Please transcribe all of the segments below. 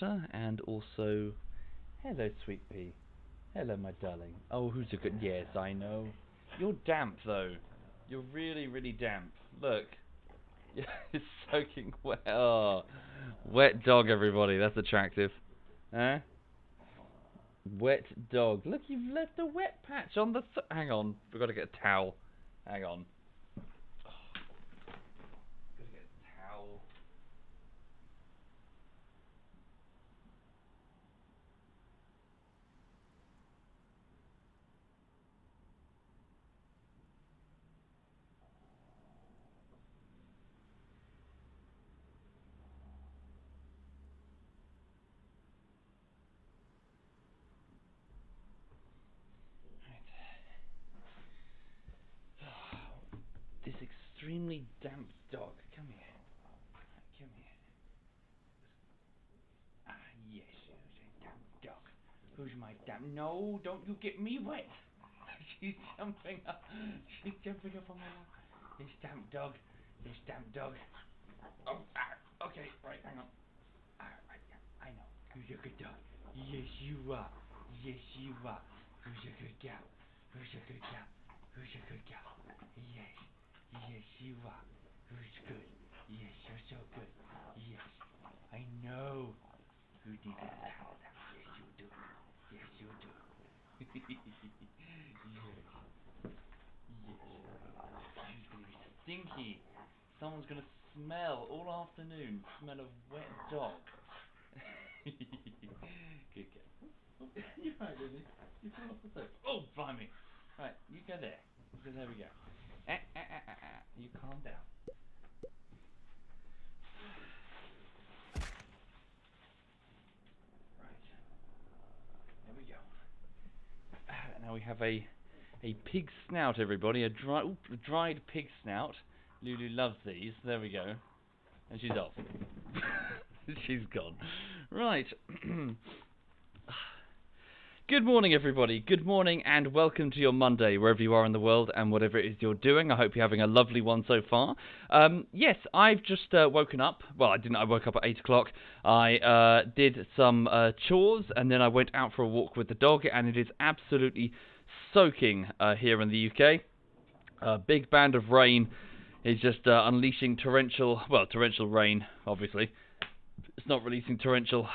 water, and also, hello, sweet pea. Hello, my darling. Oh, who's a good... Yes, I know. You're damp, though. You're really, really damp. Look. It's soaking wet. Oh. Wet dog, everybody. That's attractive. Huh? Wet dog. Look, you've left a wet patch on the... Hang on. We've got to get a towel. Hang on. Gotta get a towel. This extremely damp dog. Come here. Come here. Ah, yes, who's a damp dog? Who's my damp... No, don't you get me wet. She's jumping up. She's jumping up on my lap. This damp dog. This damp dog. Oh, okay, right, hang on. Right, yeah, I know. Who's a good dog? Yes, you are. Yes, you are. Who's a good gal? Who's a good gal? Who's a good gal? Yes. Yes, you are. Who's good? Yes, you're so good. Yes, I know. You need a towel now. Yes, you do. Yes, you do. Yes. Yes. She's gonna be stinky. Someone's gonna smell all afternoon. Smell of wet dog. Good girl. You're right, Lily. You fell off the sofa. Oh, blimey. Right, you go there. Because there we go. You calm down. Right. There we go. Now we have a pig snout, everybody. A dried pig snout. Lulu loves these. There we go. And she's off. She's gone. Right. Good morning, everybody. Good morning and welcome to your Monday, wherever you are in the world and whatever it is you're doing. I hope you're having a lovely one so far. Yes, I've just woken up. Well, I didn't. I woke up at 8 o'clock. I did some chores and then I went out for a walk with the dog, and it is absolutely soaking here in the UK. A big band of rain is just unleashing torrential rain, obviously. It's not releasing torrential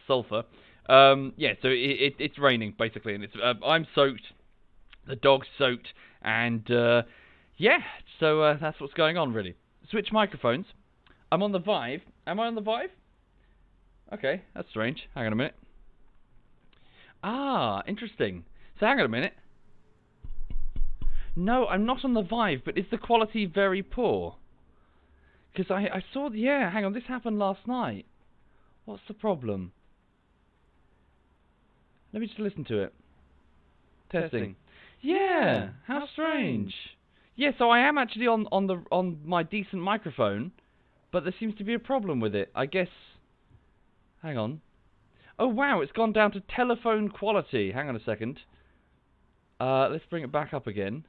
sulfur. Yeah, so it's raining, basically, and it's I'm soaked, the dog's soaked, and yeah, so that's what's going on, really. Switch microphones. I'm on the Vive. Am I on the Vive? Okay, that's strange. Hang on a minute. Ah, interesting. So hang on a minute. No, I'm not on the Vive, but is the quality very poor? Because I saw... Yeah, hang on, this happened last night. What's the problem? Let me just listen to it. Testing. Yeah, how strange. Yeah, so I am actually on my decent microphone, but there seems to be a problem with it. I guess... Hang on. Oh, wow, it's gone down to telephone quality. Hang on a second. Let's bring it back up again.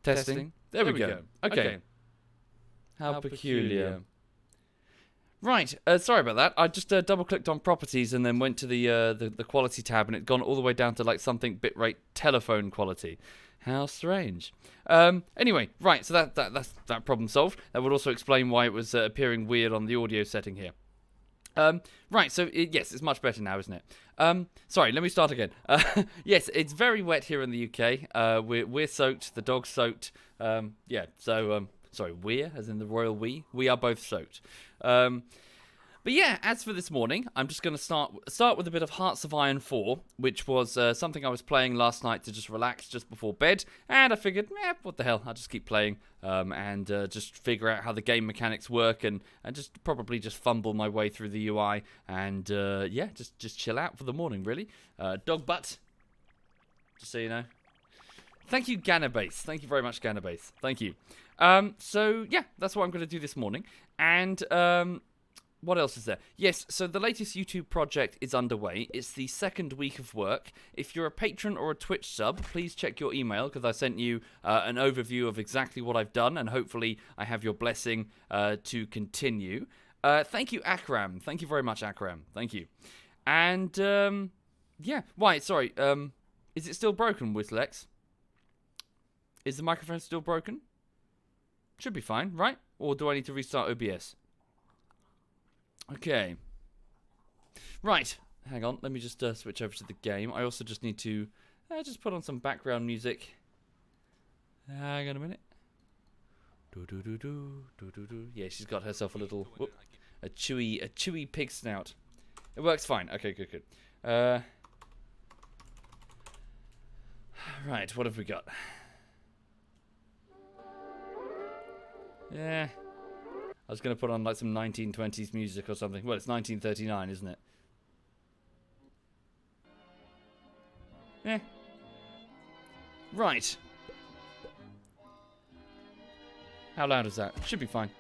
Testing. There we go. Okay. How peculiar. Right, sorry about that. I just double-clicked on properties and then went to the quality tab, and it's gone all the way down to like something bitrate telephone quality. How strange. Anyway, right, so that's that problem solved. That would also explain why it was appearing weird on the audio setting here. Right, so yes, it's much better now, isn't it? Sorry, let me start again. Yes, it's very wet here in the UK. We're soaked. The dog's soaked. Yeah, so sorry, we're as in the royal we. We are both soaked. But yeah, as for this morning, I'm just going to start with a bit of Hearts of Iron 4, which was something I was playing last night to just relax just before bed, and I figured, what the hell, I'll just keep playing and just figure out how the game mechanics work and just probably just fumble my way through the UI and yeah, just chill out for the morning, really. Dog butt, just so you know. Thank you, Ganabase. Thank you very much, Ganabase. Thank you. So yeah, that's what I'm going to do this morning, and What else is there? Yes, so the latest YouTube project is underway. It's the second week of work. If you're a patron or a Twitch sub, please check your email because I sent you an overview of exactly what I've done, and hopefully I have your blessing to continue. Thank you, Akram. Thank you very much, Akram. Thank you. And, yeah. Why, sorry. Is it still broken, Whistlex? Is the microphone still broken? Should be fine, right? Or do I need to restart OBS? Okay. Right. Hang on. Let me just switch over to the game. I also just need to just put on some background music. Hang on a minute. Yeah, she's got herself a little a chewy pig snout. It works fine. Okay, good. Right. What have we got? Yeah. I was going to put on like some 1920s music or something. Well, it's 1939, isn't it? Yeah. Right. How loud is that? Should be fine.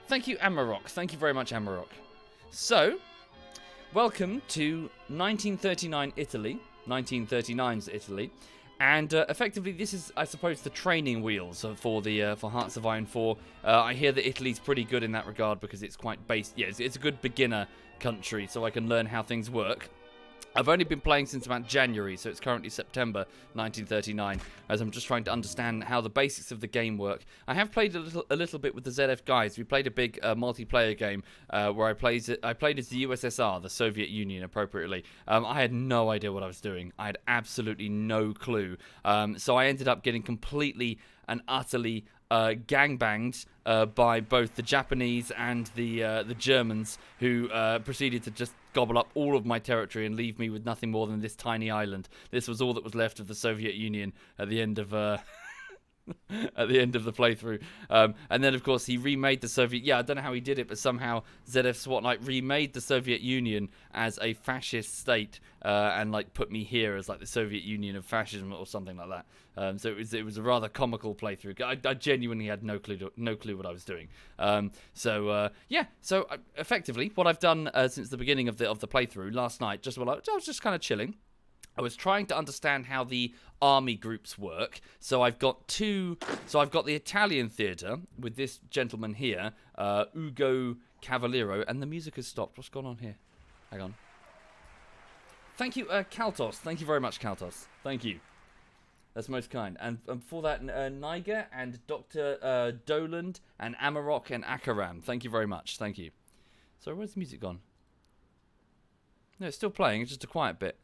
Thank you, Amarok. Thank you very much, Amarok. So, welcome to 1939 Italy. 1939's Italy. And effectively, this is, I suppose, the training wheels for Hearts of Iron 4. I hear that Italy's pretty good in that regard because it's quite based. Yeah, it's a good beginner country, so I can learn how things work. I've only been playing since about January, so it's currently September 1939, as I'm just trying to understand how the basics of the game work. I have played a little bit with the ZF guys. We played a big multiplayer game where I played as the USSR, the Soviet Union, appropriately. I had no idea what I was doing. I had absolutely no clue. So I ended up getting completely and utterly gangbanged by both the Japanese and the Germans, who proceeded to just gobble up all of my territory and leave me with nothing more than this tiny island. This was all that was left of the Soviet Union at the end of at the end of the playthrough. And then, of course, he remade the Soviet... Yeah, I don't know how he did it, but somehow ZF SWAT Knight remade the Soviet Union as a fascist state and, like, put me here as, like, the Soviet Union of fascism or something like that. So it was a rather comical playthrough. I genuinely had no clue what I was doing. Yeah. So, effectively, what I've done since the beginning of the playthrough last night, just while I was just kind of chilling, I was trying to understand how the army groups work. So I've got the Italian theatre with this gentleman here, Ugo Cavaliero, and the music has stopped. What's going on here? Hang on. Thank you, Kaltos. Thank you very much, Kaltos. Thank you. That's most kind. And for that, Niger and Dr. Doland and Amarok and Akaram. Thank you very much. Thank you. So where's the music gone? No, it's still playing. It's just a quiet bit.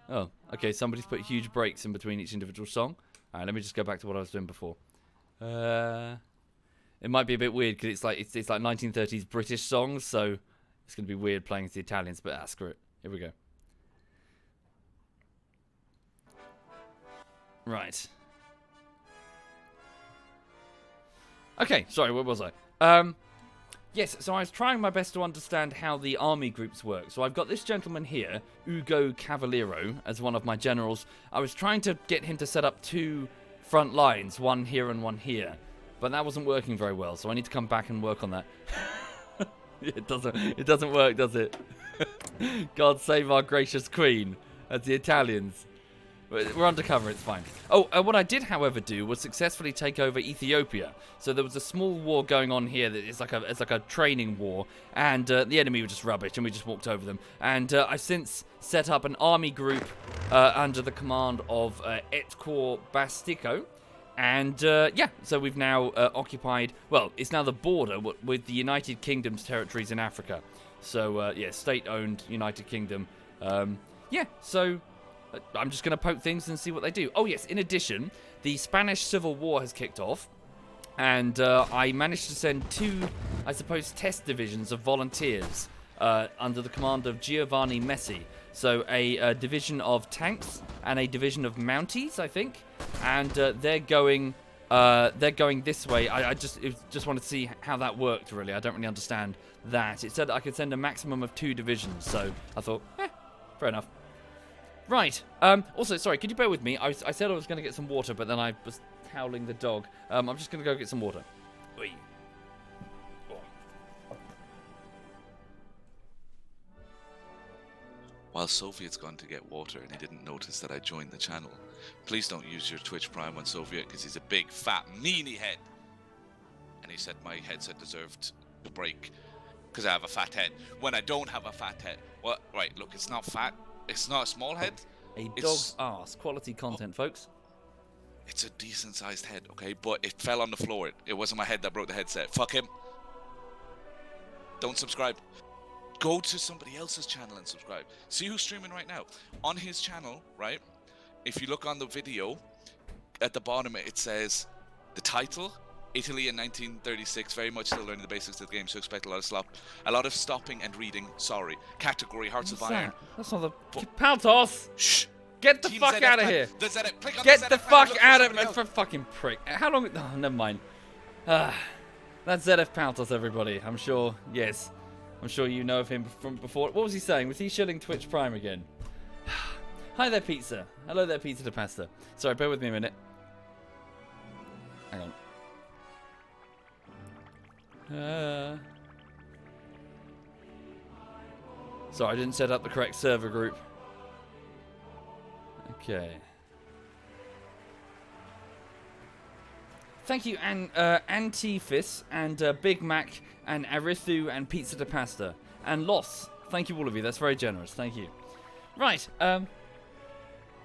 Oh, okay, somebody's put huge breaks in between each individual song. Alright, let me just go back to what I was doing before. It might be a bit weird because it's like 1930s British songs, so it's going to be weird playing to the Italians, but screw it. Here we go. Right. Okay, sorry, where was I? Yes, so I was trying my best to understand how the army groups work. So I've got this gentleman here, Ugo Cavaliero, as one of my generals. I was trying to get him to set up two front lines, one here and one here. But that wasn't working very well, so I need to come back and work on that. It doesn't work, does it? God save our gracious queen. That's the Italians. We're undercover, it's fine. Oh, what I did, however, do was successfully take over Ethiopia. So there was a small war going on here. It's like a training war, and the enemy were just rubbish, and we just walked over them. And I've since set up an army group under the command of Etkor Bastiko. And yeah, so we've now occupied, well, it's now the border with the United Kingdom's territories in Africa. So yeah, state-owned United Kingdom. Yeah, so I'm just going to poke things and see what they do. Oh yes, in addition, the Spanish Civil War has kicked off, and I managed to send two, I suppose, test divisions of volunteers under the command of Giovanni Messi. So a division of tanks and a division of Mounties, I think, and they're going this way. I just wanted to see how that worked. Really, I don't really understand that. It said I could send a maximum of 2 divisions, so I thought, fair enough. Right. Also, sorry, could you bear with me? I said I was going to get some water, but then I was howling the dog. I'm just going to go get some water. while Soviet's gone to get water and he didn't notice that I joined the channel. Please don't use your Twitch Prime on Soviet because he's a big, fat, meanie head. And he said my headset deserved a break because I have a fat head. When I don't have a fat head. What? Right, look, it's not fat. It's not a small head. A dog's ass. Quality content, folks. It's a decent sized head, okay? But it fell on the floor. It wasn't my head that broke the headset. Fuck him. Don't subscribe. Go to somebody else's channel and subscribe. See who's streaming right now. On his channel, right? If you look on the video, at the bottom it says the title, Italy in 1936, very much still learning the basics of the game, so expect a lot of stopping and reading. Sorry. Category, Hearts of Iron. That's not the... Paltos! Shh! Get the fuck out of here! Get the fuck out of here! For fucking prick. How long... Oh, never mind. That's ZF Paltos, everybody. I'm sure... Yes. I'm sure you know of him from before. What was he saying? Was he shilling Twitch Prime again? Hi there, pizza. Hello there, pizza de pasta. Sorry, bear with me a minute. Hang on. Sorry, I didn't set up the correct server group. Okay. Thank you, Antifis, and Big Mac, and Arithu, and Pizza de Pasta, and Loss. Thank you, all of you. That's very generous. Thank you. Right. Do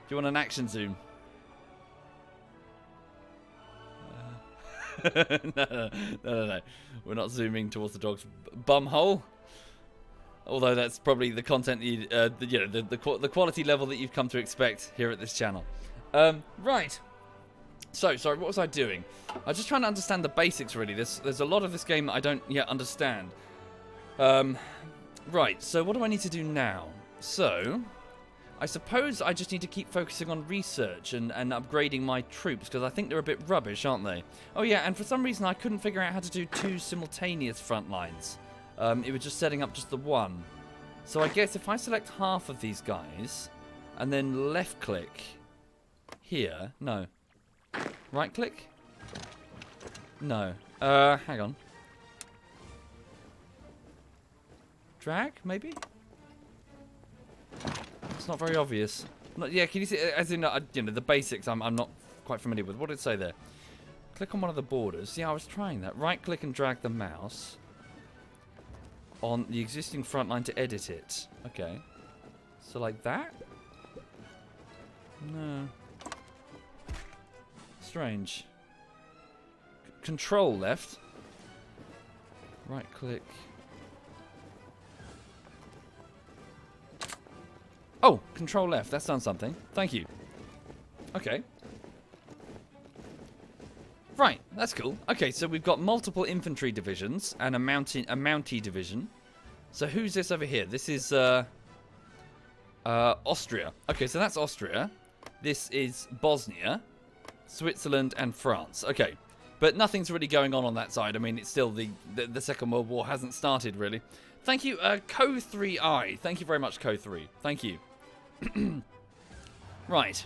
you want an action zoom? No. We're not zooming towards the dog's bum hole. Although that's probably the content, the quality level that you've come to expect here at this channel. Right. So, sorry, what was I doing? I was just trying to understand the basics, really. There's a lot of this game that I don't yet understand. Right, so what do I need to do now? So, I suppose I just need to keep focusing on research and upgrading my troops, because I think they're a bit rubbish, aren't they? Oh yeah, and for some reason I couldn't figure out how to do 2 simultaneous front lines. It was just setting up just the one. So I guess if I select half of these guys, and then left-click here... No. Right-click? No. Hang on. Drag, maybe? It's not very obvious. Yeah, can you see, as in, the basics I'm not quite familiar with. What did it say there? Click on one of the borders. Yeah, I was trying that. Right-click and drag the mouse on the existing front line to edit it. Okay. So like that? No. Strange. Control left. Right-click. Oh, control left. That's done something. Thank you. Okay. Right, that's cool. Okay, so we've got multiple infantry divisions and a mountie division. So who's this over here? This is Austria. Okay, so that's Austria. This is Bosnia, Switzerland, and France. Okay, but nothing's really going on that side. I mean, it's still the Second World War hasn't started really. Thank you, Co3i. Thank you very much, Co3. Thank you. Right.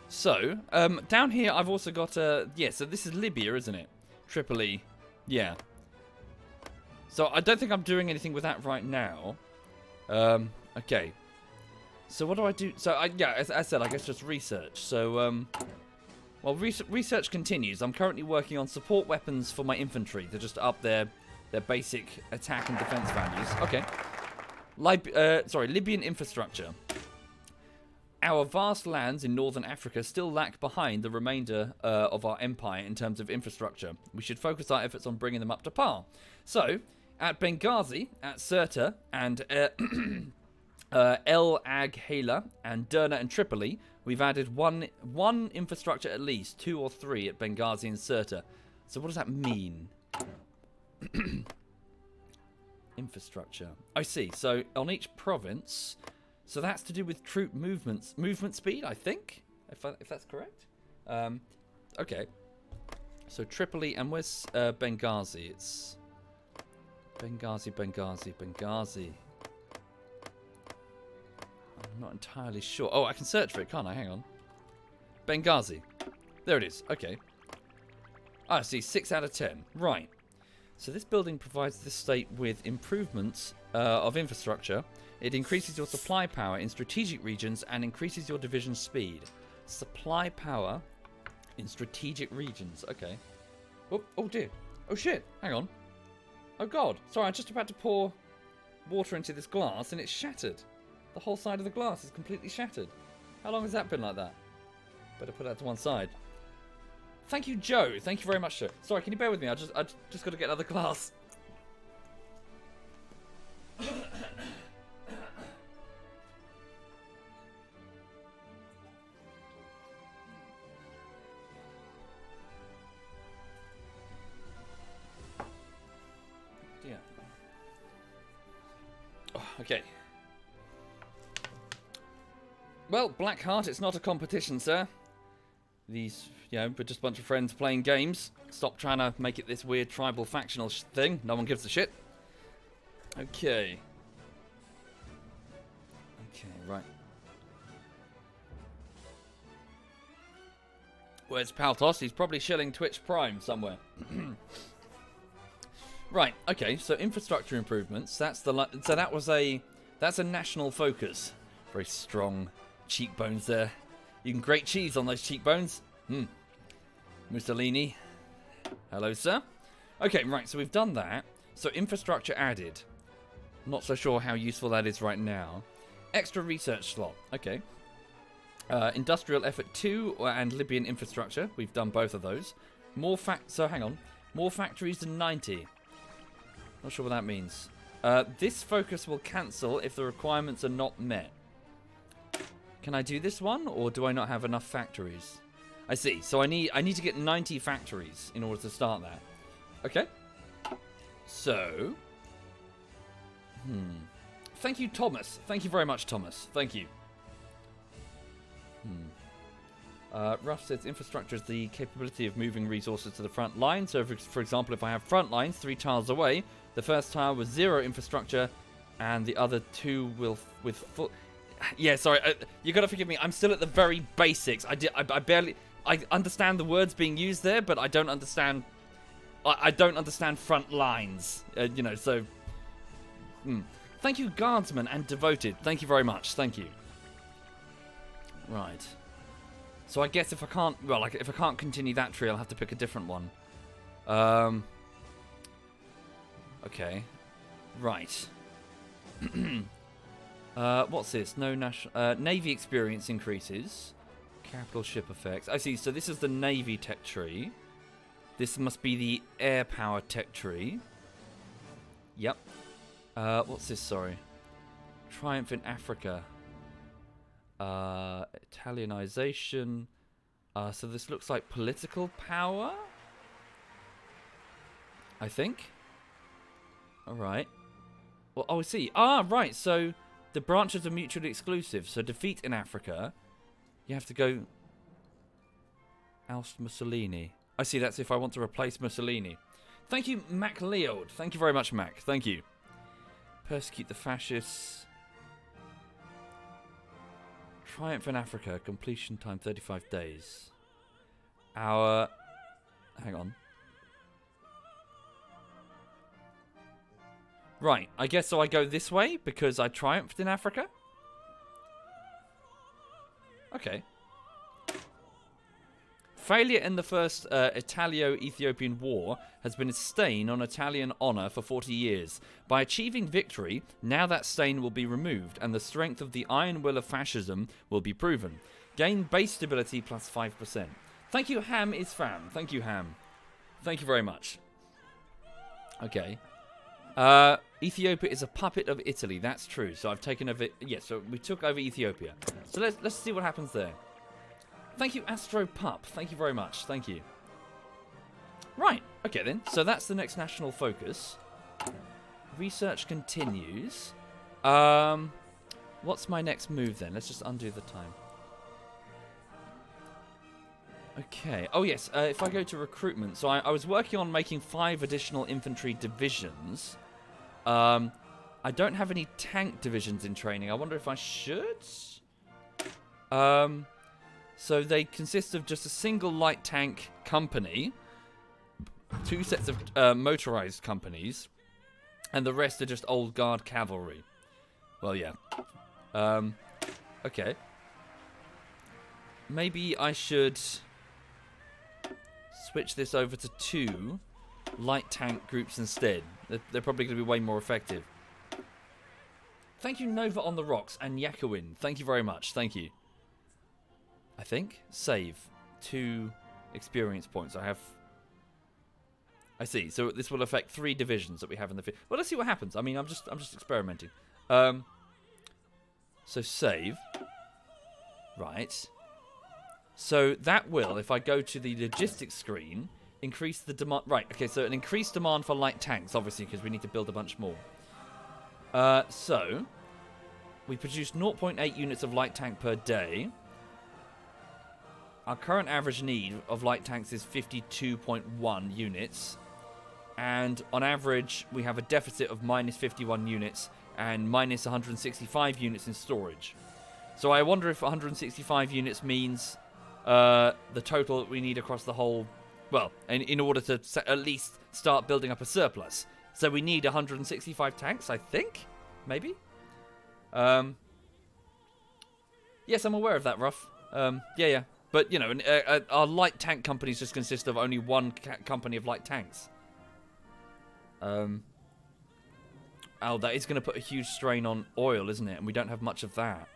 So, down here I've also got, yeah, so this is Libya, isn't it? Tripoli. Yeah. So I don't think I'm doing anything with that right now. Okay. So what do I do? So, yeah, as I said, I guess just research. So, well, research continues. I'm currently working on support weapons for my infantry to just up their basic attack and defense values. Okay. Libyan infrastructure. Our vast lands in northern Africa still lag behind the remainder of our empire in terms of infrastructure. We should focus our efforts on bringing them up to par. So, at Benghazi, at Sirte, and El Agheila, and Derna and Tripoli, we've added one infrastructure at least, 2 or 3 at Benghazi and Sirte. So what does that mean? Infrastructure. I see. So on each province... So that's to do with troop movement speed, I think, if that's correct. Okay. So Tripoli, and where's Benghazi? It's Benghazi. I'm not entirely sure. Oh, I can search for it, can't I? Hang on. Benghazi. There it is. Okay. I see. 6 out of 10. Right. So this building provides this state with improvements of infrastructure. It increases your supply power in strategic regions and increases your division speed. Supply power in strategic regions. Okay. Oh dear. Oh shit. Hang on. Oh god. Sorry, I'm just about to pour water into this glass and it's shattered. The whole side of the glass is completely shattered. How long has that been like that? Better put that to one side. Thank you, Joe. Thank you very much, Joe. Sorry, can you bear with me? I just got to get another glass. Dear. Oh, okay. Well, Blackheart, it's not a competition, sir. These, we're just a bunch of friends playing games. Stop trying to make it this weird tribal factional thing. No one gives a shit. Okay. Okay, right. Where's Paltos? He's probably shilling Twitch Prime somewhere. Right. Okay. So infrastructure improvements. That's a national focus. Very strong cheekbones there. You can grate cheese on those cheekbones. Mussolini. Hello, sir. Okay, right, so we've done that. So infrastructure added. Not so sure how useful that is right now. Extra research slot. Okay. Industrial effort 2 and Libyan infrastructure. We've done both of those. So hang on. More factories than 90. Not sure what that means. This focus will cancel if the requirements are not met. Can I do this one, or do I not have enough factories? I see. So I need to get 90 factories in order to start that. Okay. So. Thank you, Thomas. Thank you very much, Thomas. Thank you. Ruff says infrastructure is the capability of moving resources to the front line. So, for example, if I have front lines 3 tiles away, the first tile with 0 infrastructure, and the other 2 will with full. Yeah, sorry. You gotta forgive me. I'm still at the very basics. I barely. I understand the words being used there, but I don't understand. I don't understand front lines. So. Thank you, Guardsman and Devoted. Thank you very much. Thank you. Right. So I guess if I can't, if I can't continue that tree, I'll have to pick a different one. Okay. Right. What's this? No national Navy experience increases. Capital ship effects. I see. So this is the Navy tech tree. This must be the air power tech tree. Yep. What's this? Sorry. Triumph in Africa. Italianization. So this looks like political power. I think. All right. Well, I see. Right. So the branches are mutually exclusive. So defeat in Africa. You have to go. Oust Mussolini. I see. That's if I want to replace Mussolini. Thank you, Mac Leod. Thank you very much, Mac. Thank you. Persecute the fascists. Triumph in Africa. Completion time 35 days. Hang on. Right. I guess so I go this way because I triumphed in Africa? Okay. Failure in the first Italo-Ethiopian War has been a stain on Italian honour for 40 years. By achieving victory, now that stain will be removed and the strength of the iron will of fascism will be proven. Gain base stability plus 5%. Thank you, Ham is fam. Thank you, Ham. Thank you very much. Okay. Ethiopia is a puppet of Italy. That's true. So I've taken over... Yes, so we took over Ethiopia. So let's see what happens there. Thank you, Astro Pup. Thank you very much. Thank you. Right. Okay, then. So that's the next national focus. Research continues. What's my next move, then? Let's just undo the time. Okay. Oh, yes. If I go to recruitment. So I was working on making 5 additional infantry divisions. I don't have any tank divisions in training. I wonder if I should? So they consist of just a single light tank company. 2 sets of motorized companies, and the rest are just old guard cavalry. Well, yeah. Okay. Maybe I should switch this over to 2 light tank groups instead. They're probably going to be way more effective. Thank you, Nova on the Rocks and Yakowin. Thank you very much. Thank you. I think. Save. 2 experience points. I see. So this will affect 3 divisions that we have in the field. Well, let's see what happens. I mean, I'm just experimenting. So save. Right. So that will, if I go to the logistics screen, increase the demand. Right. Okay. So an increased demand for light tanks, obviously, because we need to build a bunch more. So we produce 0.8 units of light tank per day. Our current average need of light tanks is 52.1 units. And on average, we have a deficit of minus 51 units and minus 165 units in storage. So I wonder if 165 units means the total that we need across the whole... Well, in order to at least start building up a surplus. So we need 165 tanks, I think? Maybe? Yes, I'm aware of that, Ruff. Yeah. But, you know, our light tank companies just consist of only one company of light tanks. Oh, that is going to put a huge strain on oil, isn't it? And we don't have much of that.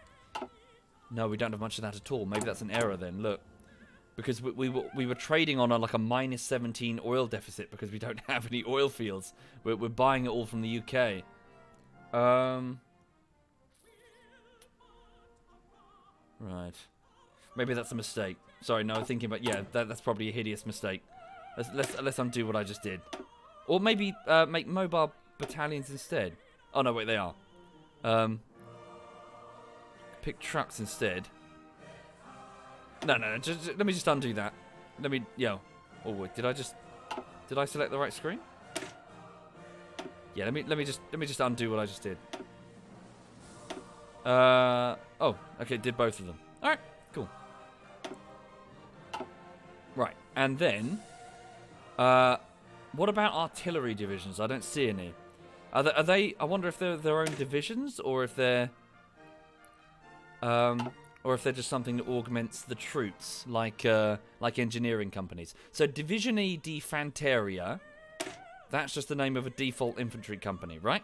No, we don't have much of that at all. Maybe that's an error then, look. Because we were trading on like a minus 17 oil deficit because we don't have any oil fields. We're buying it all from the UK. Right. Maybe that's a mistake. Sorry, no, thinking about... Yeah, that's probably a hideous mistake. Let's undo what I just did. Or maybe make mobile battalions instead. Oh, no, wait, they are. Pick trucks instead. No, let me just undo that. Let me... Yo. Oh, wait, did I select the right screen? Yeah, let me just undo what I just did. Oh, okay, did both of them. Alright, cool. Right, and then... what about artillery divisions? I don't see any. Are they... I wonder if they're their own divisions, or if they're... or if they're just something that augments the troops, like engineering companies. So, Divisione di Fanteria, that's just the name of a default infantry company, right?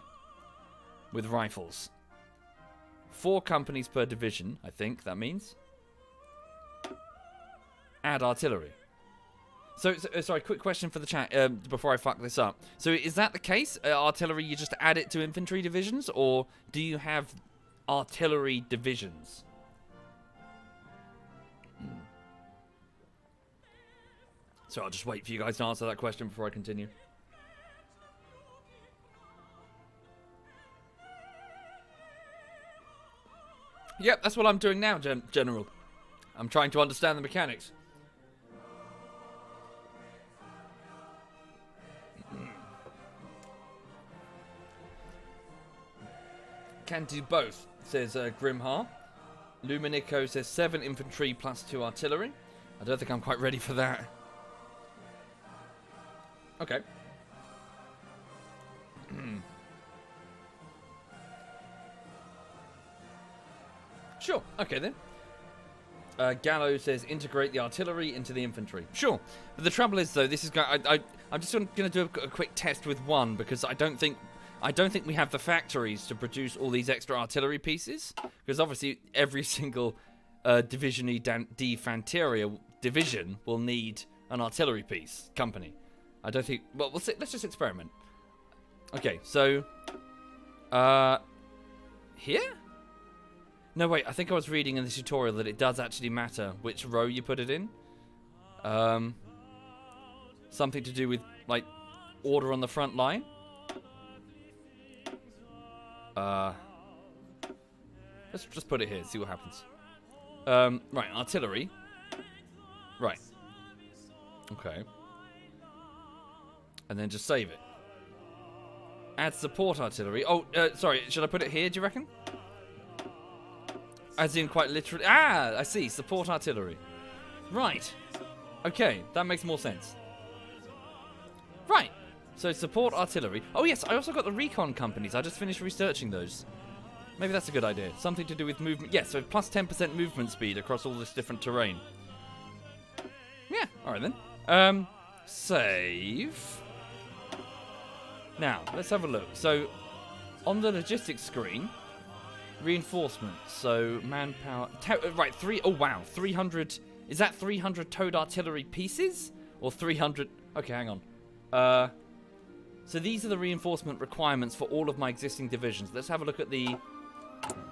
With rifles. 4 companies per division, I think that means. Add artillery. So sorry, quick question for the chat before I fuck this up. So, is that the case? Artillery, you just add it to infantry divisions, or do you have artillery divisions? So I'll just wait for you guys to answer that question before I continue. Yep, that's what I'm doing now, General. I'm trying to understand the mechanics. Can do both, says Grimhar. Luminico says 7 infantry plus 2 artillery. I don't think I'm quite ready for that. Okay. Sure. Okay then. Gallo says integrate the artillery into the infantry. Sure. But the trouble is though, this is I'm just going to do a quick test with one because I don't think we have the factories to produce all these extra artillery pieces. Because obviously every single Divisione di Fanteria division will need an artillery piece company. I don't think... Well, we'll see. Let's just experiment. Okay, so... Here? No, wait. I think I was reading in the tutorial that it does actually matter which row you put it in. Something to do with, like, order on the front line. Let's just put it here, see what happens. Right, artillery. Right. Okay. And then just save it. Add support artillery. Oh, sorry, should I put it here, do you reckon? As in quite literally... Ah, I see, support artillery. Right. Okay, that makes more sense. Right. So support artillery. Oh yes, I also got the recon companies. I just finished researching those. Maybe that's a good idea. Something to do with movement. Yeah, so plus 10% movement speed across all this different terrain. Yeah, alright then. Save. Now, let's have a look. So, on the logistics screen, reinforcements. So, manpower. Right, oh wow, 300. Is that 300 towed artillery pieces? Or 300. Okay, hang on. So, these are the reinforcement requirements for all of my existing divisions. Let's have a look at the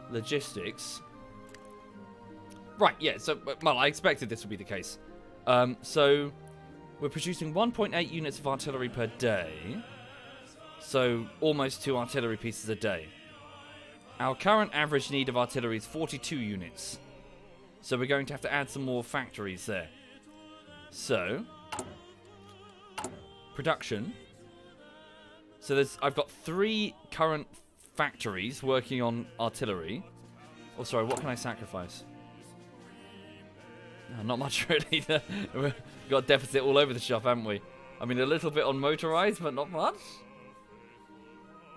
logistics. Right, yeah, so, well, I expected this would be the case. So, we're producing 1.8 units of artillery per day. So, almost 2 artillery pieces a day. Our current average need of artillery is 42 units. So, we're going to have to add some more factories there. So, production. So, I've got 3 current factories working on artillery. Oh, sorry, what can I sacrifice? No, not much really. We've got a deficit all over the shop, haven't we? I mean, a little bit on motorized, but not much.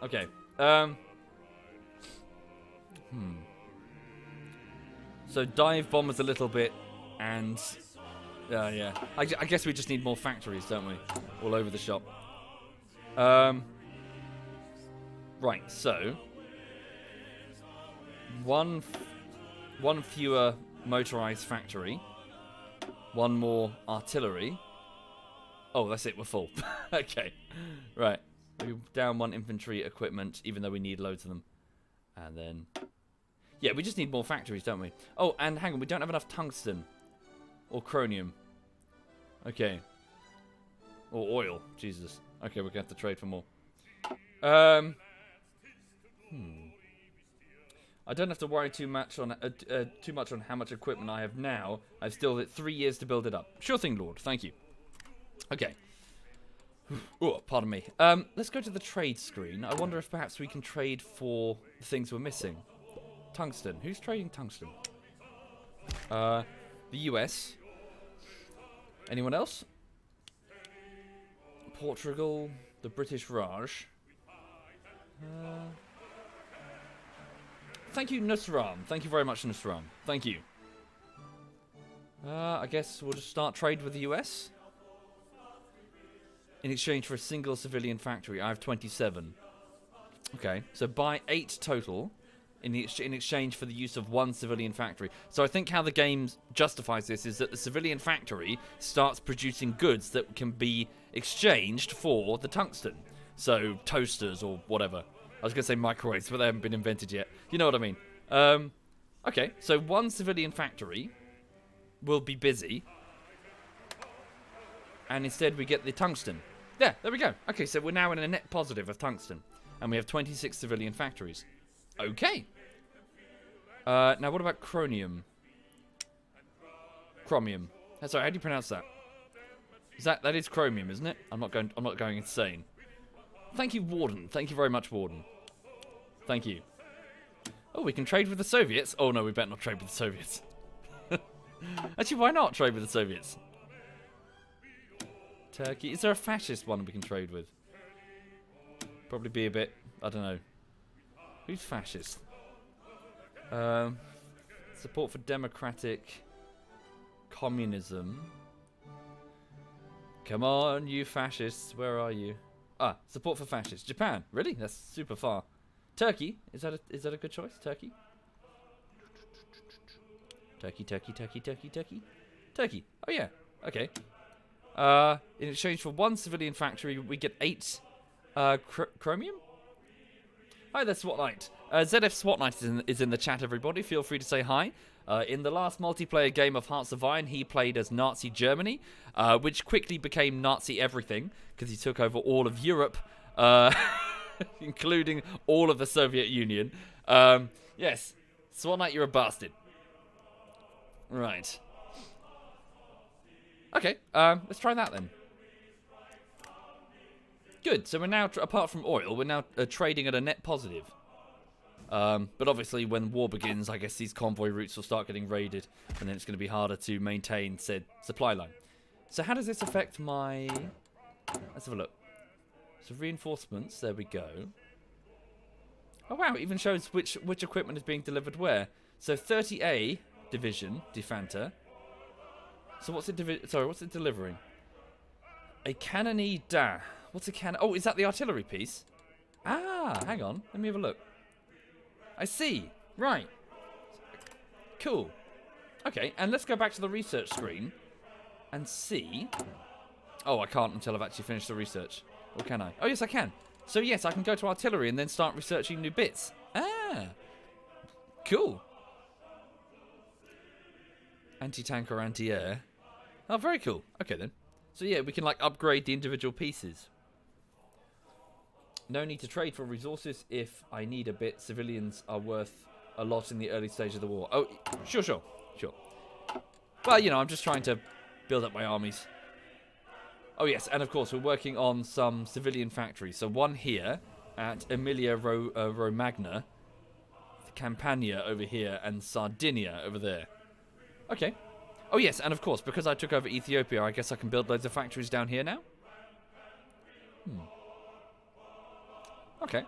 Okay. So dive bombers a little bit, and yeah. I guess we just need more factories, don't we? All over the shop. Right. So one fewer motorized factory. One more artillery. Oh, that's it. We're full. Okay. Right. We down 1 infantry equipment, even though we need loads of them. And then... yeah, we just need more factories, don't we? Oh, and hang on. We don't have enough tungsten. Or chromium. Okay. Or oil. Jesus. Okay, we're going to have to trade for more. I don't have to worry too much on how much equipment I have now. I've still got 3 years to build it up. Sure thing, Lord. Thank you. Okay. Oh, pardon me. Let's go to the trade screen. I wonder if perhaps we can trade for the things we're missing. Tungsten. Who's trading tungsten? The US. Anyone else? Portugal. The British Raj. Thank you, Nusram. Thank you very much, Nusram. Thank you. I guess we'll just start trade with the US. In exchange for a single civilian factory. I have 27. Okay, so buy 8 total in exchange for the use of 1 civilian factory. So I think how the game justifies this is that the civilian factory starts producing goods that can be exchanged for the tungsten. So toasters or whatever. I was going to say microwaves, but they haven't been invented yet. You know what I mean. Okay, so 1 civilian factory will be busy. And instead we get the tungsten. There we go. Okay, so we're now in a net positive of tungsten. And we have 26 civilian factories. Okay. Now what about chromium? Chromium. Sorry, how do you pronounce that? That is chromium, isn't it? I'm not going insane. Thank you, Warden. Thank you very much, Warden. Thank you. Oh, we can trade with the Soviets. Oh no, we better not trade with the Soviets. Actually, why not trade with the Soviets? Turkey. Is there a fascist one we can trade with? Probably be a bit... I don't know. Who's fascist? Support for democratic communism. Come on, you fascists. Where are you? Ah, support for fascists. Japan. Really? That's super far. Turkey. Is that a good choice? Turkey. Turkey. Oh yeah. Okay. In exchange for 1 civilian factory, we get 8 chromium. Hi there, SWAT Knight. ZF SWAT Knight is in the chat, everybody. Feel free to say hi. In the last multiplayer game of Hearts of Iron, he played as Nazi Germany, which quickly became Nazi everything, because he took over all of Europe, including all of the Soviet Union. Yes, SWAT Knight, you're a bastard. Right. Okay, let's try that then. Good, so we're now, apart from oil, we're now trading at a net positive. But obviously, when war begins, I guess these convoy routes will start getting raided, and then it's going to be harder to maintain said supply line. So how does this affect my... Let's have a look. So reinforcements, there we go. Oh wow, it even shows which equipment is being delivered where. So 30A division, Defanta. So what's it delivering? A cannonade da. What's a cannon? Oh, is that the artillery piece? Ah, hang on. Let me have a look. I see. Right. Cool. Okay, and let's go back to the research screen and see. Oh, I can't until I've actually finished the research. Or can I? Oh, yes, I can. So, yes, I can go to artillery and then start researching new bits. Ah. Cool. Anti-tank or anti-air. Oh, very cool. Okay, then. So, yeah, we can, like, upgrade the individual pieces. No need to trade for resources if I need a bit. Civilians are worth a lot in the early stage of the war. Oh, sure. Well, you know, I'm just trying to build up my armies. Oh, yes, and of course, we're working on some civilian factories. So one here at Emilia Romagna, Campania over here, and Sardinia over there. Okay. Oh, yes, and of course, because I took over Ethiopia, I guess I can build loads of factories down here now? Okay.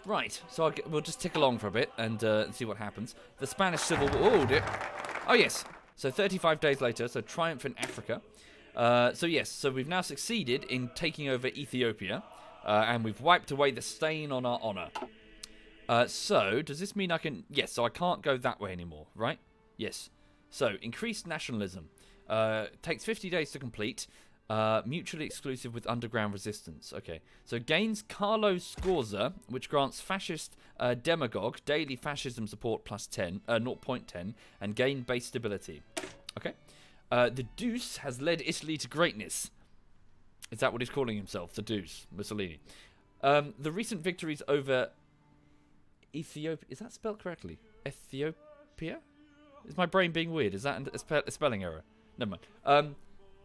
Right, so we'll just tick along for a bit and see what happens. The Spanish Civil War. Oh, dear. Oh, yes. So 35 days later, so triumph in Africa. So yes, so we've now succeeded in taking over Ethiopia, and we've wiped away the stain on our honour. So, does this mean I can... Yes, so I can't go that way anymore, right? Yes. So, increased nationalism. Takes 50 days to complete. Mutually exclusive with underground resistance. Okay. So, gains Carlo Scorza, which grants fascist demagogue daily fascism support plus 0.10, and gain base stability. Okay. The Deuce has led Italy to greatness. Is that what he's calling himself? The Deuce, Mussolini. The recent victories over Ethiopia... Is that spelled correctly? Ethiopia? Is my brain being weird? Is that a spelling error? Never mind.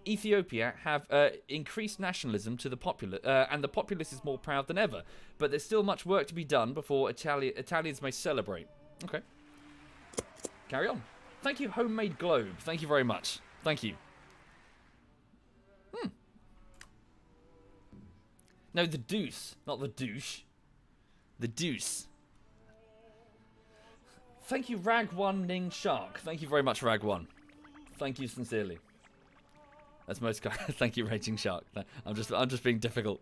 Ethiopia have increased nationalism to the populace, and the populace is more proud than ever. But there's still much work to be done before Italians may celebrate. Okay. Carry on. Thank you, Homemade Globe. Thank you very much. Thank you. No, the Deuce, not the douche. The Deuce. Thank you, Rag1 Ning Shark. Thank you very much, Rag1. Thank you sincerely. That's most kind. Thank you, Raging Shark. I'm just being difficult.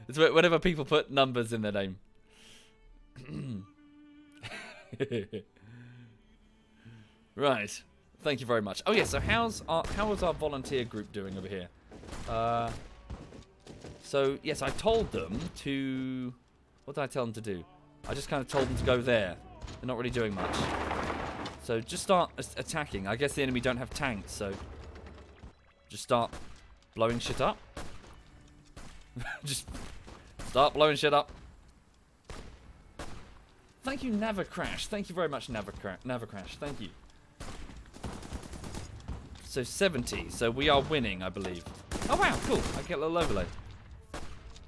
It's whenever people put numbers in their name. Right. Thank you very much. Oh yeah. So how is our volunteer group doing over here? So yes, I told them to. What did I tell them to do? I just kind of told them to go there. They're not really doing much. So just start attacking. I guess the enemy don't have tanks, so. Just start blowing shit up. Just start blowing shit up. Thank you, Navacrash. Thank you very much, Navacrash. Thank you. So 70. So we are winning, I believe. Oh wow, cool. I get a little overlay.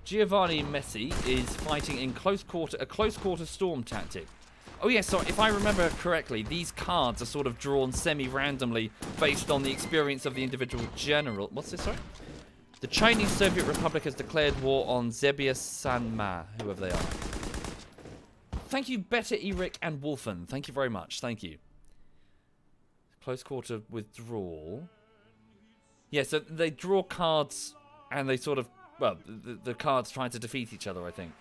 Giovanni Messi is fighting in a close quarter storm tactic. Oh yes, so if I remember correctly, these cards are sort of drawn semi-randomly based on the experience of the individual general. What's this, sorry? The Chinese Soviet Republic has declared war on Zebia Sanma, whoever they are. Thank you, Better Eric and Wolfen. Thank you very much. Thank you. Close quarter withdrawal. Yeah, so they draw cards and they sort of, well, the cards try to defeat each other, I think.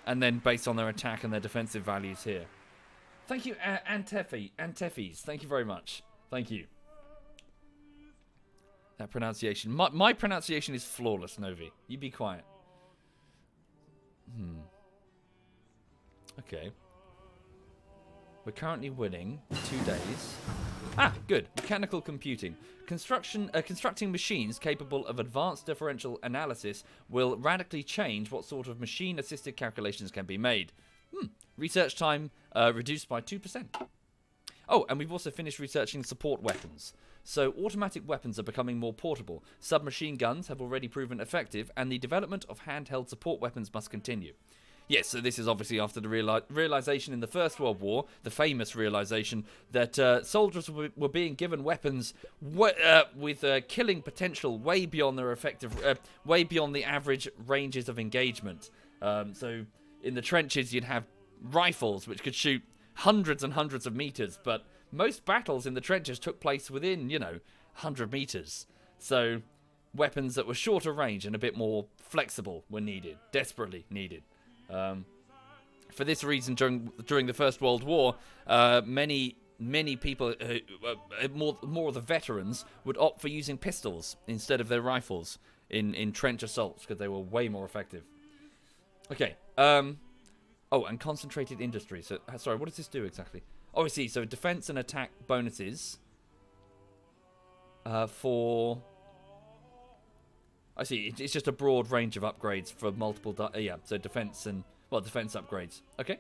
And then based on their attack and their defensive values here. Thank you, Antefes. Thank you very much. Thank you. That pronunciation. My pronunciation is flawless, Novi. You be quiet. Okay. We're currently winning 2 days. Ah, good. Mechanical computing. Constructing machines capable of advanced differential analysis will radically change what sort of machine-assisted calculations can be made. Research time reduced by 2%. Oh, and we've also finished researching support weapons. So automatic weapons are becoming more portable. Submachine guns have already proven effective, and the development of handheld support weapons must continue. Yes, so this is obviously after the realization in the First World War, the famous realization that soldiers were being given weapons with killing potential way beyond their way beyond the average ranges of engagement. So in the trenches, you'd have rifles which could shoot hundreds and hundreds of meters, but most battles in the trenches took place within, 100 meters. So weapons that were shorter range and a bit more flexible were needed, desperately needed. For this reason, during the First World War, many people, more of the veterans, would opt for using pistols instead of their rifles in trench assaults because they were way more effective. Okay. Oh, and concentrated industry. So, sorry, what does this do exactly? Oh, I see. So, defense and attack bonuses for. I see. It's just a broad range of upgrades for multiple. So defense upgrades. Okay.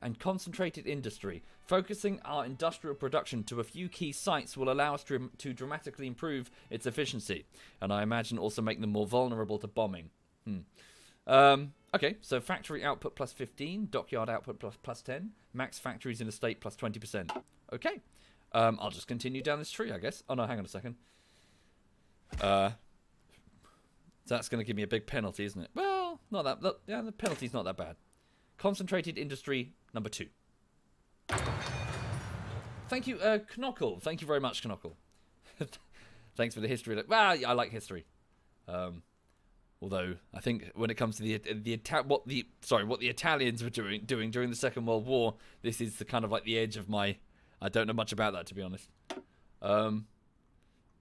And concentrated industry. Focusing our industrial production to a few key sites will allow us to dramatically improve its efficiency, and I imagine also make them more vulnerable to bombing. Okay, so factory output plus 15, dockyard output plus 10, max factories in a state plus 20%. Okay, I'll just continue down this tree, I guess. Oh no, hang on a second. That's going to give me a big penalty, isn't it? Well, not that. Yeah, the penalty's not that bad. Concentrated industry number 2. Thank you, Knockle. Thank you very much, Knockle. Thanks for the history. Well, I like history. Although I think when it comes to what the Italians were doing during the Second World War, this is the kind of like the edge of my. I don't know much about that, to be honest.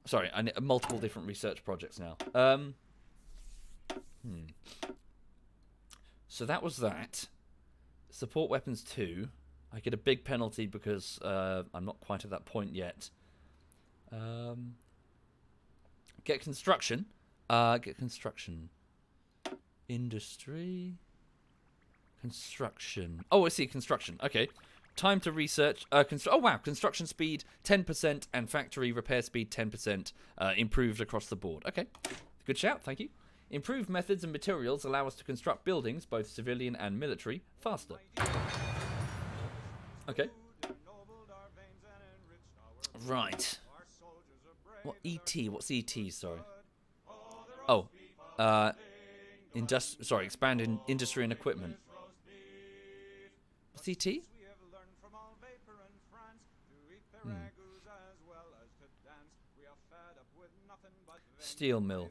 Sorry, I need multiple different research projects now. So that was that. Support weapons 2. I get a big penalty because I'm not quite at that point yet. Get construction. Get construction. Industry. Construction. Oh, I see. Construction. Okay. Time to research. Oh, wow. Construction speed 10% and factory repair speed 10% improved across the board. Okay. Good shout. Thank you. Improved methods and materials allow us to construct buildings, both civilian and military, faster. Okay. Right. What ET? What's ET? Sorry. Oh. Expand in industry and equipment. What's ET? Steel mill.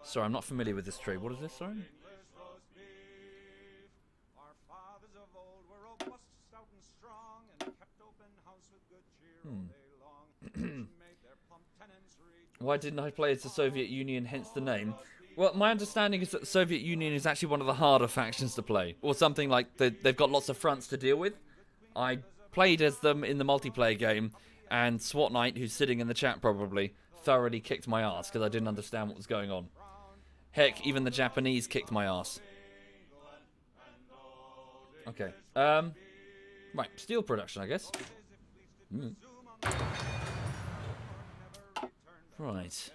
Sorry, I'm not familiar with this tree. What is this, sorry? Why didn't I play as the Soviet Union, hence the name? Well, my understanding is that the Soviet Union is actually one of the harder factions to play. Or something like they've got lots of fronts to deal with. I played as them in the multiplayer game, and SWAT Knight, who's sitting in the chat probably, thoroughly kicked my ass because I didn't understand what was going on. Heck, even the Japanese kicked my ass. Okay. Right, steel production, I guess. Right.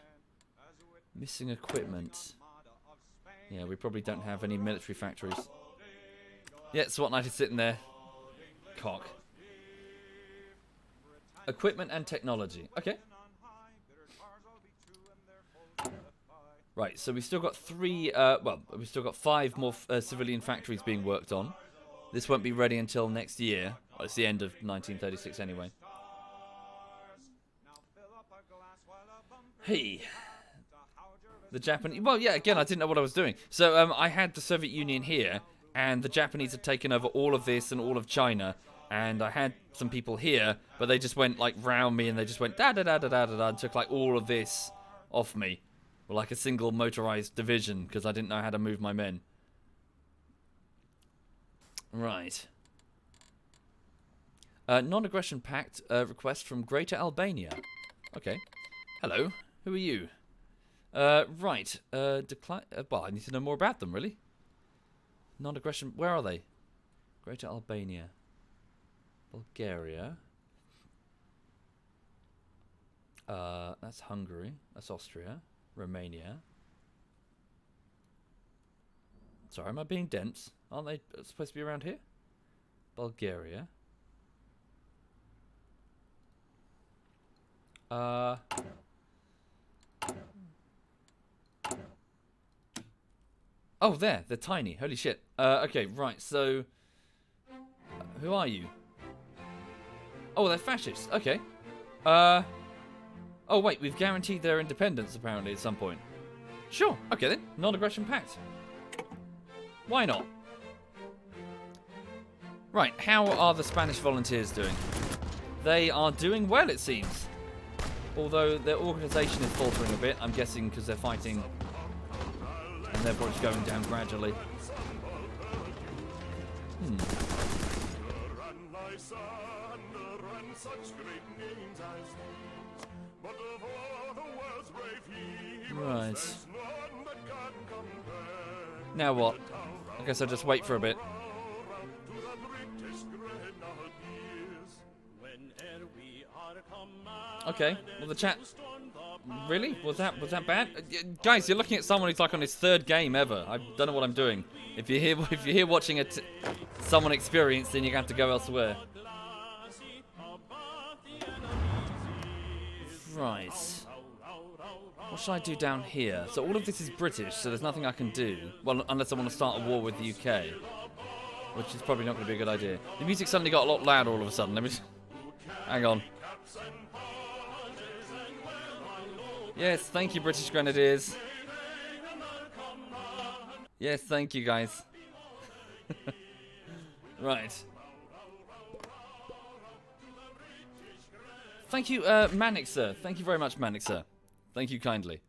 Missing equipment. Yeah, we probably don't have any military factories. Yeah, SWAT Knight is sitting there. Cock. Equipment and technology. Okay. Right, so we've still got 5 more civilian factories being worked on. This won't be ready until next year. Well, it's the end of 1936 anyway. Hey. The Japanese... Well, yeah, again, I didn't know what I was doing. So I had the Soviet Union here, and the Japanese had taken over all of this and all of China, and I had some people here, but they just went, like, round me, and they just went da-da-da-da-da-da-da, and took, like, all of this off me. Like a single motorized division, because I didn't know how to move my men. Right. Non-aggression pact request from Greater Albania. Okay. Hello. Who are you? Right. Well, I need to know more about them, really. Non-aggression... Where are they? Greater Albania. Bulgaria. That's Hungary. That's Austria. Romania. Sorry, am I being dense? Aren't they supposed to be around here? Bulgaria. Oh, there. They're tiny. Holy shit. Okay, right. So, who are you? Oh, they're fascists. Okay. Oh, wait. We've guaranteed their independence, apparently, at some point. Sure. Okay, then. Non-aggression pact. Why not? Right. How are the Spanish volunteers doing? They are doing well, it seems. Although their organisation is faltering a bit. I'm guessing because they're fighting... and therefore it's going down gradually. Right. Now what? I guess I'll just wait for a bit. Okay, well the chat... Really? Was that bad? Guys, you're looking at someone who's like on his third game ever. I don't know what I'm doing. If you're here watching someone experienced, then you have to go elsewhere. Right. What should I do down here? So all of this is British, so there's nothing I can do. Well, unless I want to start a war with the UK. Which is probably not going to be a good idea. The music suddenly got a lot louder all of a sudden. Let me... hang on. Yes, thank you, British Grenadiers. Yes, thank you, guys. Right. Thank you, Manic Sir. Thank you very much, Manic Sir. Thank you kindly.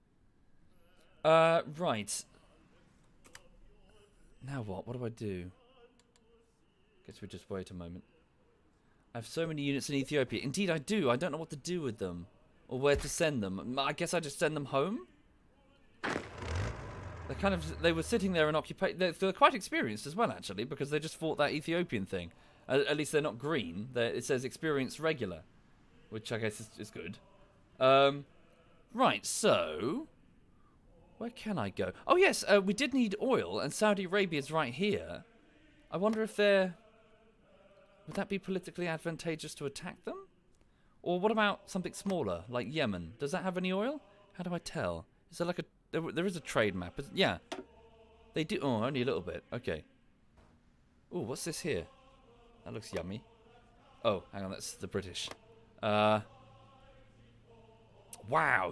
Right. Now what? What do I do? Guess we just wait a moment. I have so many units in Ethiopia. Indeed, I do. I don't know what to do with them. Or where to send them. I guess I just send them home? They were sitting there and occupied. They're quite experienced as well, actually, because they just fought that Ethiopian thing. At least they're not green. It says experienced regular, which I guess is good. Right, so... where can I go? Oh, yes, we did need oil, and Saudi Arabia's right here. I wonder if they're... would that be politically advantageous to attack them? Or what about something smaller, like Yemen? Does that have any oil? How do I tell? Is there like a... there is a trade map. Yeah. They do... oh, only a little bit. Okay. Ooh, what's this here? That looks yummy. Oh, hang on, that's the British. Wow,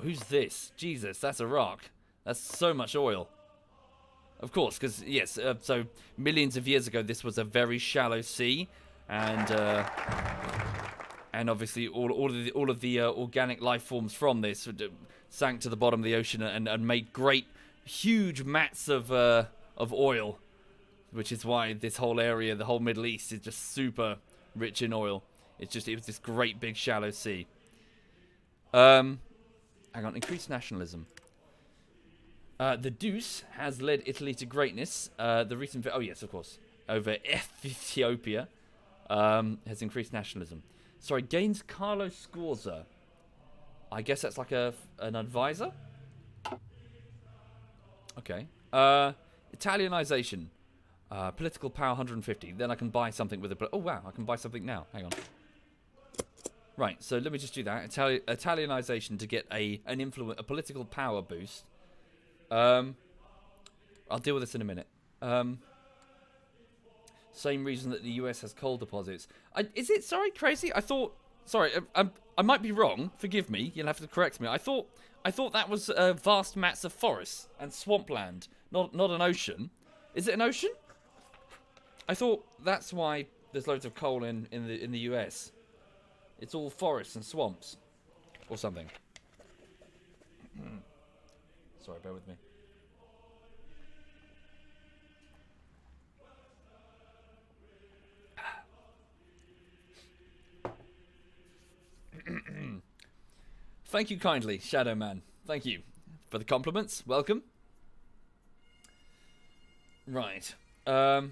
who's this? Jesus, that's Iraq. That's so much oil. Of course, because, yes, so millions of years ago, this was a very shallow sea. And obviously, all of the organic life forms from this sank to the bottom of the ocean and made great, huge mats of oil, which is why this whole area, the whole Middle East, is just super rich in oil. It was this great big shallow sea. Hang on, increased nationalism. The Deuce has led Italy to greatness. The recent, oh yes, of course, over Ethiopia has increased nationalism. Sorry, gains Carlo Scorza. I guess that's like an advisor? Okay. Italianization. Political power 150. Then I can buy something with it. Oh, wow. I can buy something now. Hang on. Right, so let me just do that. Italianization to get a political power boost. I'll deal with this in a minute. Same reason that the US has coal deposits. Is it? Sorry, crazy? I thought... sorry, I might be wrong. Forgive me. You'll have to correct me. I thought that was vast mats of forests and swampland, not an ocean. Is it an ocean? I thought that's why there's loads of coal in the US. It's all forests and swamps. Or something. Sorry, bear with me. Thank you kindly, Shadow Man. Thank you for the compliments. Welcome. Right. The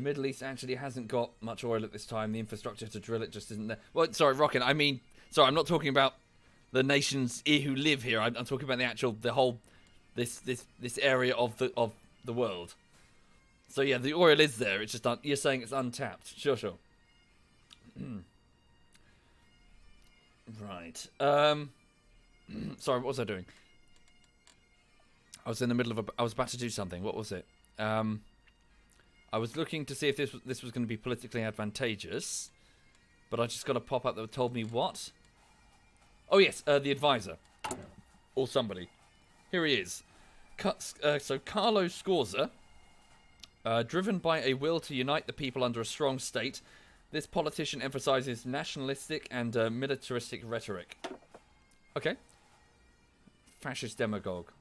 Middle East actually hasn't got much oil at this time. The infrastructure to drill it just isn't there. Well, sorry, Rockin'. I mean, sorry, I'm not talking about the nations who live here. I'm talking about the whole this area of the world. So yeah, the oil is there. It's just you're saying it's untapped. Sure. Right. Sorry, what was I doing? I was in the middle of I was about to do something. What was it? I was looking to see if this was going to be politically advantageous, but I just got a pop-up that told me what? Oh yes, the advisor. Or somebody. Here he is. So Carlo Scorza, driven by a will to unite the people under a strong state, this politician emphasizes nationalistic and militaristic rhetoric. Okay. Fascist demagogue.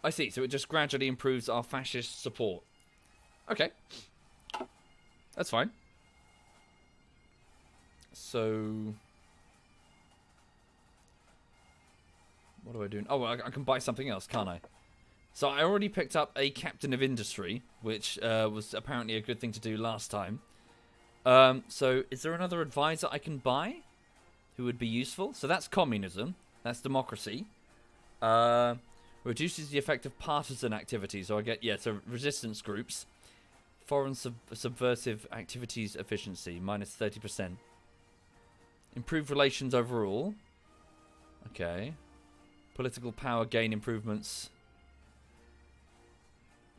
I see, so it just gradually improves our fascist support. Okay. That's fine. So... what do I do? Oh, I can buy something else, can't I? So I already picked up a Captain of Industry, which was apparently a good thing to do last time. So is there another advisor I can buy who would be useful? So that's communism. That's democracy. Reduces the effect of partisan activities. So I get, yeah, so resistance groups. Foreign subversive activities efficiency, minus 30%. Improved relations overall. Okay. Political power gain improvements.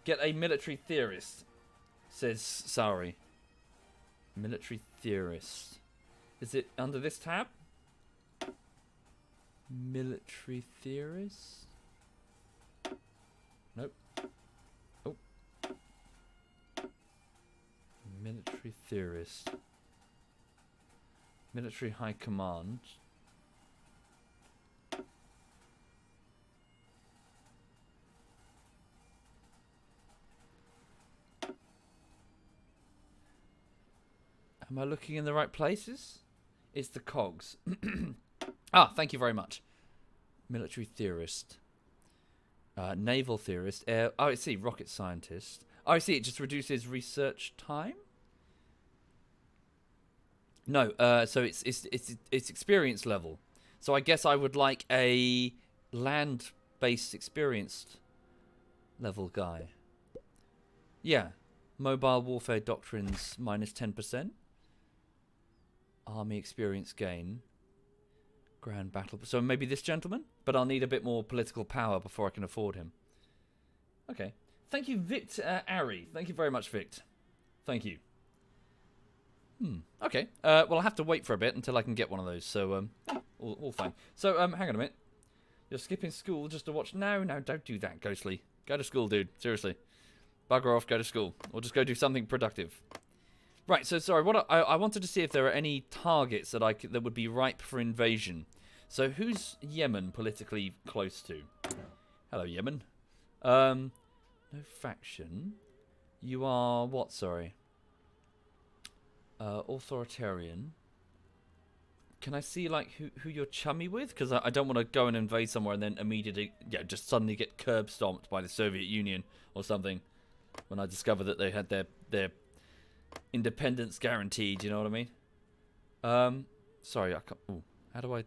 Get a military theorist, says Sauri. Military theorist. Is it under this tab? Military theorist? Nope. Oh. Military theorist. Military high command. Am I looking in the right places? It's the cogs. Ah, thank you very much. Military theorist. Naval theorist. Oh, I see. Rocket scientist. Oh, I see. It just reduces research time? No, so it's experience level. So I guess I would like a land-based experienced level guy. Yeah. Mobile warfare doctrines minus 10%. Army experience gain. Grand battle. So maybe this gentleman? But I'll need a bit more political power before I can afford him. Okay. Thank you, Vict Ari. Thank you very much, Vict. Thank you. Okay. Well, I'll have to wait for a bit until I can get one of those. So, all fine. So, hang on a minute. You're skipping school just to watch... No, don't do that, Ghostly. Go to school, dude. Seriously. Bugger off, go to school. Or just go do something productive. Right, so sorry, what I wanted to see if there are any targets that that would be ripe for invasion. So who's Yemen politically close to? Hello, Yemen. No faction. You are what, sorry? Authoritarian. Can I see, like, who you're chummy with? Because I don't want to go and invade somewhere and then immediately, yeah, just suddenly get curb stomped by the Soviet Union or something. When I discover that they had their independence guaranteed, you know what I mean? Sorry, I can't... Ooh, how do I...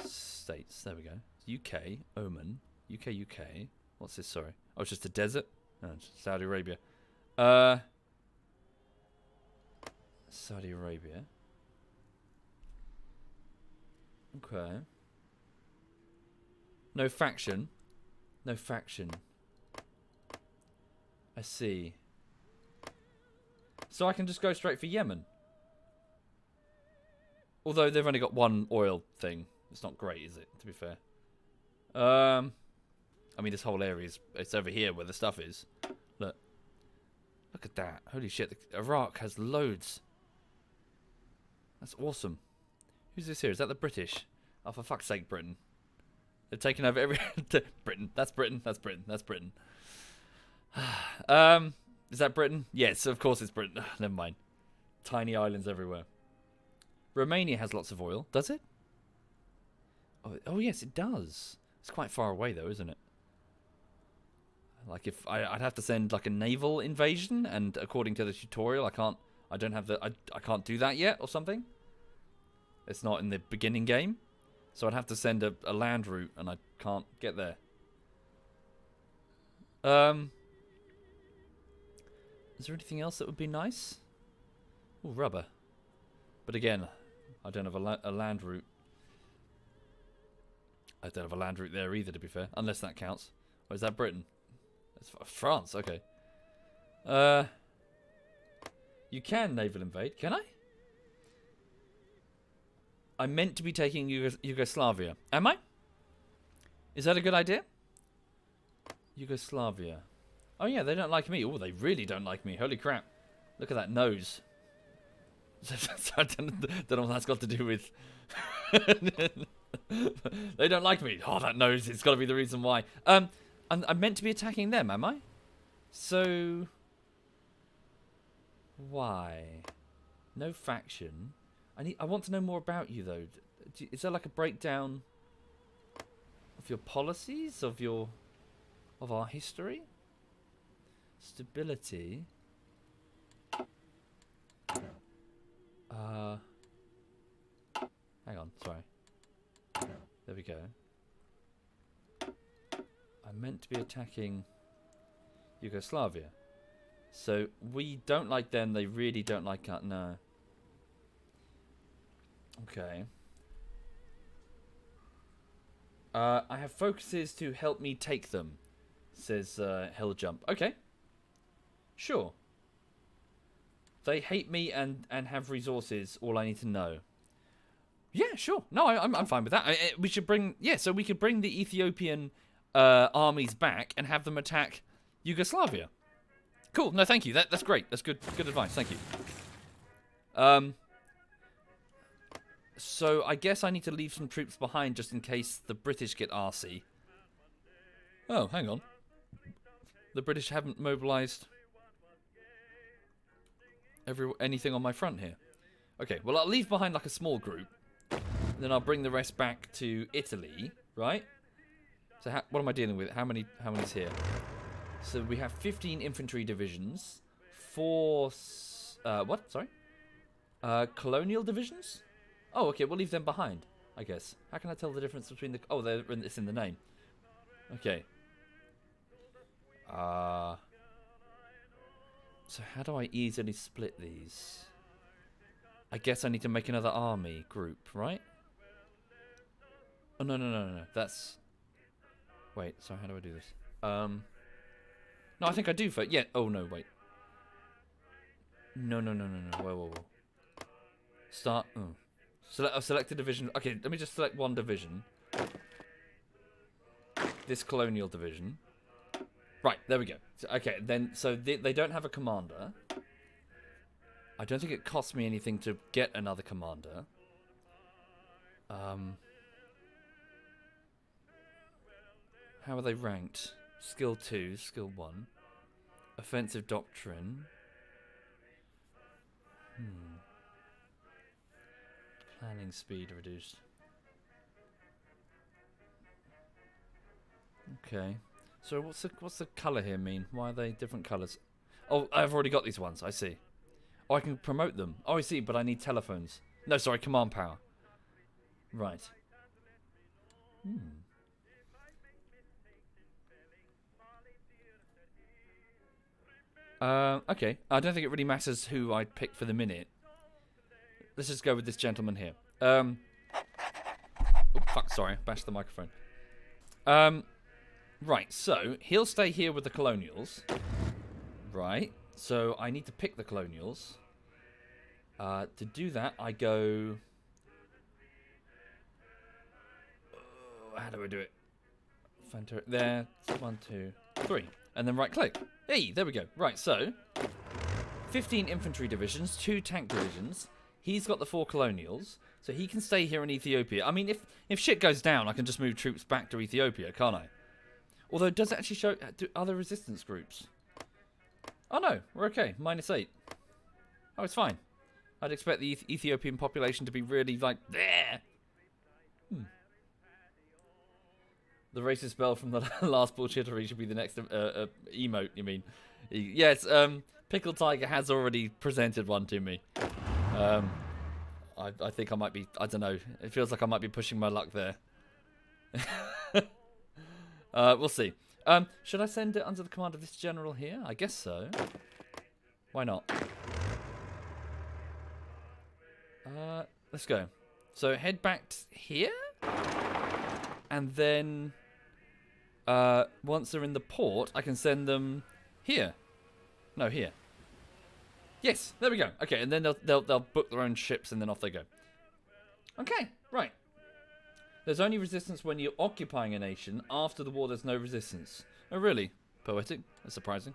States, there we go. UK, Oman, UK. What's this, sorry? Oh, it's just a desert? No, it's Saudi Arabia. Saudi Arabia. Okay. No faction. No faction. I see. So I can just go straight for Yemen. Although they've only got one oil thing. It's not great, is it, to be fair? I mean, this whole area it's over here where the stuff is. Look at that. Holy shit, Iraq has loads. That's awesome. Who's this here? Is that the British? Oh, for fuck's sake, Britain. They're taking over every... Britain. That's Britain. That's Britain. That's Britain. Is that Britain? Yes, of course it's Britain. Never mind. Tiny islands everywhere. Romania has lots of oil. Does it? Oh yes, it does. It's quite far away though, isn't it? Like if I'd have to send like a naval invasion, and according to the tutorial, I can't do that yet or something. It's not in the beginning game, so I'd have to send a land route, and I can't get there. Is there anything else that would be nice? Oh, rubber. But again, I don't have a land route. I don't have a land route there either, to be fair. Unless that counts. Or is that Britain? It's France, okay. You can naval invade, can I? I'm meant to be taking Yugoslavia. Am I? Is that a good idea? Yugoslavia. Oh yeah, they don't like me. Oh, they really don't like me. Holy crap. Look at that nose. I don't know what that's got to do with... They don't like me. Oh, that nose. It's got to be the reason why. I'm meant to be attacking them, am I? So... Why? No faction. I want to know more about you, though. Is there like a breakdown of your policies, of our history? Stability. Hang on, sorry. There we go. I'm meant to be attacking Yugoslavia. So we don't like them, they really don't like us. No. Okay. I have focuses to help me take them, says Hill Jump. Okay. Sure. They hate me and have resources. All I need to know. Yeah, sure. No, I'm fine with that. We should bring... Yeah, so we could bring the Ethiopian armies back and have them attack Yugoslavia. Cool. No, thank you. That's great. That's good advice. Thank you. So I guess I need to leave some troops behind just in case the British get arsey. Oh, hang on. The British haven't mobilised anything on my front here. Okay, well I'll leave behind like a small group. Then I'll bring the rest back to Italy, right? So what am I dealing with? How many's here? So we have 15 infantry divisions, 4 what? Sorry? Colonial divisions? Oh, okay, we'll leave them behind, I guess. How can I tell the difference between the... Oh, it's in the name. Okay. So how do I easily split these? I guess I need to make another army group, right? Oh, no. That's... Wait, sorry, how do I do this? No, I think I do for... Yeah, oh, no, wait. No. Whoa. Start... Oh. Select a division. Okay, let me just select one division. This colonial division. Right, there we go. Okay, then, so they don't have a commander. I don't think it costs me anything to get another commander. How are they ranked? Skill 2, Skill 1. Offensive Doctrine. Planning speed reduced. Okay. So what's the colour here mean? Why are they different colours? Oh, I've already got these ones. I see. Oh, I can promote them. Oh, I see, but I need telephones. No, sorry, command power. Right. Okay. I don't think it really matters who I pick for the minute. Let's just go with this gentleman here. Oh, fuck, sorry. Bashed the microphone. Right, so he'll stay here with the colonials. Right. So I need to pick the colonials. To do that, I go... how do I do it? There. 1, 2, 3. And then right click. Hey, there we go. Right, so 15 infantry divisions, 2 tank divisions. He's got the 4 colonials, so he can stay here in Ethiopia. I mean, if shit goes down, I can just move troops back to Ethiopia, can't I? Although, does it actually show other resistance groups? Oh no, we're okay. -8. Oh, it's fine. I'd expect the Ethiopian population to be really, like, there. The racist spell from the last bullshittery should be the next emote, you mean? Yes, Pickle Tiger has already presented one to me. I think I might be, I don't know. It feels like I might be pushing my luck there. We'll see. Should I send it under the command of this general here? I guess so. Why not? Let's go. So head back here, and then once they're in the port, I can send them here. No, here. Yes, there we go. Okay, and then they'll book their own ships, and then off they go. Okay, right. There's only resistance when you're occupying a nation. After the war, there's no resistance. Oh, really? Poetic. That's surprising.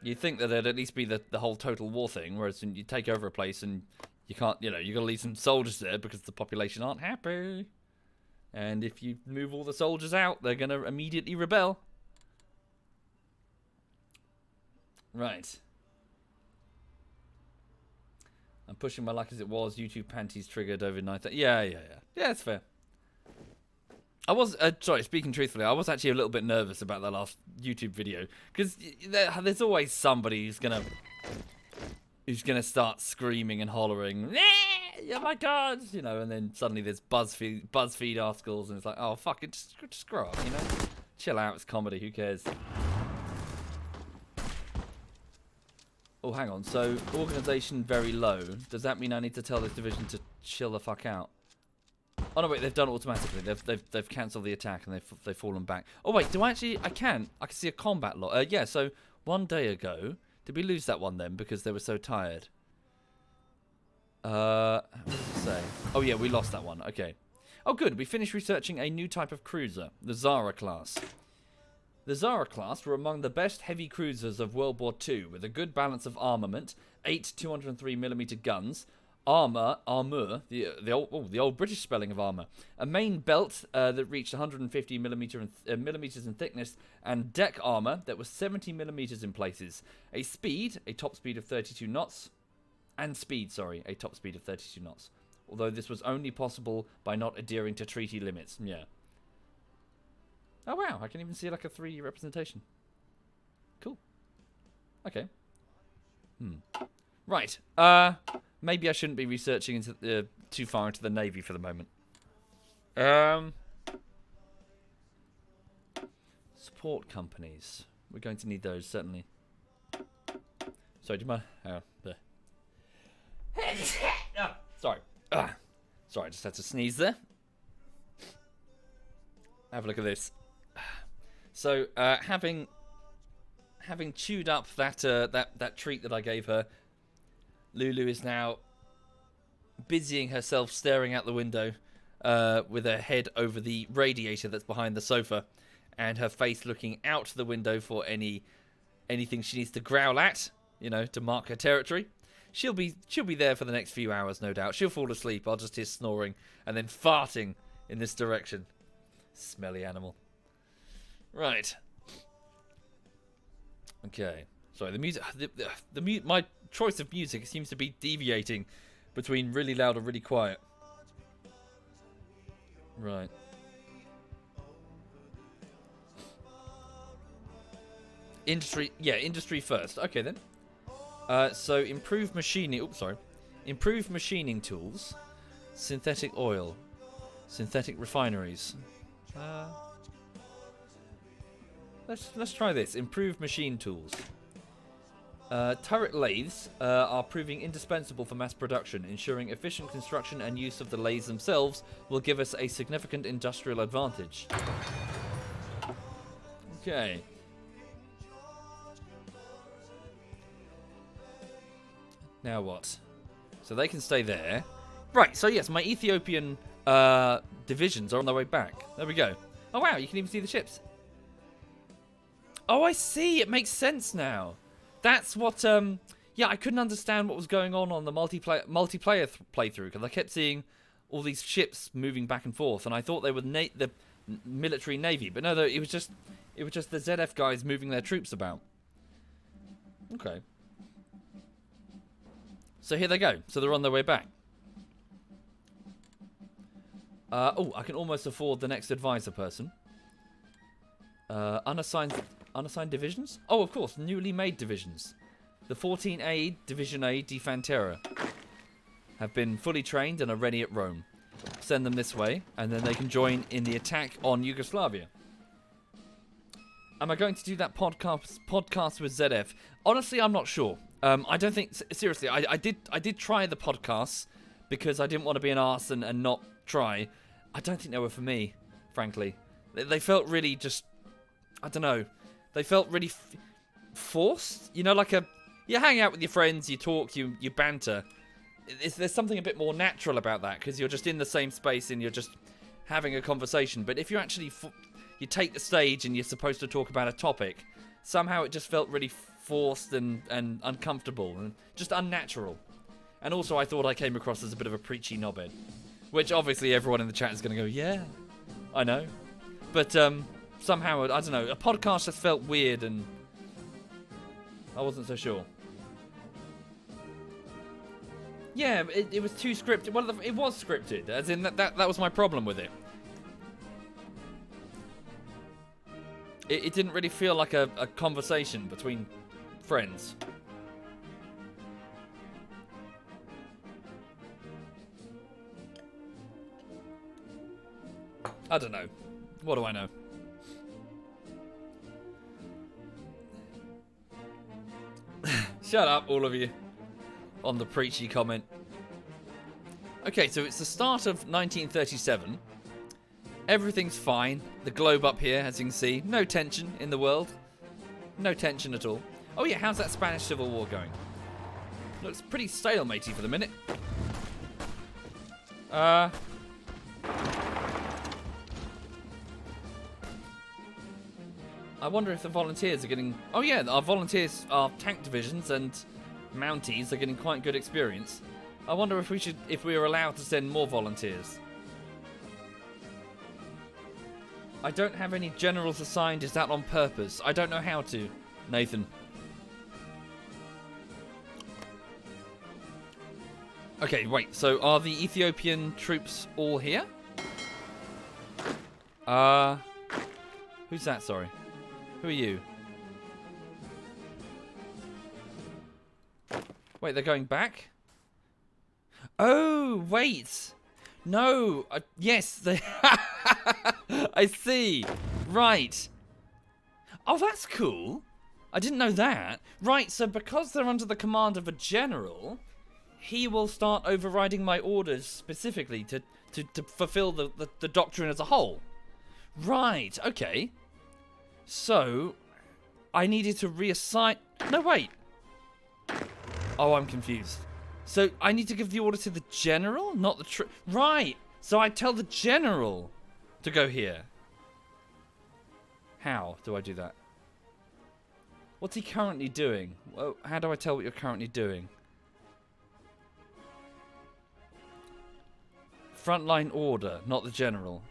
You'd think that there'd at least be the whole total war thing, whereas you take over a place and you can't, you got to leave some soldiers there because the population aren't happy. And if you move all the soldiers out, they're going to immediately rebel. Right. I'm pushing my luck as it was. YouTube panties triggered over 9:30. Yeah. Yeah, that's fair. I was, sorry, speaking truthfully, I was actually a little bit nervous about that last YouTube video. Because there's always somebody who's gonna start screaming and hollering, oh my god, and then suddenly there's BuzzFeed articles, and it's like, oh fuck it, just grow up, chill out, it's comedy, who cares? Oh, hang on, so organisation very low. Does that mean I need to tell this division to chill the fuck out? Oh no, wait, they've done it automatically. They've cancelled the attack and they've fallen back. Oh wait, I can see a combat log. Yeah, so 1 day ago, did we lose that one then because they were so tired? What does it say? Oh yeah, we lost that one. Okay. Oh good, we finished researching a new type of cruiser, the Zara class. The Zara class were among the best heavy cruisers of World War II, with a good balance of armament, 8 203mm guns, armour, the old British spelling of armour, a main belt that reached 150 millimeters in thickness, and deck armour that was 70 millimeters in places. A top speed of 32 knots, a top speed of 32 knots. Although this was only possible by not adhering to treaty limits. Yeah. Oh wow, I can even see like a 3D representation. Cool. Okay. Right. Maybe I shouldn't be researching into too far into the Navy for the moment. Support companies. We're going to need those, certainly. Sorry, do you mind? There. Sorry. Sorry, I just had to sneeze there. Have a look at this. So, having chewed up that treat that I gave her, Lulu is now busying herself staring out the window with her head over the radiator that's behind the sofa, and her face looking out the window for anything she needs to growl at, to mark her territory. She'll be there for the next few hours, no doubt. She'll fall asleep. I'll just hear snoring and then farting in this direction. Smelly animal. Right. Okay. Sorry, the music. My choice of music seems to be deviating between really loud and really quiet. Right. Industry first. Okay then. So improved machining. Improved machining tools, synthetic oil, synthetic refineries. Let's try this. Improved machine tools. Turret lathes are proving indispensable for mass production. Ensuring efficient construction and use of the lathes themselves will give us a significant industrial advantage. Okay. Now what? So they can stay there. Right, so yes, my Ethiopian divisions are on their way back. There we go. Oh wow, you can even see the ships. Oh, I see. It makes sense now. That's what, yeah, I couldn't understand what was going on the multiplayer playthrough, because I kept seeing all these ships moving back and forth, and I thought they were the military navy, but no, it was just the ZF guys moving their troops about. Okay. So here they go. So they're on their way back. Oh, I can almost afford the next advisor person. Unassigned divisions? Oh, of course, newly made divisions. The 14A Division A di Fantera have been fully trained and are ready at Rome. Send them this way, and then they can join in the attack on Yugoslavia. Am I going to do that podcast with ZF? Honestly, I'm not sure. I don't think... Seriously, I did try the podcasts because I didn't want to be an arse and not try. I don't think they were for me, frankly. They felt really just... I don't know. They felt really forced. You know, like you hang out with your friends, you talk, you banter. There's something a bit more natural about that because you're just in the same space and you're just having a conversation. But if you actually... you take the stage and you're supposed to talk about a topic, somehow it just felt really forced and uncomfortable and just unnatural. And also I thought I came across as a bit of a preachy knobhead, which obviously everyone in the chat is going to go, yeah, I know. But somehow, I don't know, a podcast just felt weird and I wasn't so sure. Yeah, it was too scripted. Well, it was scripted, as in that was my problem with it. It didn't really feel like a conversation between friends. I don't know. What do I know? Shut up, all of you. On the preachy comment. Okay, so it's the start of 1937. Everything's fine. The globe up here, as you can see. No tension in the world. No tension at all. Oh yeah, how's that Spanish Civil War going? Looks pretty stalematey for the minute. I wonder if the volunteers are getting... Oh yeah, our volunteers, our tank divisions and Mounties are getting quite good experience. I wonder if we are allowed to send more volunteers. I don't have any generals assigned. Is that on purpose? I don't know how to, Nathan. Okay, wait. So are the Ethiopian troops all here? Who's that? Sorry. Who are you? Wait, they're going back? Oh, wait. No. Yes, they... I see. Right. Oh, that's cool. I didn't know that. Right, so because they're under the command of a general, he will start overriding my orders specifically to fulfill the doctrine as a whole. Right, okay. So, I needed to reassign... No, wait. Oh, I'm confused. So, I need to give the order to the general, not the... Right. So, I tell the general to go here. How do I do that? What's he currently doing? Well, how do I tell what you're currently doing? Frontline order, not the general.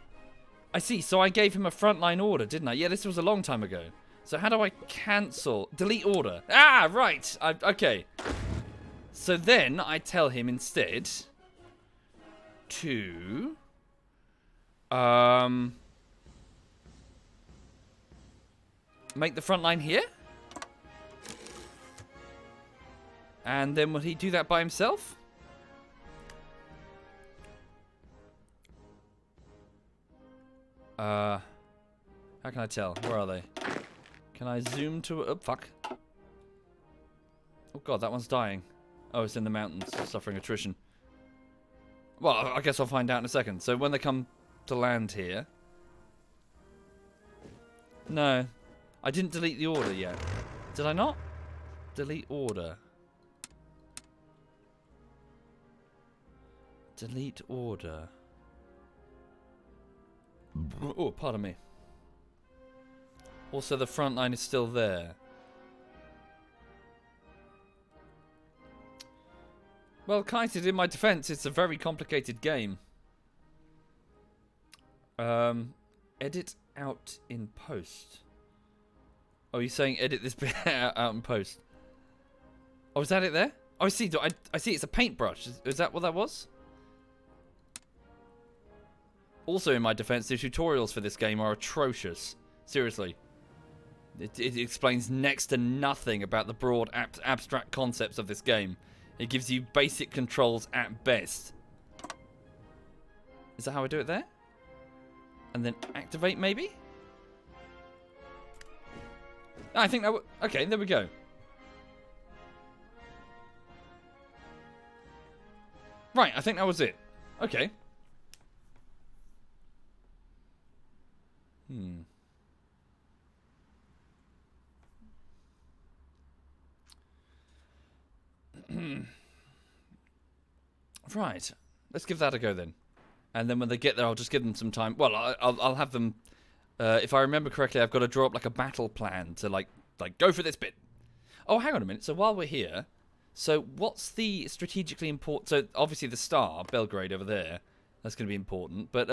I see, so I gave him a frontline order, didn't I? Yeah, this was a long time ago. So how do I cancel? Delete order. Ah, right. Okay. So then I tell him instead to... make the front line here? And then will he do that by himself? How can I tell? Where are they? Can I zoom to... Oh, fuck. Oh, God, that one's dying. Oh, it's in the mountains, suffering attrition. Well, I guess I'll find out in a second. So when they come to land here... No. I didn't delete the order yet. Did I not? Delete order. Delete order. Oh, pardon me. Also, the front line is still there. Well, Kited, in my defense, it's a very complicated game. Edit out in post. Oh, you're saying edit this bit out in post. Oh, is that it there? Oh, I see. I see it's a paintbrush. Is that what that was? Also, in my defense, the tutorials for this game are atrocious. Seriously. It explains next to nothing about the broad abstract concepts of this game. It gives you basic controls at best. Is that how I do it there? And then activate, maybe? I think that... Okay, there we go. Right, I think that was it. Okay. Right. Let's give that a go then. And then when they get there, I'll just give them some time. Well, I'll have them... if I remember correctly, I've got to draw up like a battle plan to like go for this bit. Oh, hang on a minute. So while we're here... So what's the strategically important... So obviously the star, Belgrade over there, that's going to be important. But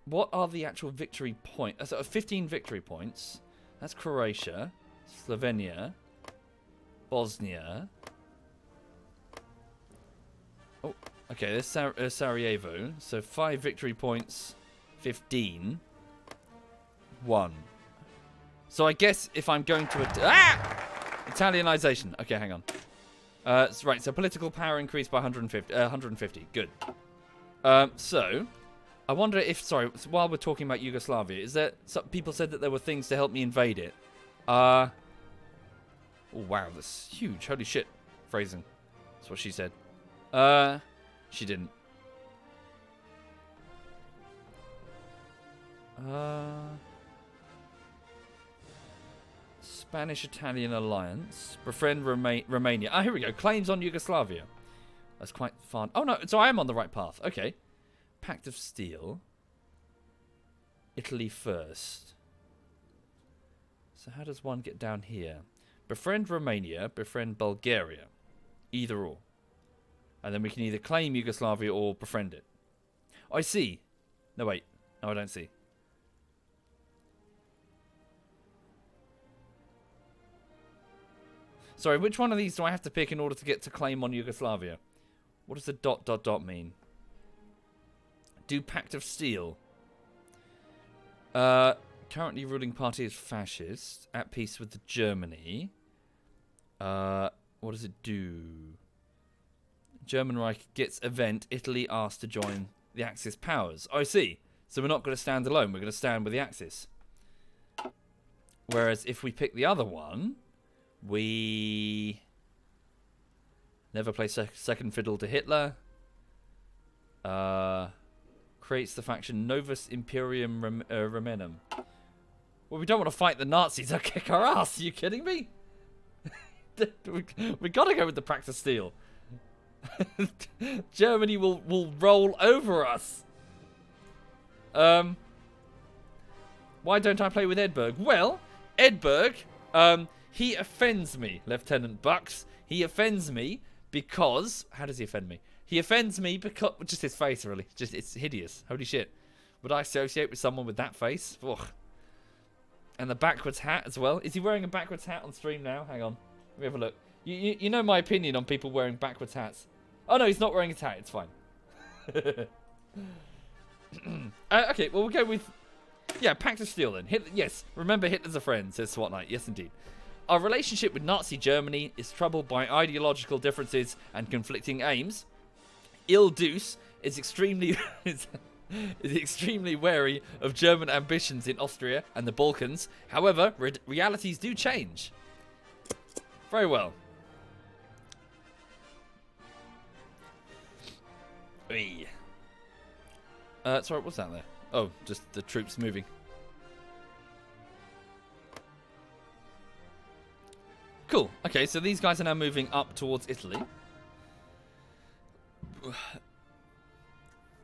what are the actual victory points? 15 victory points. That's Croatia, Slovenia, Bosnia. Oh, okay, there's Sarajevo. So 5 victory points, 15. 1. So I guess if I'm going to... Italianization. Okay, hang on. Right, so political power increased by 150. Good. So, I wonder if... Sorry, while we're talking about Yugoslavia, is there... Some people said that there were things to help me invade it. Oh, wow, that's huge. Holy shit. Phrasing. That's what she said. She didn't. Spanish-Italian alliance. Befriend Romania. Ah, here we go. Claims on Yugoslavia. That's quite fun. Oh, no. So I am on the right path. Okay. Pact of Steel. Italy first. So how does one get down here? Befriend Romania. Befriend Bulgaria. Either or. And then we can either claim Yugoslavia or befriend it. Oh, I see. No, wait. No, I don't see. Sorry, which one of these do I have to pick in order to get to claim on Yugoslavia? What does the ... mean? Do Pact of Steel. Currently ruling party is fascist. At peace with Germany. What does it do? German Reich gets event. Italy asked to join the Axis powers. Oh, I see. So we're not going to stand alone. We're going to stand with the Axis. Whereas if we pick the other one... We never play second fiddle to Hitler. Creates the faction Novus Imperium Romanum. Well, we don't want to fight the Nazis. They'll kick our ass. Are you kidding me? we got to go with the Pact of Steel. Germany will roll over us. Why don't I play with Edberg? Well, Edberg... he offends me, Lieutenant Bucks. He offends me because... How does he offend me? He offends me because... Just his face, really. Just it's hideous. Holy shit. Would I associate with someone with that face? Ugh. And the backwards hat as well. Is he wearing a backwards hat on stream now? Hang on. Let me have a look. You know my opinion on people wearing backwards hats. Oh, no, he's not wearing his hat. It's fine. Okay, well, we'll go with... Yeah, Pact of Steel then. Yes, remember Hitler's a friend, says SWAT Knight. Yes, indeed. Our relationship with Nazi Germany is troubled by ideological differences and conflicting aims. Il Deuce is extremely is extremely wary of German ambitions in Austria and the Balkans. However, realities do change. Very well. Sorry, what's that there? Oh, just the troops moving. Cool. Okay, so these guys are now moving up towards Italy.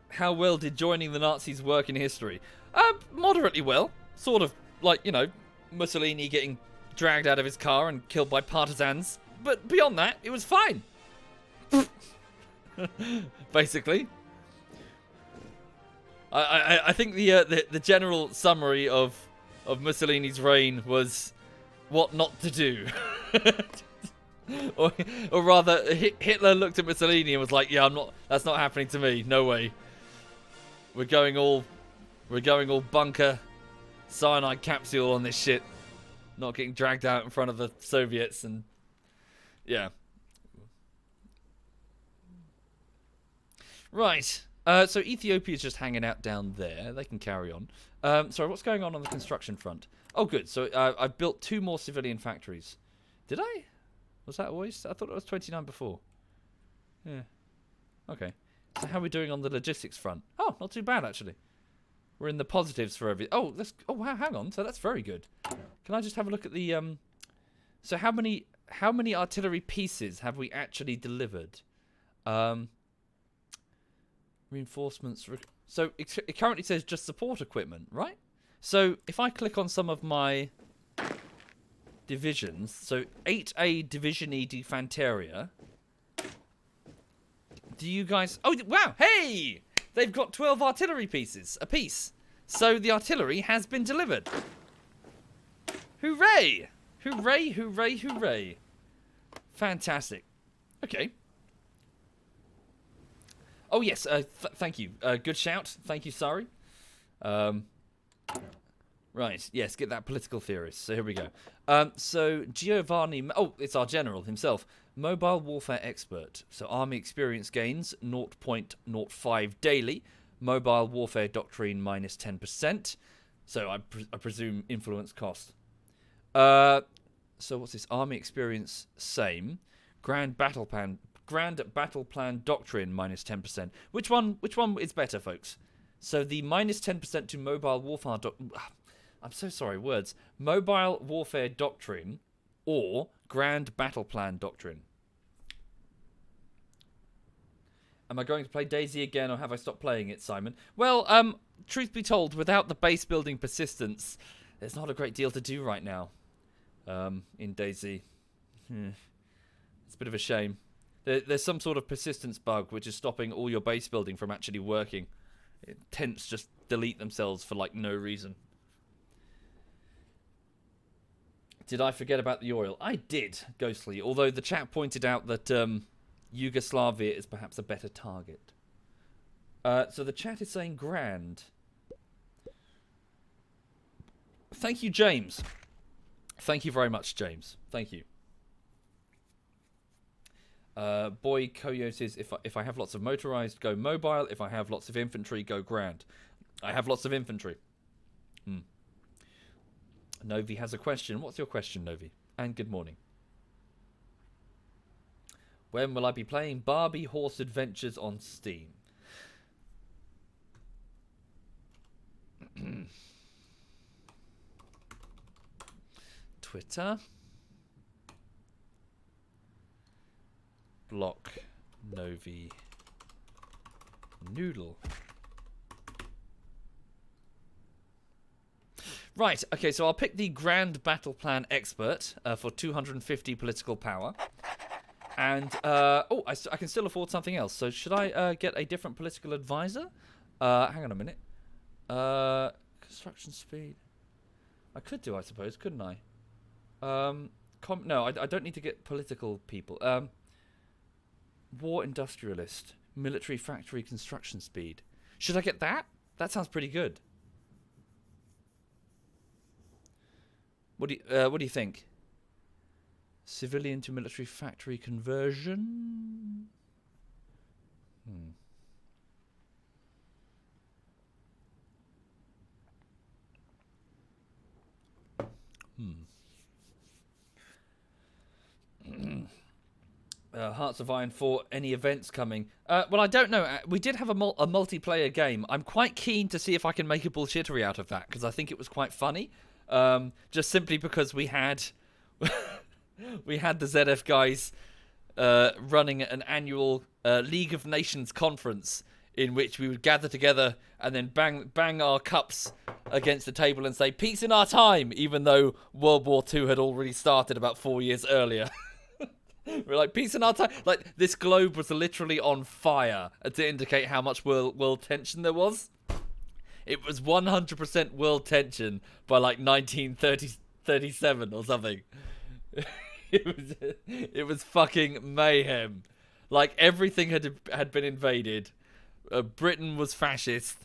How well did joining the Nazis work in history? Moderately well. Sort of like, you know, Mussolini getting dragged out of his car and killed by partisans. But beyond that, it was fine. Basically. I think the general summary of Mussolini's reign was what not to do. or rather, Hitler looked at Mussolini and was like, "Yeah, that's not happening to me. No way. We're going all bunker cyanide capsule on this shit. Not getting dragged out in front of the Soviets and yeah." Right. So Ethiopia's just hanging out down there. They can carry on. Sorry, what's going on the construction front? Oh, good. So I've built 2 more civilian factories. Did I? Was that always? I thought it was 29 before. Yeah. Okay. So how are we doing on the logistics front? Oh, not too bad, actually. We're in the positives for every... Oh, wow, hang on. So that's very good. Can I just have a look at the... So how many artillery pieces have we actually delivered? Reinforcements... So it currently says just support equipment, right? So if I click on some of my divisions, so 8A Division E di Fanteria, do you guys... Oh, wow, hey! They've got 12 artillery pieces apiece. So the artillery has been delivered. Hooray! Hooray, hooray, hooray. Fantastic. Okay. Oh, yes, thank you. Good shout. Thank you, sorry. Right, yes, get that political theorist. So here we go. So Giovanni... Oh, it's our general himself. Mobile warfare expert. So army experience gains, 0.05 daily. Mobile warfare doctrine, minus 10%. So I presume influence cost. So what's this? Army experience, same. Grand battle plan doctrine, minus 10%. Which one is better, folks? So the minus 10% to mobile warfare... I'm so sorry, words. Mobile warfare doctrine or grand battle plan doctrine. Am I going to play DayZ again, or have I stopped playing it, Simon? Well, truth be told, without the base building persistence, there's not a great deal to do right now in DayZ. It's a bit of a shame. There's some sort of persistence bug which is stopping all your base building from actually working. Tents just delete themselves for, like, no reason. Did I forget about the oil? I did, Ghostly, although the chat pointed out that Yugoslavia is perhaps a better target. So the chat is saying grand. Thank you, James. Thank you very much, James. Thank you. Boy Coyotes, if I have lots of motorized, go mobile. If I have lots of infantry, go grand. I have lots of infantry. Novi has a question. What's your question, Novi? And good morning. When will I be playing Barbie Horse Adventures on Steam? Twitter. Block Novi Noodle. Right, okay, so I'll pick the Grand Battle Plan Expert for 250 political power. And, I can still afford something else. So should I get a different political advisor? Hang on a minute. Construction speed. I could do, I suppose, couldn't I? No, I don't need to get political people. War industrialist. Military factory construction speed. Should I get that? That sounds pretty good. What do you think? Civilian to military factory conversion? Hearts of Iron 4, any events coming? Well, I don't know. We did have a multiplayer game. I'm quite keen to see if I can make a bullshittery out of that, because I think it was quite funny. Just simply because we had we had the ZF guys running an annual League of Nations conference in which we would gather together and then bang our cups against the table and say peace in our time, even though World War II had already started about 4 years earlier. We're like, peace in our time. Like, this globe was literally on fire to indicate how much world tension there was. It was 100% world tension by like 1937 or something. It was fucking mayhem. Like, everything had been invaded. Britain was fascist.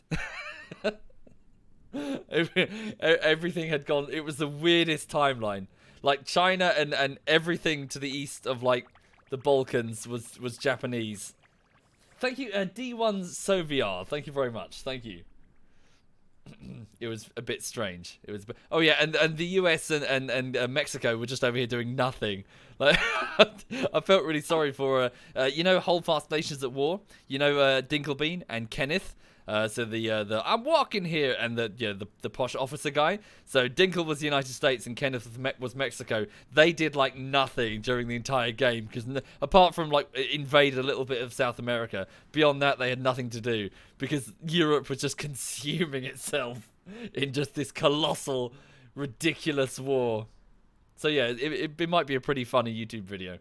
Everything had gone. It was the weirdest timeline. Like, China and everything to the east of, like, the Balkans was Japanese. Thank you, D1 Soviar. Thank you very much. Thank you. It was a bit strange. It was. Oh yeah, and the US and Mexico were just over here doing nothing. Like, I felt really sorry for Holdfast Nations at War. Dinkelbean and Kenneth. So the I'm walking here, and the posh officer guy. So Dinkel was the United States and Kenneth was Mexico. They did like nothing during the entire game because apart from like invade a little bit of South America, beyond that they had nothing to do because Europe was just consuming itself in just this colossal, ridiculous war. So yeah, it might be a pretty funny YouTube video.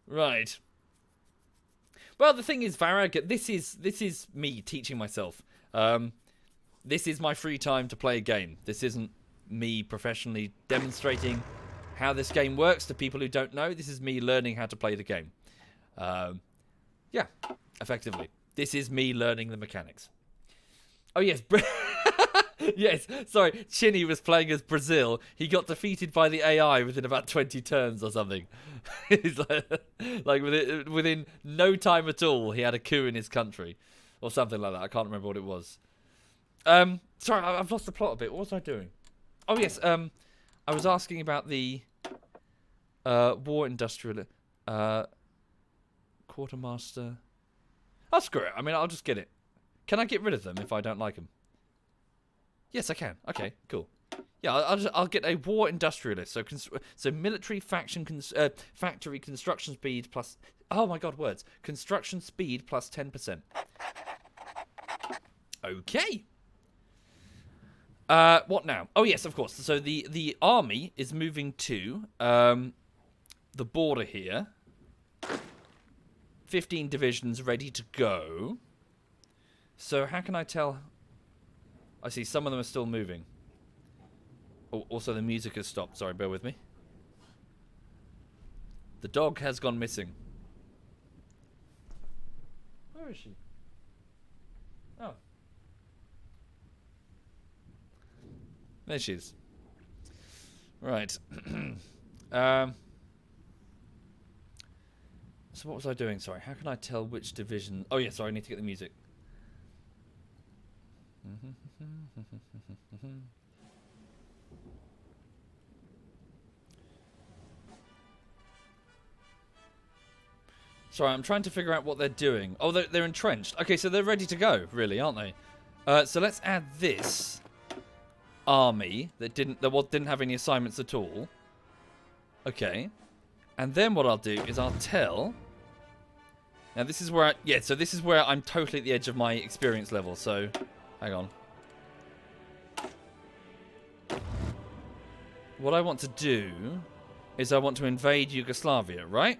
Right. Well, the thing is, Varag, this is me teaching myself. This is my free time to play a game. This isn't me professionally demonstrating how this game works to people who don't know. This is me learning how to play the game. Yeah, effectively. This is me learning the mechanics. Oh, yes. Yes, sorry. Chinny was playing as Brazil. He got defeated by the AI within about 20 turns or something. He's like within no time at all, he had a coup in his country. Or something like that. I can't remember what it was. Sorry, I've lost the plot a bit. What was I doing? Oh, yes. I was asking about the war industrial quartermaster. Oh, screw it. I mean, I'll just get it. Can I get rid of them if I don't like them? Yes, I can. Okay, cool. Yeah, I'll get a war industrialist. So military factory construction speed plus. Oh my god, words. Construction speed plus 10%. Okay. What now? Oh yes, of course. So the army is moving to the border here. 15 divisions ready to go. So how can I tell? I see some of them are still moving. Oh, also the music has stopped. Sorry, bear with me. The dog has gone missing. Where is she? Oh. There she is. Right. So what was I doing? Sorry, how can I tell which division? Oh yeah, sorry, I need to get the music. Sorry, I'm trying to figure out what they're doing. Oh, they're entrenched. Okay, so they're ready to go, really, aren't they? So let's add this army that didn't have any assignments at all. Okay, and then what I'll do is I'll tell. Now this is where so this is where I'm totally at the edge of my experience level. So, hang on. What I want to do is I want to invade Yugoslavia, right?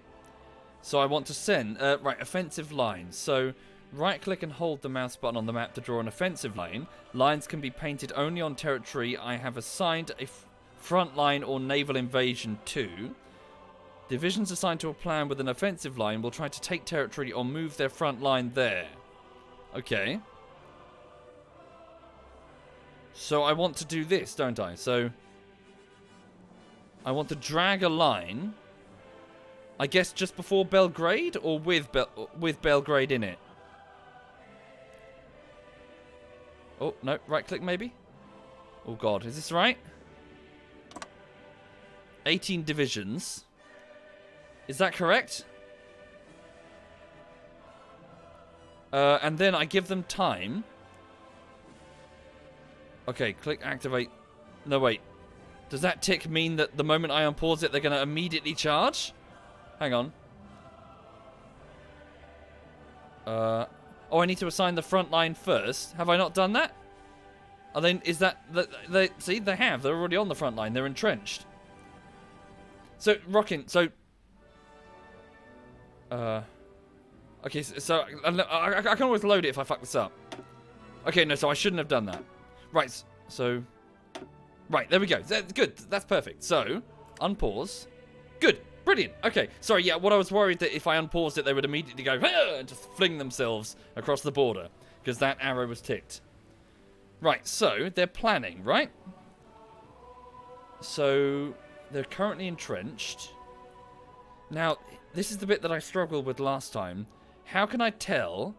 So I want to send, offensive lines. So right-click and hold the mouse button on the map to draw an offensive line. Lines can be painted only on territory I have assigned a front line or naval invasion to. Divisions assigned to a plan with an offensive line will try to take territory or move their front line there. Okay. So I want to do this, don't I? So I want to drag a line, I guess just before Belgrade or with Belgrade in it. Oh, no, right click maybe? Oh god, is this right? 18 divisions. Is that correct? And then I give them time. Okay, click activate. No, wait. Does that tick mean that the moment I unpause it, they're going to immediately charge? Hang on. Oh, I need to assign the front line first. Have I not done that? Are they? Is that? See, they have. They're already on the front line. They're entrenched. So, Rockin', so... Okay, so I can always load it if I fuck this up. Okay, no, so I shouldn't have done that. Right, so... Right, there we go. Good, that's perfect. So, unpause. Good, brilliant. Okay, sorry, yeah, what I was worried that if I unpaused it, they would immediately go, "Ah!" and just fling themselves across the border, because that arrow was ticked. Right, so, they're planning, right? So, they're currently entrenched. Now, this is the bit that I struggled with last time. How can I tell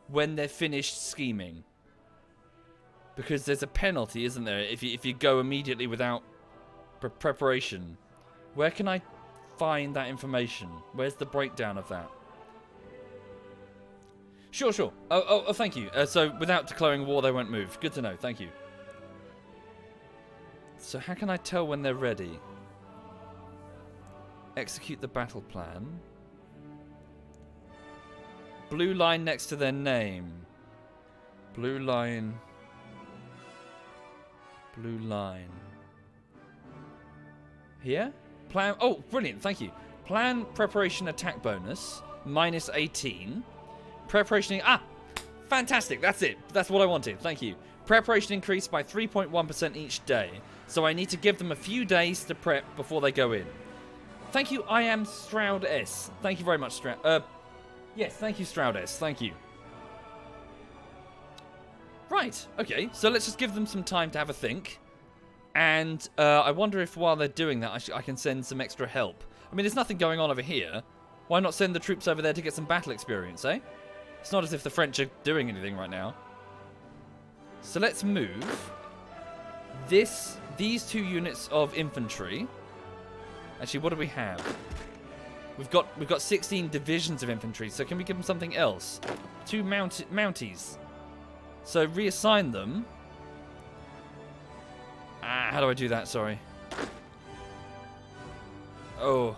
when they're finished scheming? Because there's a penalty, isn't there, if you go immediately without preparation. Where can I find that information? Where's the breakdown of that? Sure. Oh, thank you. So without declaring war, they won't move. Good to know. Thank you. So how can I tell when they're ready? Execute the battle plan. Blue line next to their name. Blue line. Blue line. Here? Plan. Oh, brilliant. Thank you. Plan preparation attack bonus. Minus 18. Preparation. Fantastic. That's it. That's what I wanted. Thank you. Preparation increased by 3.1% each day. So I need to give them a few days to prep before they go in. Thank you. I am Stroud S. Thank you very much, Stroud. Yes, thank you, Stroud S. Thank you. Right. Okay. So let's just give them some time to have a think. And I wonder if while they're doing that, I can send some extra help. I mean, there's nothing going on over here. Why not send the troops over there to get some battle experience, eh? It's not as if the French are doing anything right now. So let's move these 2 units of infantry. Actually, what do we have? We've got 16 divisions of infantry. So can we give them something else? 2 mounties. So reassign them. How do I do that? Sorry. Oh,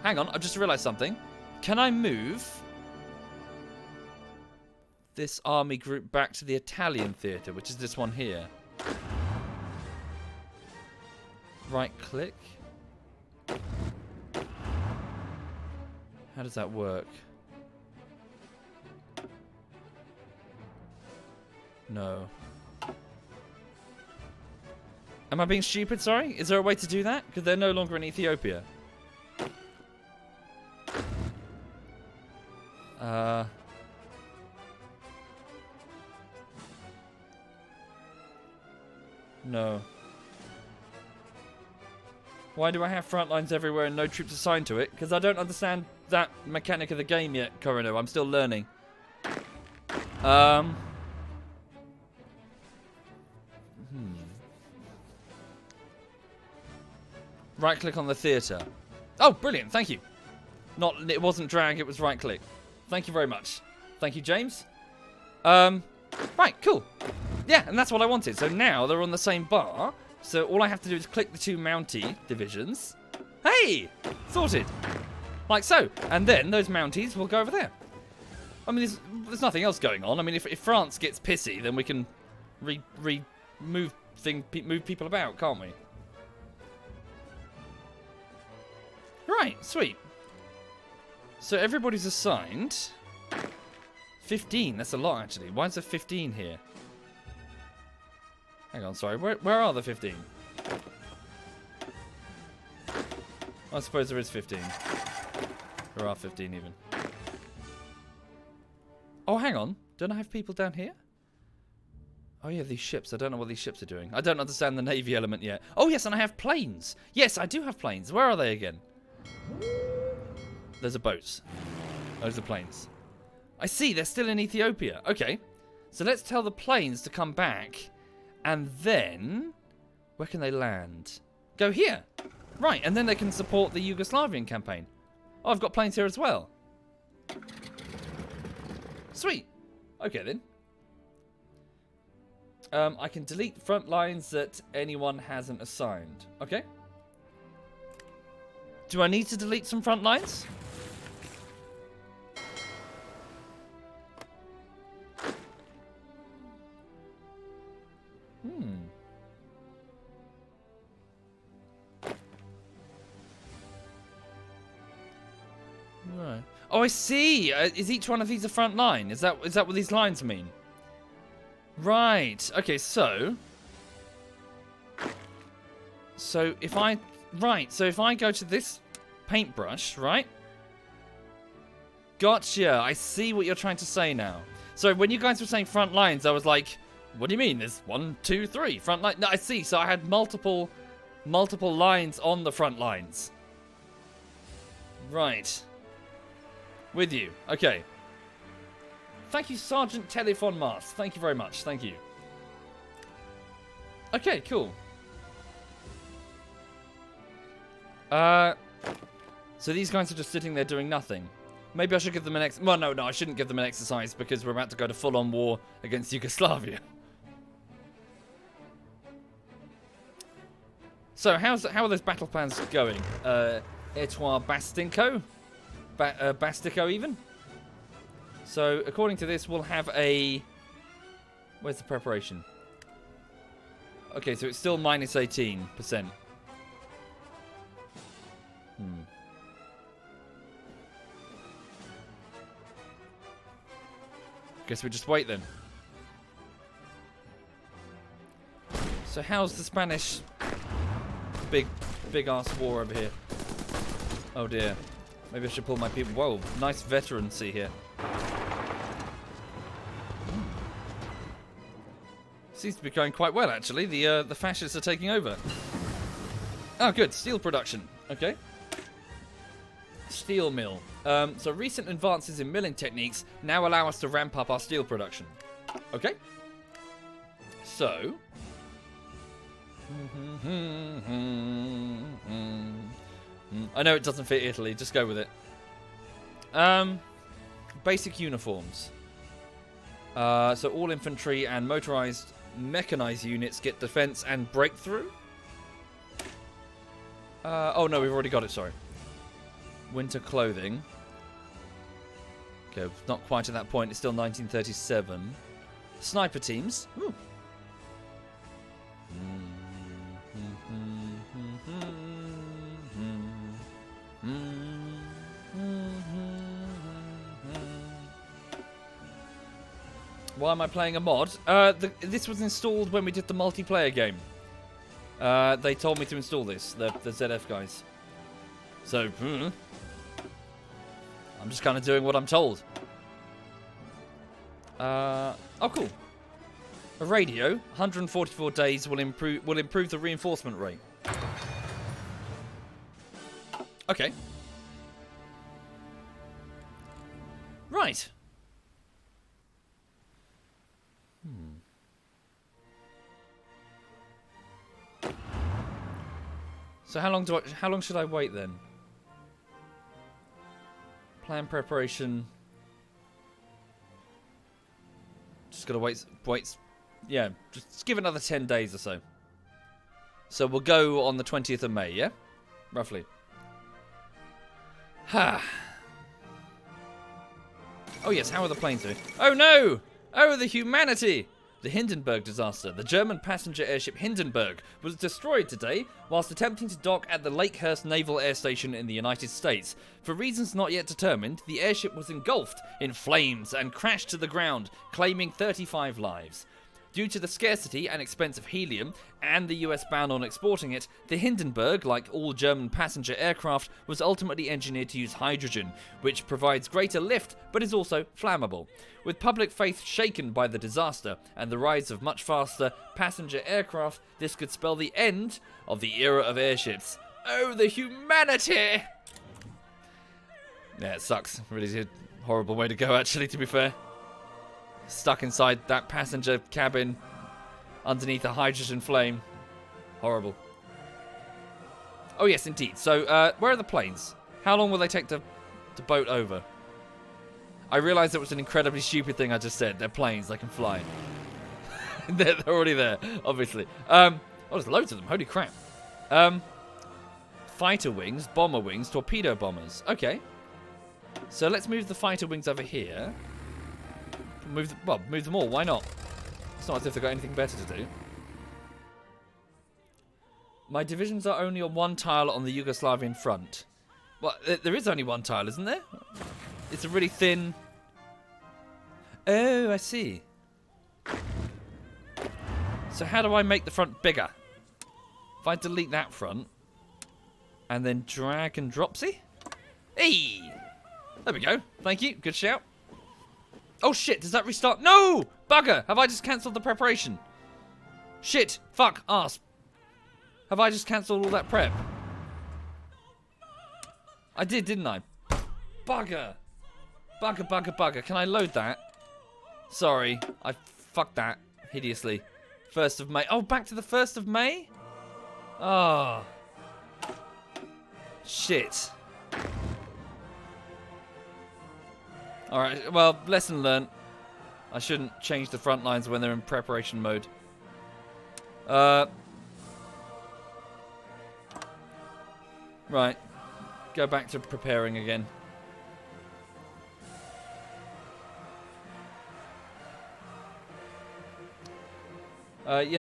hang on. I've just realized something. Can I move this army group back to the Italian theatre, which is this one here? Right click. How does that work? No. Am I being stupid, sorry? Is there a way to do that? Because they're no longer in Ethiopia. No. Why do I have front lines everywhere and no troops assigned to it? Because I don't understand that mechanic of the game yet, Corono. I'm still learning. Right click on the theatre. Oh, brilliant. Thank you. It wasn't drag, it was right click. Thank you very much. Thank you, James. Right, cool. Yeah, and that's what I wanted. So now they're on the same bar. So all I have to do is click the 2 Mountie divisions. Hey! Sorted. Like so. And then those Mounties will go over there. I mean, there's nothing else going on. I mean, if France gets pissy, then we can move people about, can't we? Right, sweet. So everybody's assigned 15. That's a lot, actually. Why is there 15 here? Hang on, sorry. Where are the 15? I suppose there is 15. There are 15 even. Oh, hang on. Don't I have people down here? Oh, yeah, these ships. I don't know what these ships are doing. I don't understand the navy element yet. Oh, yes, and I have planes. Yes, I do have planes. Where are they again? Those are boats. Those are planes. I see. They're still in Ethiopia. Okay. So let's tell the planes to come back. And then, where can they land? Go here. Right, and then they can support the Yugoslavian campaign. Oh, I've got planes here as well. Sweet. Okay, then. I can delete front lines that anyone hasn't assigned. Okay. Do I need to delete some front lines? Right. Oh, I see. Is each one of these a front line? Is that what these lines mean? Right. Okay, so if I go to this paintbrush, right? Gotcha. I see what you're trying to say now. So when you guys were saying front lines, I was like, what do you mean? There's 1, 2, 3 front line. No, I see. So I had multiple lines on the front lines. Right. With you. Okay. Thank you, Sergeant Telephone Mast. Thank you very much. Thank you. Okay, cool. So these guys are just sitting there doing nothing. Maybe I should give them an well, no, I shouldn't give them an exercise because we're about to go to full-on war against Yugoslavia. So how are those battle plans going? Etoile Bastinko? Bastico even? So according to this, we'll have a... Where's the preparation? Okay, so it's still minus 18%. Guess we just wait then. So how's the Spanish big ass war over here? Oh dear. Maybe I should pull my people. Whoa, nice veterancy here. Seems to be going quite well actually. The fascists are taking over. Oh good, steel production. Okay. Steel mill. So recent advances in milling techniques now allow us to ramp up our steel production. Okay. So. I know it doesn't fit Italy, just go with it. Basic uniforms. So all infantry and motorized mechanized units get defense and breakthrough. Oh no, we've already got it, sorry. Winter clothing. Okay, not quite at that point. It's still 1937. Sniper teams. Ooh. Why am I playing a mod? This was installed when we did the multiplayer game. They told me to install this, the ZF guys. So, I'm just kind of doing what I'm told. Oh, cool. A radio, 144 days will improve the reinforcement rate. Okay. Right. So how long should I wait then? Plan preparation. Just gotta wait. Yeah, just give another 10 days or so. So we'll go on the 20th of May, yeah? Roughly. Ha. Oh yes, how are the planes doing? Oh no! Oh, the humanity! The Hindenburg disaster. The German passenger airship Hindenburg was destroyed today whilst attempting to dock at the Lakehurst Naval Air Station in the United States. For reasons not yet determined, the airship was engulfed in flames and crashed to the ground, claiming 35 lives. Due to the scarcity and expense of helium and the US ban on exporting it, the Hindenburg, like all German passenger aircraft, was ultimately engineered to use hydrogen, which provides greater lift but is also flammable. With public faith shaken by the disaster and the rise of much faster passenger aircraft, this could spell the end of the era of airships. Oh, the humanity! Yeah, it sucks. Really a horrible way to go, actually, to be fair. Stuck inside that passenger cabin underneath a hydrogen flame. Horrible. Oh yes, indeed. So, where are the planes? How long will they take to boat over? I realised it was an incredibly stupid thing I just said. They're planes, they can fly. they're already there, obviously. Oh, there's loads of them. Holy crap. Fighter wings, bomber wings, torpedo bombers. Okay. So let's move the fighter wings over here. Move them all. Why not? It's not as if they've got anything better to do. My divisions are only on one tile on the Yugoslavian front. Well, there is only one tile, isn't there? It's a really thin... Oh, I see. So how do I make the front bigger? If I delete that front and then drag and drop, see? Hey! There we go. Thank you. Good shout. Oh shit, does that restart? No! Bugger! Have I just cancelled the preparation? Shit! Fuck! Arse! Have I just cancelled all that prep? I did, didn't I? Bugger! Bugger, bugger, bugger. Can I load that? Sorry, I fucked that hideously. 1st of May. Oh, back to the 1st of May? Oh. Shit. Alright, well, lesson learned. I shouldn't change the front lines when they're in preparation mode. Right. Go back to preparing again. Yeah.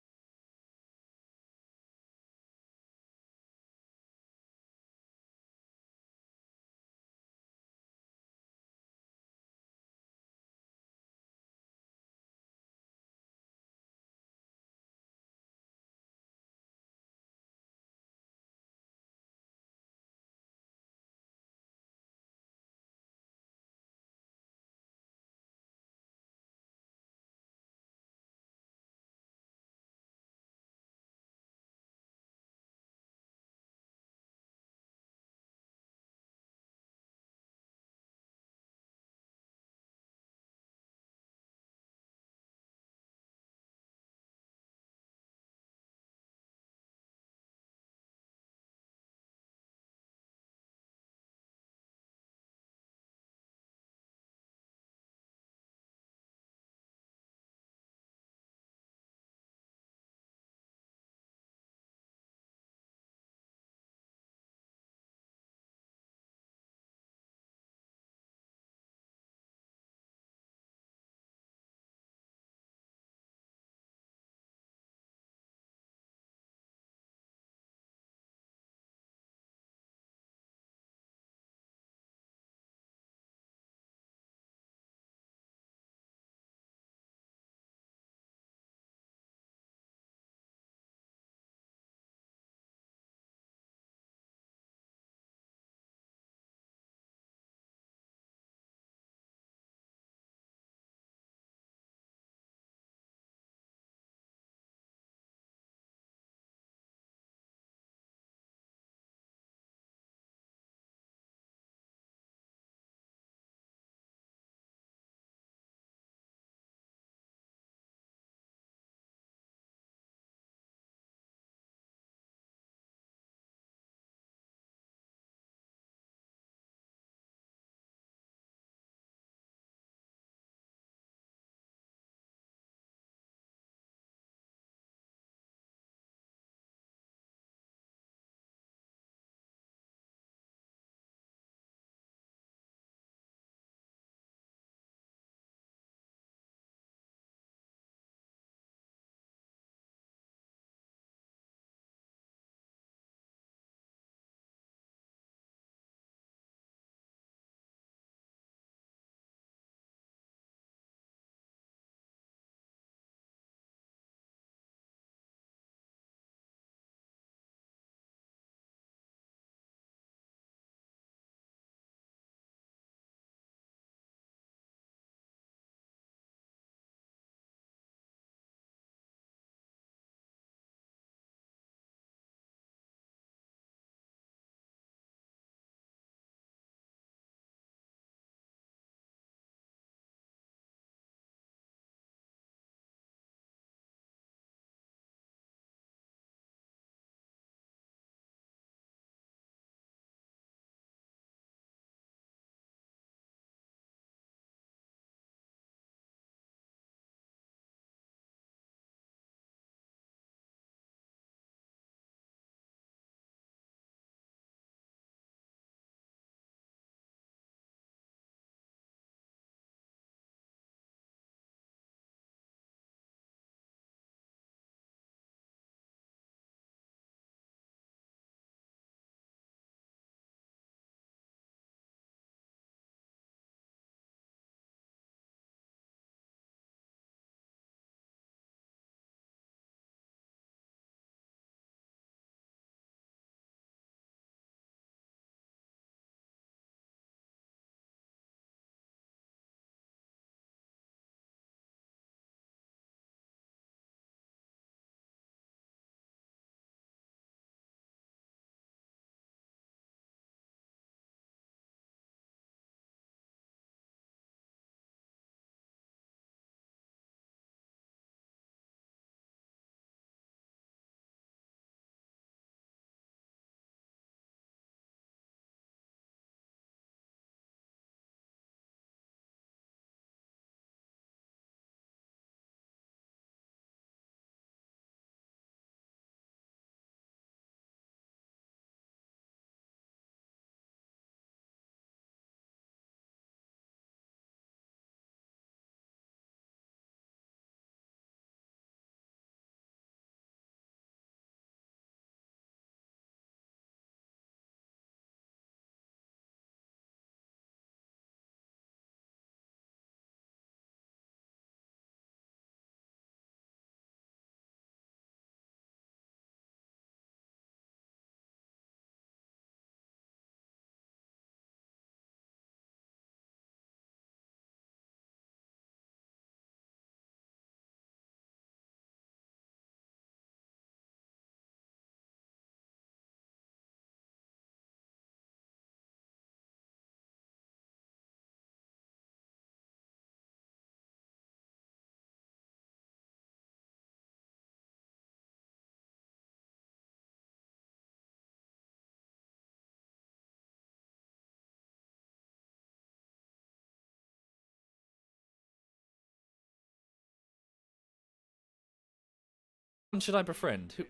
should I befriend? Who?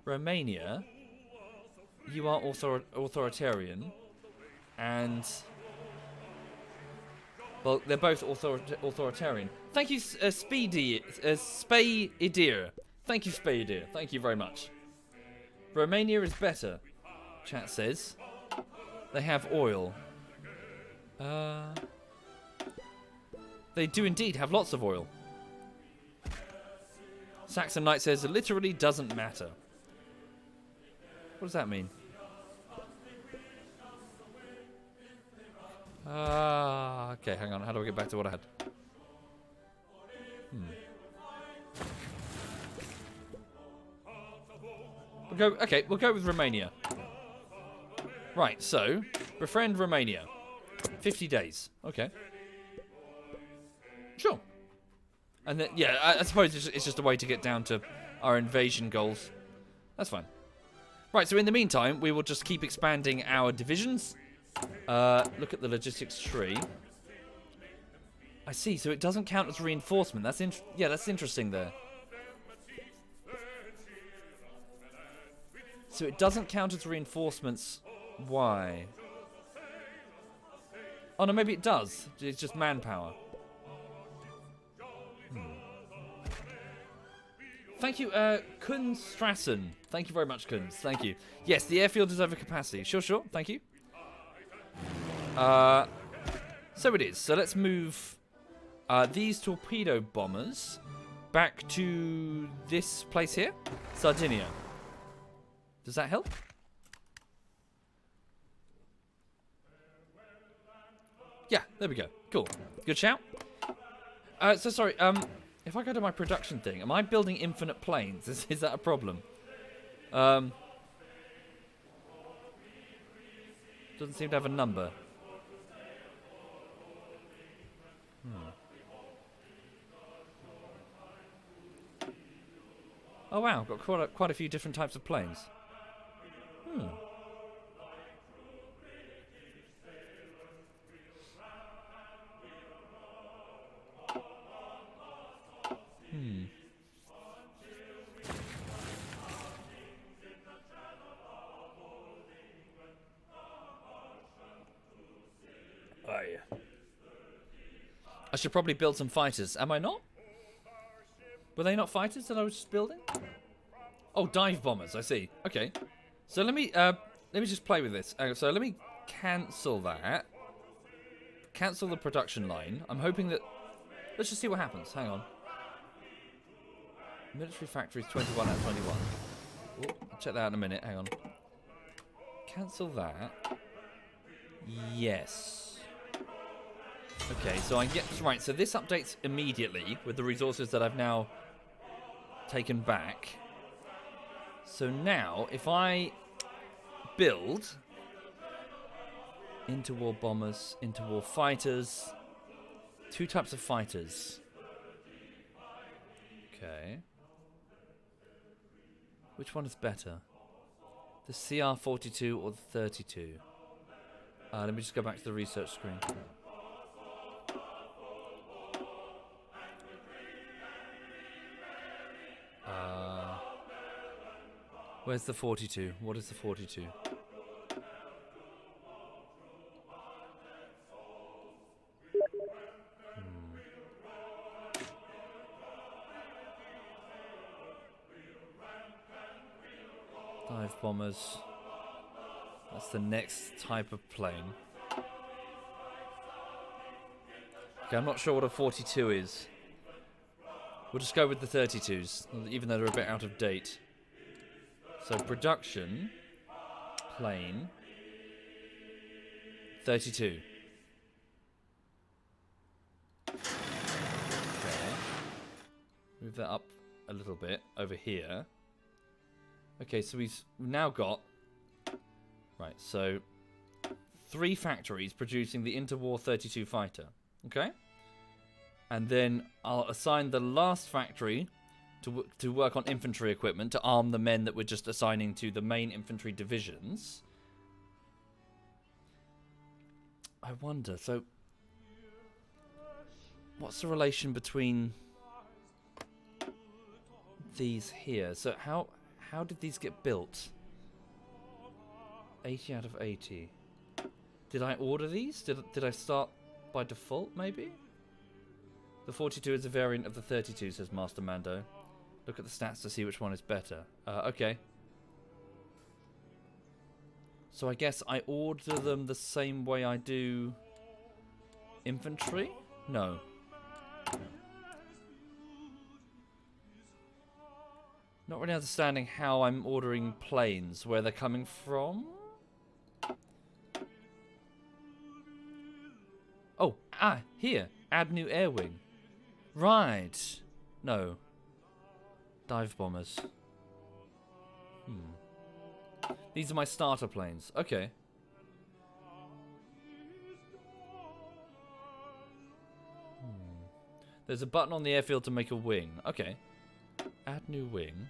Romania. You are authoritarian, and well, they're both authoritarian. Thank you, Spaidir. Thank you, Spaidir. Thank you very much. Romania is better, chat says. They have oil. They do indeed have lots of oil. Saxon Knight says it literally doesn't matter. What does that mean? Okay, hang on. How do I get back to what I had? We'll go with Romania. Right, so befriend Romania. 50 days. Okay. Sure. And then, yeah, I suppose it's just a way to get down to our invasion goals. That's fine. Right, so in the meantime, we will just keep expanding our divisions. Look at the logistics tree. I see, so it doesn't count as reinforcement. That's interesting there. So it doesn't count as reinforcements. Why? Oh, no, maybe it does. It's just manpower. Thank you, Kun Strassen. Thank you very much, Kun. Thank you. Yes, the airfield is over capacity. Sure. Thank you. So it is. So let's move these torpedo bombers back to this place here. Sardinia. Does that help? Yeah, there we go. Cool. Good shout. So sorry, if I go to my production thing, am I building infinite planes? Is that a problem? Doesn't seem to have a number. Oh wow, got quite a few different types of planes. Oh yeah. I should probably build some fighters. Am I not? Were they not fighters that I was just building? Oh, dive bombers. I see. Okay. So let me just play with this. So let me cancel that. Cancel the production line. I'm hoping that. Let's just see what happens. Hang on. Military factories 21 out of 21. I'll check that out in a minute. Hang on. Cancel that. Yes. Okay, so I get right. So this updates immediately with the resources that I've now taken back. So now, if I build interwar bombers, interwar fighters, 2 types of fighters. Okay. Which one is better? The CR-42 or the 32? Let me just go back to the research screen. Where's the 42? What is the 42? Dive bombers. That's the next type of plane. Okay, I'm not sure what a 42 is. We'll just go with the 32s, even though they're a bit out of date. So production, plane, 32. Okay. Move that up a little bit over here. Okay, so we've now got... Right, so 3 factories producing the interwar 32 fighter. Okay? And then I'll assign the last factory to work on infantry equipment, to arm the men that we're just assigning to the main infantry divisions. I wonder, so... What's the relation between these here. So how did these get built? 80 out of 80. Did I order these? Did I start by default, maybe? The 42 is a variant of the 32, says Master Mando. Look at the stats to see which one is better. Okay. So I guess I order them the same way I do infantry? No. Not really understanding how I'm ordering planes, where they're coming from. Oh, here. Add new air wing. Right. No. Dive bombers. These are my starter planes. Okay. There's a button on the airfield to make a wing. Okay. Add new wing.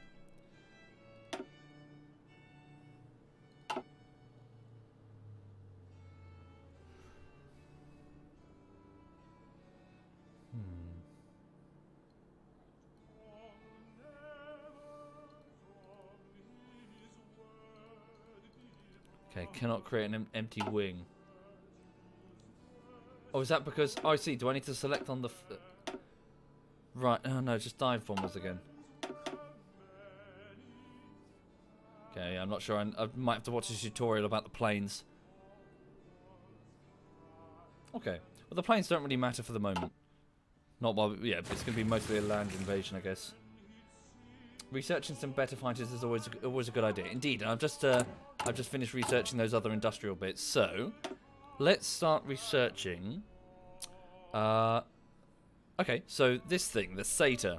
Okay, cannot create an empty wing. Oh, is that because... Oh, I see. Do I need to select on the... Right. Oh, no, just dive bombers again. Okay, I'm not sure. I might have to watch a tutorial about the planes. Okay. Well, the planes don't really matter for the moment. Not while... Yeah, it's going to be mostly a land invasion, I guess. Researching some better fighters is always a good idea. Indeed, I've just finished researching those other industrial bits. So, let's start researching. Okay, so this thing, the Satyr.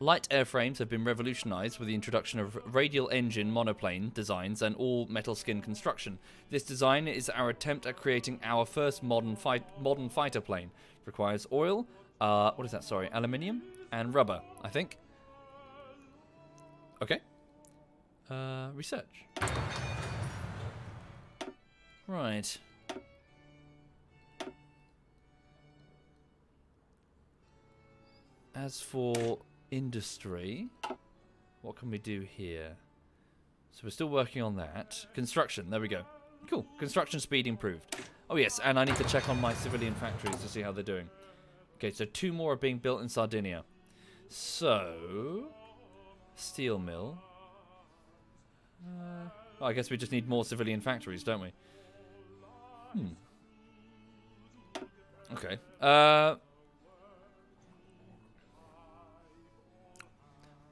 Light airframes have been revolutionized with the introduction of radial engine monoplane designs and all metal skin construction. This design is our attempt at creating our first modern fighter plane. It requires oil, what is that? Sorry, aluminium and rubber, I think. Okay. Research. Right. As for industry, what can we do here? So we're still working on that. Construction, there we go. Cool. Construction speed improved. Oh yes, and I need to check on my civilian factories to see how they're doing. Okay, so 2 more are being built in Sardinia. So... Steel mill. I guess we just need more civilian factories, don't we? Okay.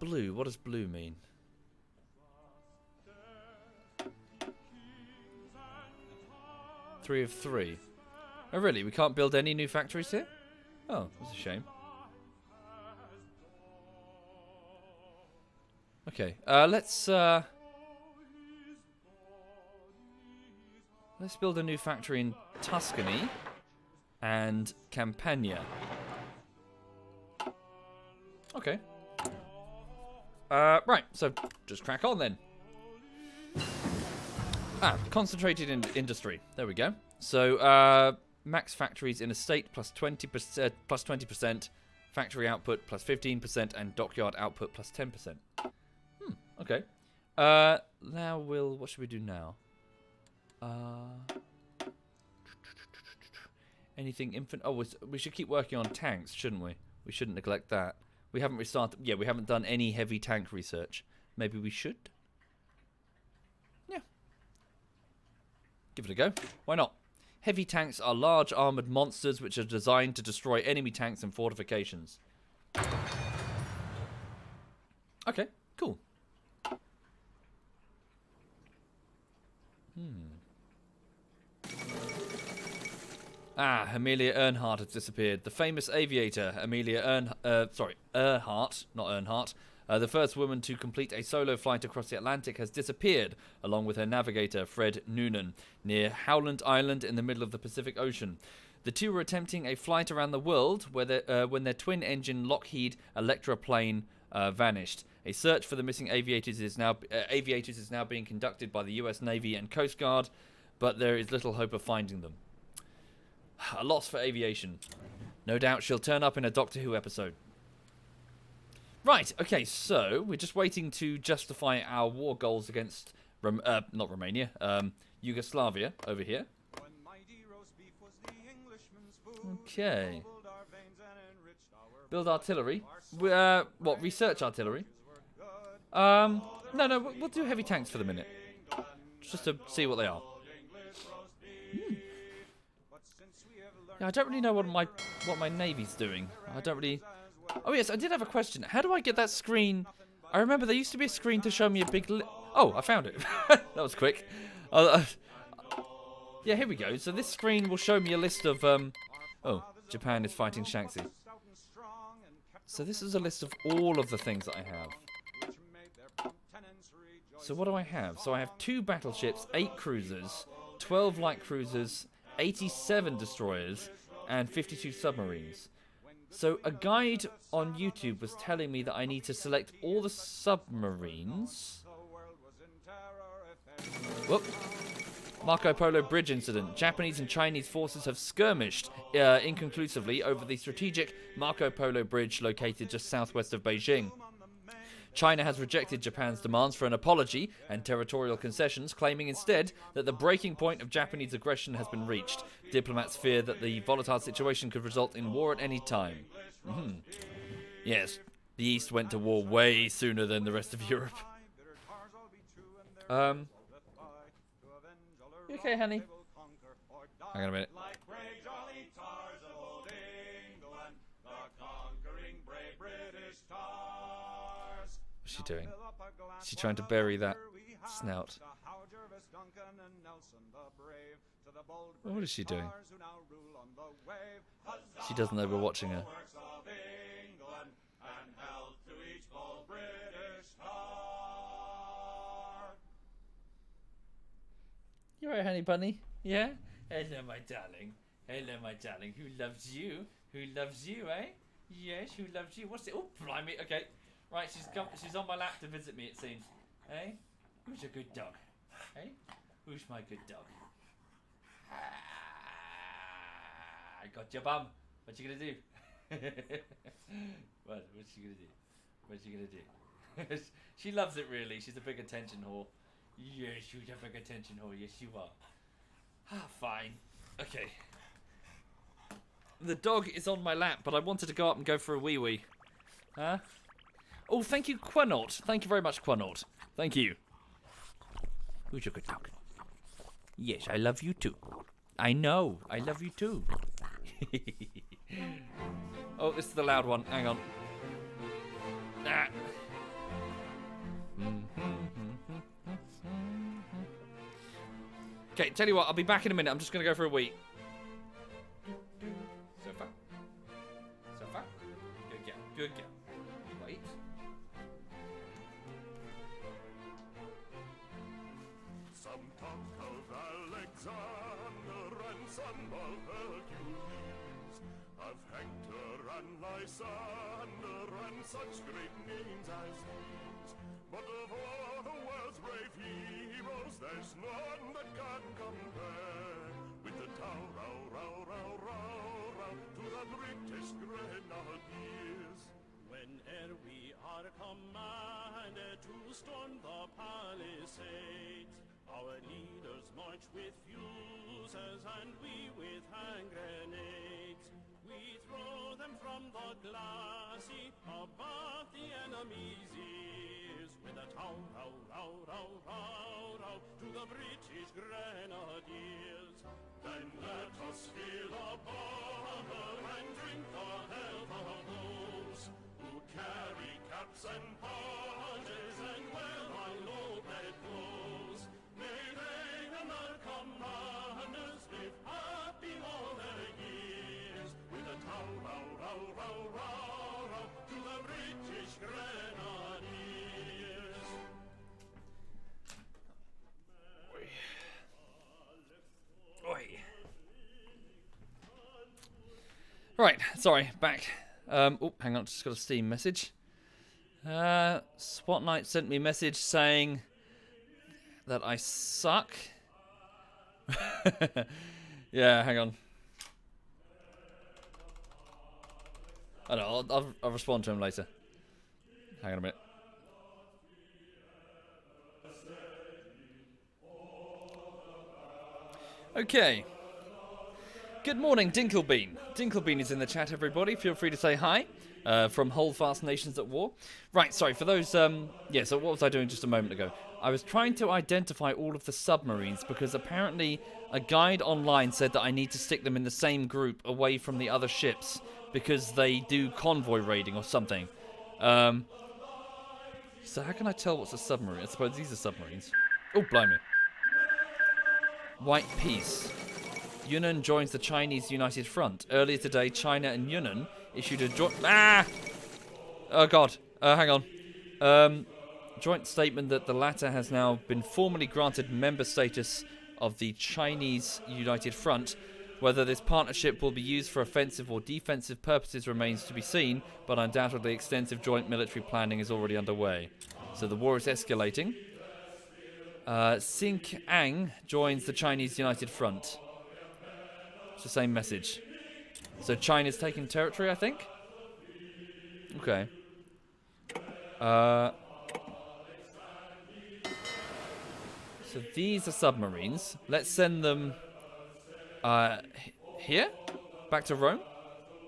Blue. What does blue mean? Three of 3. Oh, really? We can't build any new factories here? Oh, that's a shame. Okay, let's build a new factory in Tuscany and Campania. Okay. Right, so just crack on then. Concentrated in industry. There we go. So, max factories in a state plus 20%, factory output plus 15%, and dockyard output plus 10%. Okay. Now what should we do now? Anything Oh, we should keep working on tanks, shouldn't we? We shouldn't neglect that. We haven't restarted. Yeah, we haven't done any heavy tank research. Maybe we should? Yeah. Give it a go. Why not? Heavy tanks are large armored monsters which are designed to destroy enemy tanks and fortifications. Okay, cool. Amelia Earhart has disappeared. The famous aviator, Earhart, not Earnhardt, the first woman to complete a solo flight across the Atlantic, has disappeared, along with her navigator, Fred Noonan, near Howland Island in the middle of the Pacific Ocean. The two were attempting a flight around the world when their twin-engine Lockheed Electra plane vanished. A search for the missing aviators is now being conducted by the U.S. Navy and Coast Guard, but there is little hope of finding them. A loss for aviation. No doubt she'll turn up in a Doctor Who episode. Right, okay, so we're just waiting to justify our war goals against, not Romania, Yugoslavia over here. Okay. Build artillery. What, research artillery? No, we'll do heavy tanks for the minute. Just to see what they are. Yeah, I don't really know what my navy's doing. I don't really... Oh yes, I did have a question. How do I get that screen? I remember there used to be a screen to show me a big... Oh, I found it. That was quick. Yeah, here we go. So this screen will show me a list of... Oh, Japan is fighting Shaanxi. So this is a list of all of the things that I have. So what do I have? So I have 2 battleships, 8 cruisers, 12 light cruisers, 87 destroyers, and 52 submarines. So a guide on YouTube was telling me that I need to select all the submarines. Whoop. Marco Polo Bridge incident. Japanese and Chinese forces have skirmished inconclusively over the strategic Marco Polo Bridge located just southwest of Beijing. China has rejected Japan's demands for an apology and territorial concessions, claiming instead that the breaking point of Japanese aggression has been reached. Diplomats fear that the volatile situation could result in war at any time. Yes, the East went to war way sooner than the rest of Europe. You okay, honey? Hang on a minute. What's she doing? Is she trying to bury that snout? What is she doing? She doesn't know we're watching her. You alright, honey bunny? Yeah? Hello, my darling. Hello, my darling. Who loves you? Who loves you, eh? Yes, who loves you? What's it? Oh, blimey. Okay. Right, she's on my lap to visit me, it seems. Eh? Who's a good dog? Eh? Who's my good dog? I got your bum. What you gonna do? What's she gonna do? What's she gonna do? She loves it, really. She's a big attention whore. Yes, you're a big attention whore. Yes, you are. Fine. Okay. The dog is on my lap, but I wanted to go up and go for a wee-wee. Huh? Oh, thank you, Quanaut. Thank you very much, Quanaut. Thank you. Who's your good dog? Yes, I love you too. I know. I love you too. Oh, this is the loud one. Hang on. Ah. Okay, tell you what, I'll be back in a minute. I'm just going to go for a wee. Sofa. Sofa. Good girl. Good girl. Wait. Some talk of Alexander and some of Hercules, of Hector and Lysander and such great names as these. But of all the world's brave heroes, there's none that can compare with the row to the British Grenadiers. Whene'er we are commanded to storm the palisades, our leaders march with fuses and we with hand grenades. We throw them from the glassy above the enemy's ears with a row to the British Grenadiers. Then let us fill a bottle and drink the health of those who carry caps and badges and wear unloaded clothes. May they and their commanders live happy all their years with a row to the British Grenadiers. Oi. Right, sorry, back. Oh, hang on, just got a Steam message. Swat Knight sent me a message saying that I suck. Yeah, hang on. I don't know, I'll respond to him later. Hang on a minute. Okay. Good morning, Dinklebean. Dinklebean is in the chat, everybody. Feel free to say hi. From Holdfast Nations at War. Right, sorry, for those... yeah, so what was I doing just a moment ago? I was trying to identify all of the submarines because apparently a guide online said that I need to stick them in the same group away from the other ships because they do convoy raiding or something. So how can I tell what's a submarine? I suppose these are submarines. Oh, blimey. White Peace. Yunnan joins the Chinese United Front. Earlier today, China and Yunnan issued a joint... Ah! Oh, God. Hang on. Joint statement that the latter has now been formally granted member status of the Chinese United Front. Whether this partnership will be used for offensive or defensive purposes remains to be seen, but undoubtedly extensive joint military planning is already underway. So the war is escalating. Xinjiang joins the Chinese United Front. It's the same message. So China's taking territory, I think? Okay. So these are submarines. Let's send them here? Back to Rome,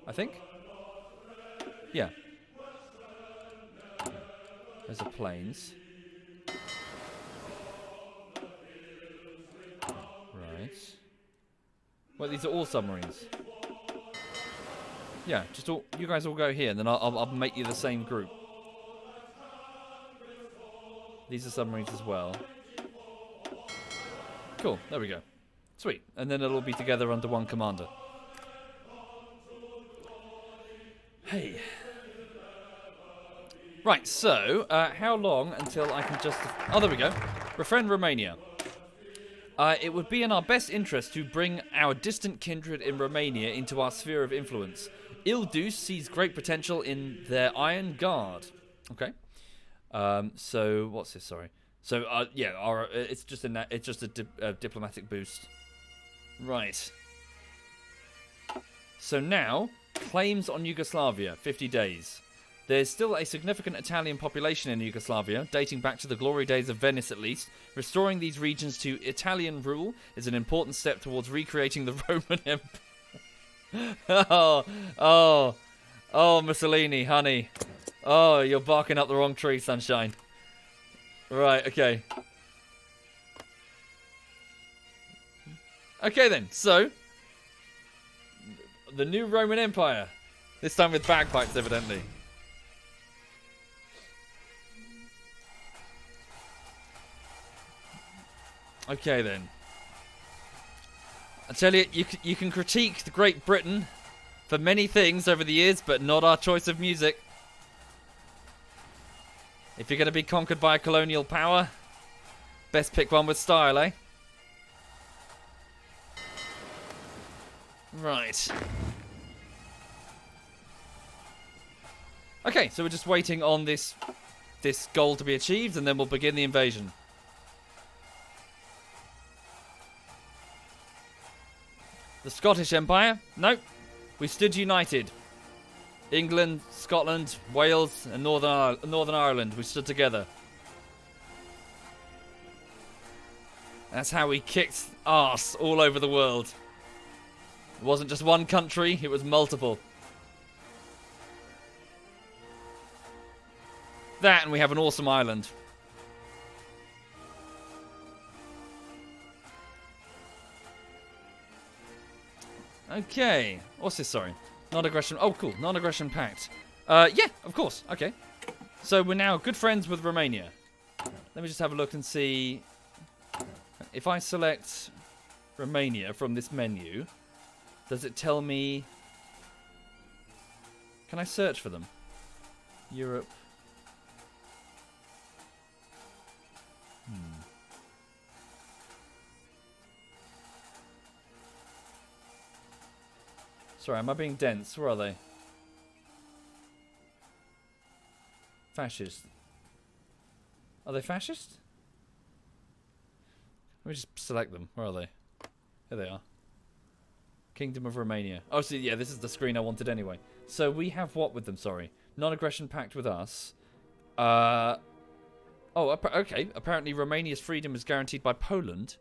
I think? Yeah. Those are planes. Right. Well, these are all submarines. Yeah, just all, you guys all go here, and then I'll make you the same group. These are submarines as well. Cool, there we go. Sweet, and then it'll all be together under one commander. Hey. Right, so, how long until I can just... Oh, there we go. Befriend Romania. It would be in our best interest to bring our distant kindred in Romania into our sphere of influence. Ilduce sees great potential in their Iron Guard. Okay. So, what's this? Sorry. So, yeah, it's just a diplomatic boost. Right. So now, claims on Yugoslavia, 50 days. There's still a significant Italian population in Yugoslavia, dating back to the glory days of Venice at least. Restoring these regions to Italian rule is an important step towards recreating the Roman Empire. Oh, Mussolini, honey. Oh, you're barking up the wrong tree, sunshine. Right, okay. Okay then, so... the new Roman Empire. This time with bagpipes, evidently. Okay then. I tell you, you can critique the Great Britain for many things over the years, but not our choice of music. If you're going to be conquered by a colonial power, best pick one with style, eh? Right. Okay, so we're just waiting on this goal to be achieved, and then we'll begin the invasion. The Scottish Empire? Nope. We stood united. England, Scotland, Wales, and Northern Ireland. We stood together. That's how we kicked arse all over the world. It wasn't just one country, it was multiple. That, and we have an awesome island. Okay. What's this? Sorry. Non-aggression. Oh, cool. Non-aggression pact. Yeah, of course. Okay. So we're now good friends with Romania. Let me just have a look and see. If I select Romania from this menu, does it tell me... Can I search for them? Europe. Sorry, am I being dense? Where are they? Fascist. Are they fascist? Let me just select them. Where are they? Here they are. Kingdom of Romania. Oh, see, yeah, this is the screen I wanted anyway. So we have what with them, sorry? Non-aggression pact with us. Oh, okay. Apparently Romania's freedom is guaranteed by Poland.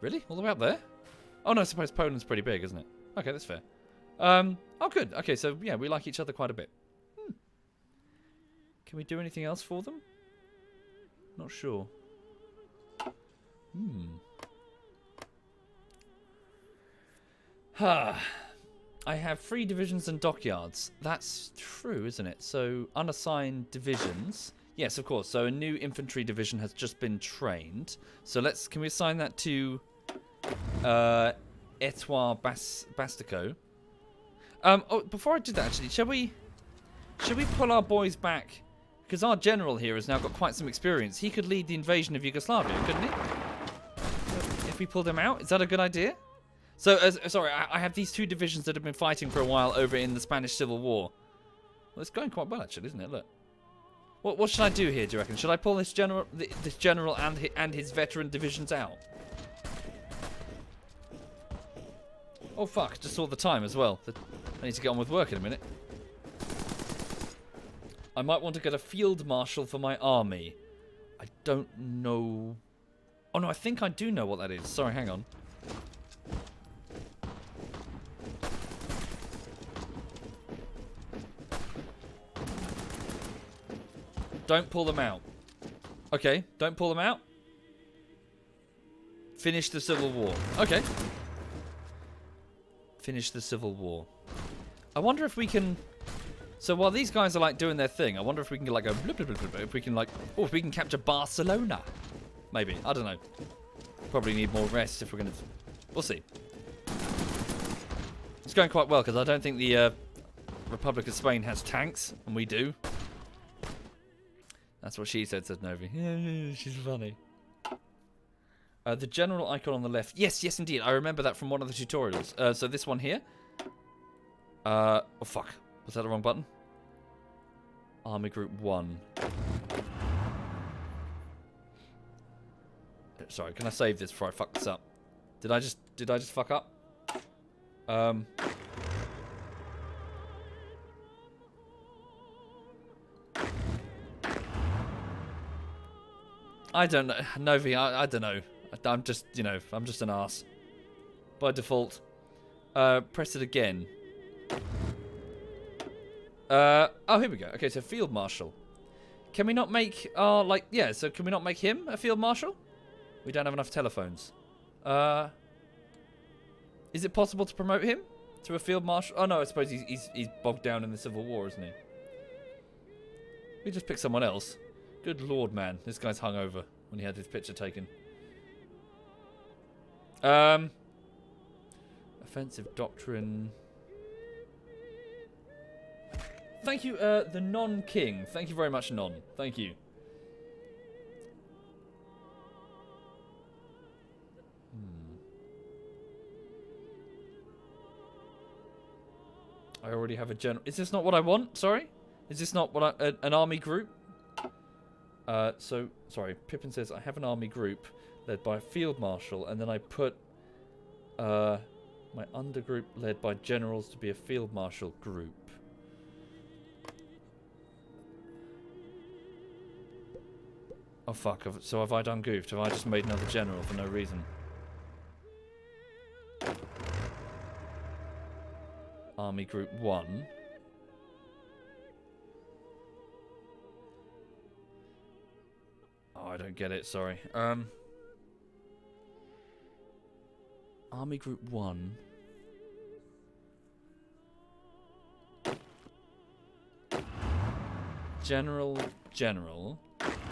Really? All the way up there? Oh, no, I suppose Poland's pretty big, isn't it? Okay, that's fair. Oh, good. Okay, so, yeah, we like each other quite a bit. Can we do anything else for them? Not sure. I have 3 divisions and dockyards. That's true, isn't it? So, unassigned divisions. Yes, of course. So, a new infantry division has just been trained. So, can we assign that to Etoile Bastico? Oh, before I did that, actually, should we pull our boys back? Because our general here has now got quite some experience. He could lead the invasion of Yugoslavia, couldn't he? If we pulled him out, is that a good idea? So, sorry, I have these 2 divisions that have been fighting for a while over in the Spanish Civil War. Well, it's going quite well, actually, isn't it? Look. What should I do here, do you reckon? Should I pull this general and his veteran divisions out? Oh, fuck. Just saw the time as well. I need to get on with work in a minute. I might want to get a field marshal for my army. I don't know... Oh, no, I think I do know what that is. Sorry, hang on. Don't pull them out. Okay, don't pull them out. Finish the Civil War. Okay. Finish the Civil War. I wonder if we can... So while these guys are like doing their thing, I wonder if we can like go... Blip, blip, blip, blip, if we can like... Oh, if we can capture Barcelona. Maybe. I don't know. Probably need more rest if we're going to... We'll see. It's going quite well because I don't think the Republic of Spain has tanks. And we do. That's what she said Novi. Yeah, she's funny. The general icon on the left. Yes, yes, indeed. I remember that from one of the tutorials. So this one here. Oh, fuck. Was that the wrong button? Army Group 1. Sorry, can I save this before I fuck this up? Did I just fuck up? I don't know. Novi, I don't know. I'm just, you know, I'm just an arse. By default. Press it again. Oh, here we go. Okay, so Field Marshal. Can we not make so can we not make him a Field Marshal? We don't have enough telephones. Is it possible to promote him to a Field Marshal? Oh, no, I suppose he's bogged down in the Civil War, isn't he? We just pick someone else. Good lord, man. This guy's hungover when he had his picture taken. Offensive Doctrine. Thank you, the Non-King. Thank you very much, Non. Thank you. I already have a general. Is this not what I want? Sorry? Is this not what an army group? So, sorry, Pippin says, I have an army group led by a field marshal, and then I put my undergroup led by generals to be a field marshal group. Oh, fuck. So have I done goofed? Have I just made another general for no reason? Army Group 1. Oh, I don't get it, sorry. Army Group 1. General.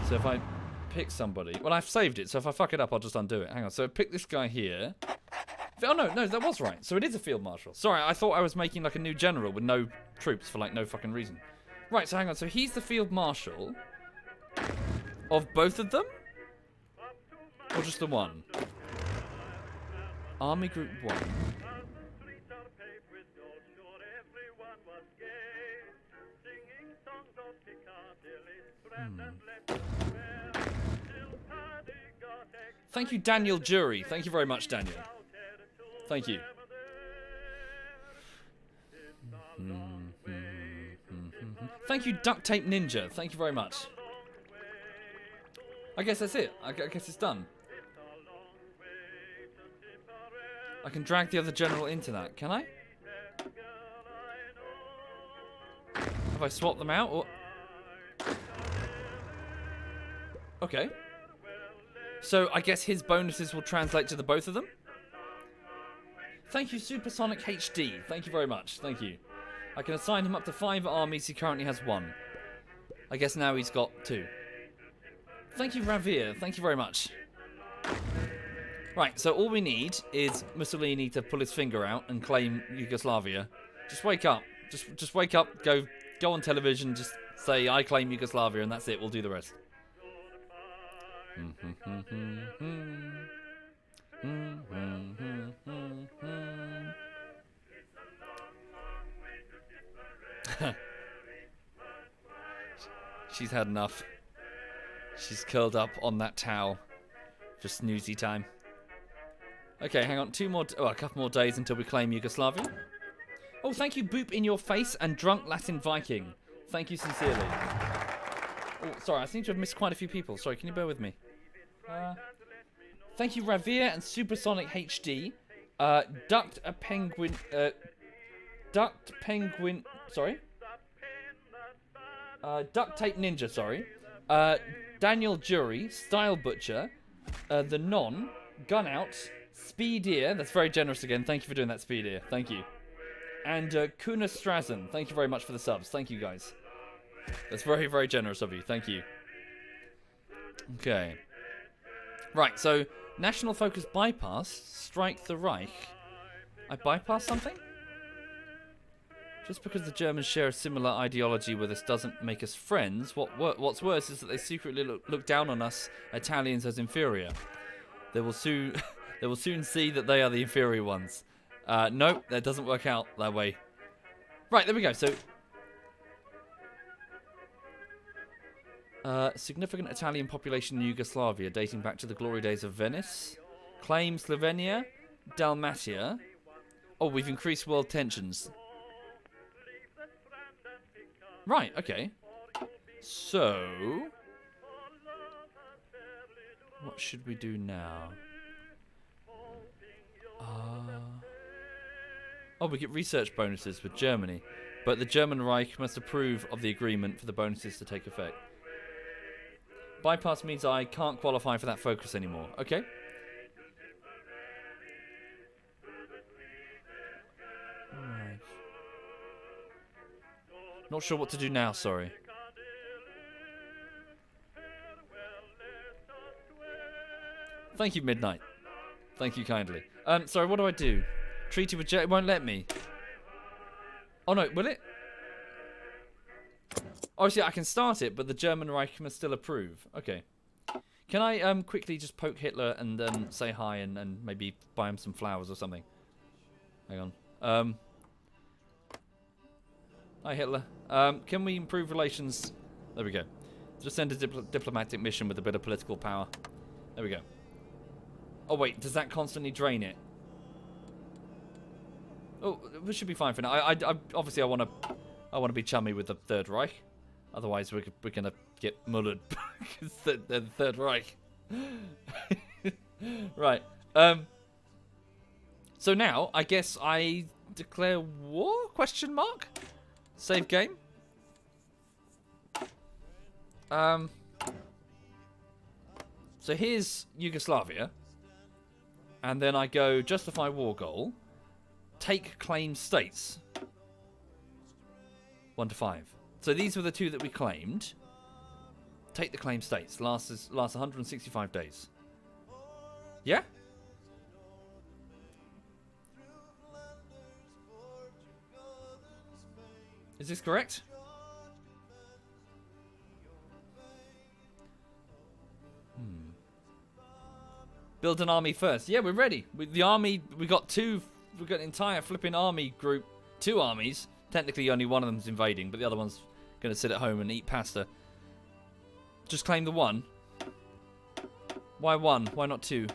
So if I pick somebody... Well, I've saved it, so if I fuck it up, I'll just undo it. Hang on, so pick this guy here. Oh, no, that was right. So it is a field marshal. Sorry, I thought I was making like a new general with no troops for like no fucking reason. Right, so hang on. So he's the field marshal of both of them? Or just the one? Army Group 1. Thank you, Daniel Jury. Thank you very much, Daniel. Thank you. Thank you, Duct Tape Ninja. Thank you very much. I guess that's it. I guess it's done. I can drag the other general into that. Can I? Have I swapped them out? Or... Okay. So I guess his bonuses will translate to the both of them? Thank you, Supersonic HD. Thank you very much. Thank you. I can assign him up to 5 armies. He currently has 1. I guess now he's got 2. Thank you, Ravir. Thank you very much. Right, so all we need is Mussolini to pull his finger out and claim Yugoslavia. Just wake up. Just wake up, go on television, just say, I claim Yugoslavia, and that's it. We'll do the rest. She's had enough. She's curled up on that towel for snoozy time. Okay, hang on. A couple more days until we claim Yugoslavia. Oh, thank you, Boop in your face and Drunk Latin Viking. Thank you sincerely. Oh, sorry, I seem to have missed quite a few people. Sorry, can you bear with me? Thank you, Ravir and Supersonic HD. Duct Penguin. Sorry. Duct Tape Ninja. Sorry. Daniel Jury, Style Butcher, The Non, Gun Out, Speed Ear. That's very generous again. Thank you for doing that, Speed Ear. Thank you. And Kuna Strazen. Thank you very much for the subs. Thank you, guys. That's very, very generous of you. Thank you. Okay. Right, so National Focus Bypass, Strike the Reich. I bypass something? Just because the Germans share a similar ideology with us doesn't make us friends. What's worse is that they secretly look down on us Italians as inferior. They will soon see that they are the inferior ones. No, that doesn't work out that way. Right, there we go. So, significant Italian population in Yugoslavia dating back to the glory days of Venice. Claim Slovenia, Dalmatia. Oh, we've increased world tensions. Right, okay. So, what should we do now? Oh, we get research bonuses with Germany, but the German Reich must approve of the agreement for the bonuses to take effect. Bypass means I can't qualify for that focus anymore. Okay. Right. Not sure what to do now, sorry. Thank you, Midnight. Thank you kindly. Sorry, what do I do? Treaty with it won't let me. Oh no, will it? Oh, see, I can start it, but the German Reich must still approve. Okay. Can I quickly just poke Hitler and say hi and maybe buy him some flowers or something? Hang on. Hi, Hitler. Can we improve relations? There we go. Just send a diplomatic mission with a bit of political power. There we go. Oh, wait. Does that constantly drain it? Oh, we should be fine for now. Obviously, I want to be chummy with the Third Reich. Otherwise, we're going to get mullered. Because they're the Third Reich. Right. So now, I guess I declare war? Question mark? Save game. So here's Yugoslavia. And then I go justify war goal. Take claimed states. 1 to 5. So these were the 2 that we claimed. Take the claimed states. Lasts 165 days. Yeah? Is this correct? Build an army first. Yeah, we're ready. With the army, we got an entire flipping army group. 2 armies. Technically, only one of them's invading, but the other one's going to sit at home and eat pasta. Just claim the 1. Why 1? Why not 2?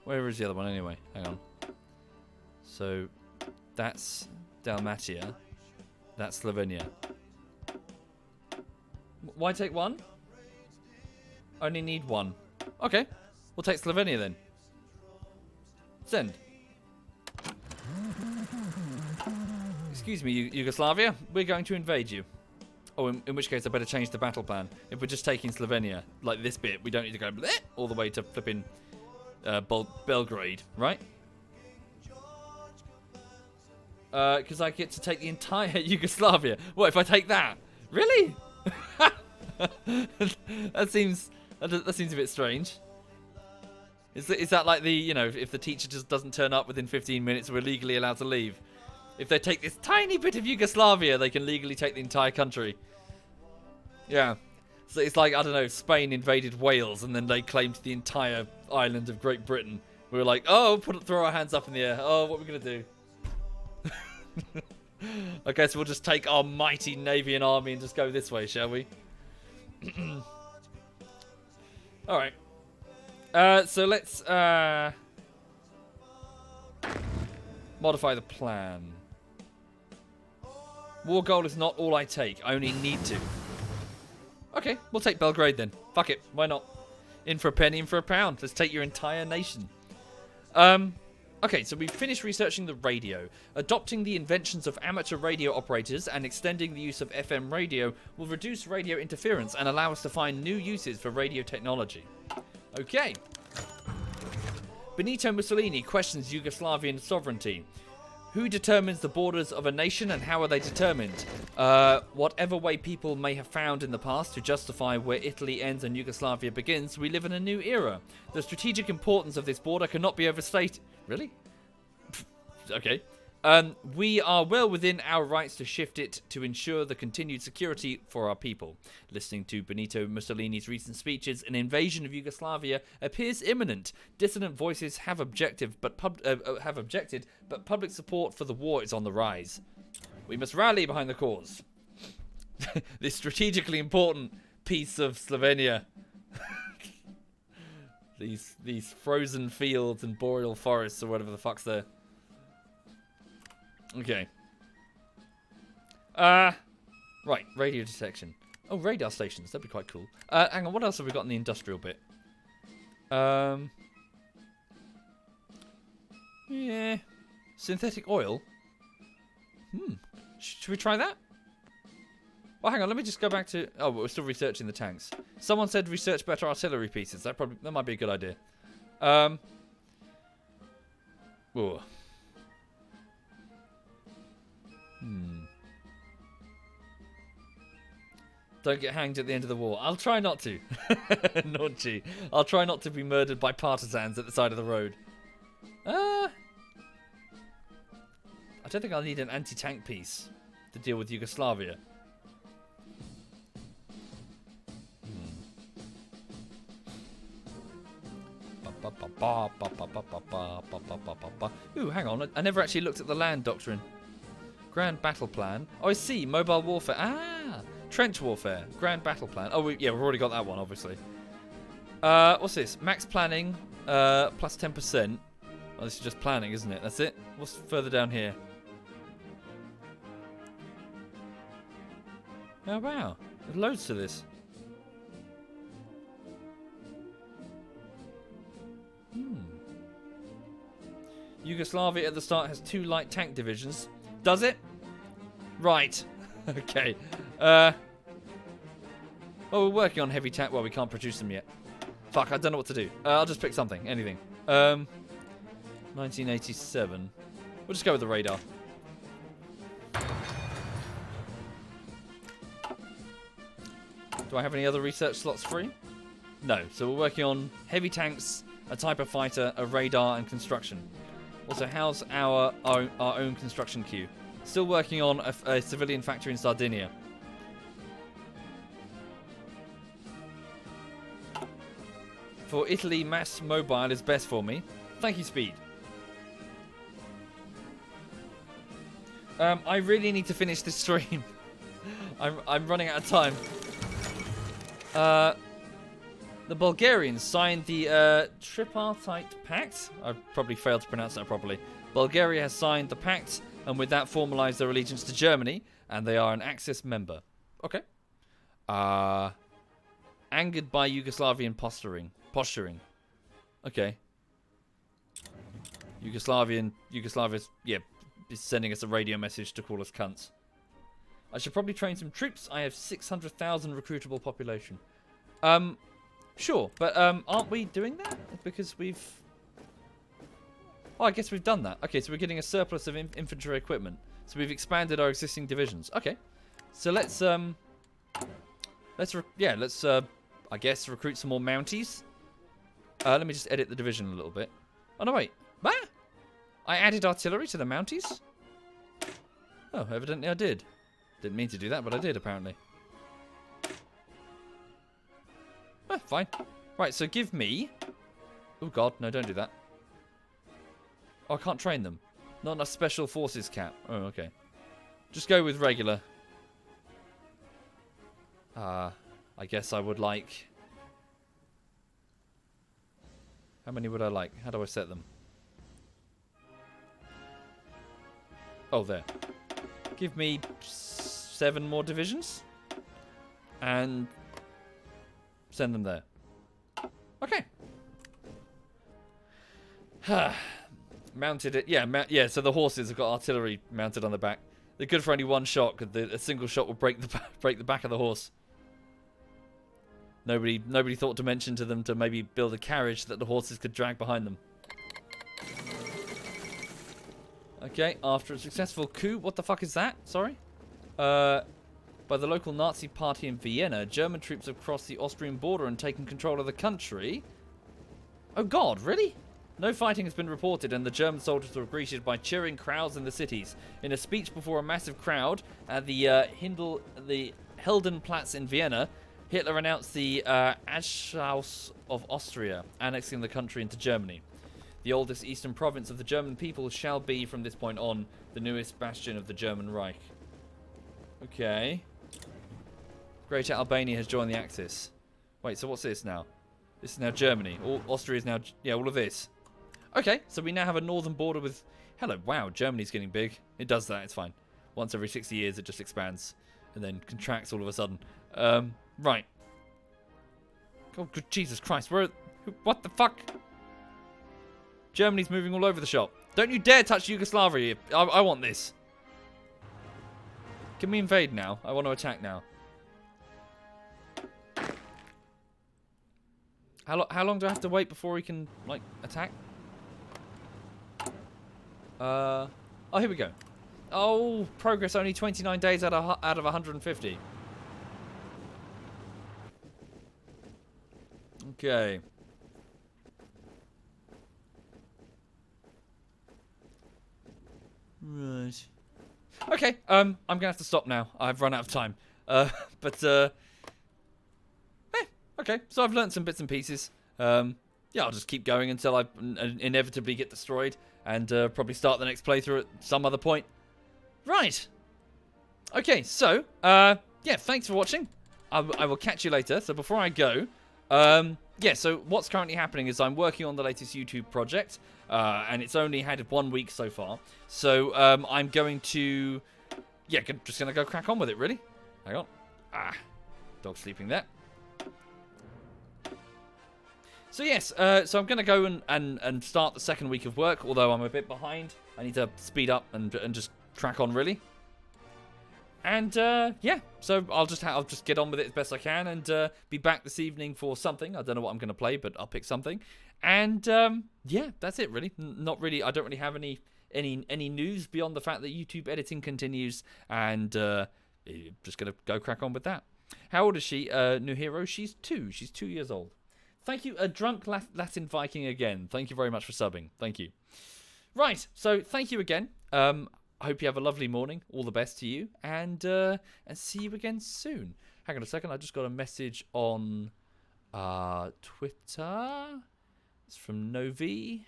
Where is the other one anyway? Hang on. So, that's Dalmatia. That's Slovenia. Why take 1? Only need one. Okay. We'll take Slovenia then. Send. Excuse me, Yugoslavia. We're going to invade you. Oh, in which case I better change the battle plan. If we're just taking Slovenia, like this bit, we don't need to go bleh, all the way to flipping Belgrade, right? Because I get to take the entire Yugoslavia. What if I take that? Really? that seems a bit strange. Is that like the, you know, if the teacher just doesn't turn up within 15 minutes, we're legally allowed to leave? If they take this tiny bit of Yugoslavia, they can legally take the entire country. Yeah. So it's like, I don't know, Spain invaded Wales and then they claimed the entire island of Great Britain. We were like, oh, throw our hands up in the air. Oh, what are we going to do? I guess we'll just take our mighty navy and army and just go this way, shall we? Alright. So let's modify the plan. War goal is not all I take. I only need to. Okay, we'll take Belgrade then. Fuck it. Why not? In for a penny, in for a pound. Let's take your entire nation. Okay, so we've finished researching the radio. Adopting the inventions of amateur radio operators and extending the use of FM radio will reduce radio interference and allow us to find new uses for radio technology. Okay. Benito Mussolini questions Yugoslavian sovereignty. Who determines the borders of a nation and how are they determined? Whatever way people may have found in the past to justify where Italy ends and Yugoslavia begins, we live in a new era. The strategic importance of this border cannot be overstated. Really? Okay. We are well within our rights to shift it to ensure the continued security for our people. Listening to Benito Mussolini's recent speeches, an invasion of Yugoslavia appears imminent. Dissident voices have objected, but public support for the war is on the rise. We must rally behind the cause. This strategically important piece of Slovenia. These frozen fields and boreal forests or whatever the fuck's there. Okay. Right, radio detection. Oh, radar stations. That'd be quite cool. Hang on, what else have we got in the industrial bit? Yeah. Synthetic oil? Should we try that? Well, hang on, let me just go back to... Oh, we're still researching the tanks. Someone said research better artillery pieces. That might be a good idea. Ooh. Don't get hanged at the end of the war. I'll try not to. Naughty. I'll try not to be murdered by partisans at the side of the road. I don't think I'll need an anti-tank piece to deal with Yugoslavia. Ooh, hang on. I never actually looked at the land doctrine. Grand battle plan. Oh, I see. Mobile warfare. Ah, trench warfare. Grand battle plan. Oh, yeah, we've already got that one, obviously. What's this? Max planning plus 10%. Oh, this is just planning, isn't it? That's it. What's further down here? Oh, wow. There's loads to this. Yugoslavia at the start has 2 light tank divisions. Does it? Right. Okay. Oh, we're working on heavy tank. Well, we can't produce them yet. Fuck, I don't know what to do. I'll just pick something. Anything. 1987. We'll just go with the radar. Do I have any other research slots free? No. So we're working on heavy tanks, a type of fighter, a radar, and construction. Also, how's our own construction queue? Still working on a civilian factory in Sardinia. For Italy, mass mobile is best for me. Thank you, Speed. I really need to finish this stream. I'm running out of time. The Bulgarians signed the Tripartite Pact. I probably failed to pronounce that properly. Bulgaria has signed the pact, and with that formalized their allegiance to Germany, and they are an Axis member. Okay. Angered by Yugoslavian posturing. Okay. Yugoslavia's, yeah, is sending us a radio message to call us cunts. I should probably train some troops. I have 600,000 recruitable population. Sure, but aren't we doing that? Because we've... Oh, I guess we've done that. Okay, so we're getting a surplus of infantry equipment. So we've expanded our existing divisions. Okay. So let's I guess recruit some more Mounties. Let me just edit the division a little bit. Oh, no, wait. What? I added artillery to the Mounties? Oh, evidently I did. Didn't mean to do that, but I did, apparently. Fine. Right, so give me... Oh, God. No, don't do that. Oh, I can't train them. Not enough special forces cap. Oh, okay. Just go with regular. I guess I would like... How many would I like? How do I set them? Oh, there. Give me 7 more divisions. And send them there. Okay. Mounted it. Yeah, so the horses have got artillery mounted on the back. They're good for only one shot, because a single shot will break the back of the horse. Nobody thought to mention to them to maybe build a carriage that the horses could drag behind them. Okay, after a successful coup, what the fuck is that? Sorry? By the local Nazi party in Vienna, German troops have crossed the Austrian border and taken control of the country. Oh God, really? No fighting has been reported, and the German soldiers were greeted by cheering crowds in the cities. In a speech before a massive crowd at the Heldenplatz in Vienna, Hitler announced the Anschluss of Austria, annexing the country into Germany. The oldest eastern province of the German people shall be, from this point on, the newest bastion of the German Reich. Okay. Greater Albania has joined the Axis. Wait, so what's this now? This is now Germany. Austria is now... Yeah, all of this. Okay, so we now have a northern border with... Hello, wow, Germany's getting big. It does that, it's fine. Once every 60 years, it just expands. And then contracts all of a sudden. Right. Oh, good Jesus Christ, what the fuck? Germany's moving all over the shop. Don't you dare touch Yugoslavia. I want this. Can we invade now? I want to attack now. How long do I have to wait before we can, like, attack? Oh, here we go. Oh, progress only 29 days out of 150. Okay. Right. Okay, I'm gonna have to stop now. I've run out of time. Okay, so I've learnt some bits and pieces. Yeah, I'll just keep going until I inevitably get destroyed, and probably start the next playthrough at some other point. Right. Okay, so, yeah, thanks for watching. I will catch you later. So before I go, yeah, so what's currently happening is I'm working on the latest YouTube project, and it's only had 1 week so far. So I'm going to, yeah, just going to go crack on with it, really. Hang on. Dog sleeping there. So yes, so I'm going to go and start the second week of work, although I'm a bit behind. I need to speed up and just crack on, really. And yeah, so I'll just get on with it as best I can, and be back this evening for something. I don't know what I'm going to play, but I'll pick something. And yeah, that's it, really. Not really. I don't really have any news beyond the fact that YouTube editing continues, and just going to go crack on with that. How old is she? New hero. She's 2. She's 2 years old. Thank you, a drunk Latin Viking again. Thank you very much for subbing. Thank you. Right, so thank you again. I hope you have a lovely morning. All the best to you, and see you again soon. Hang on a second. I just got a message on Twitter. It's from Novi.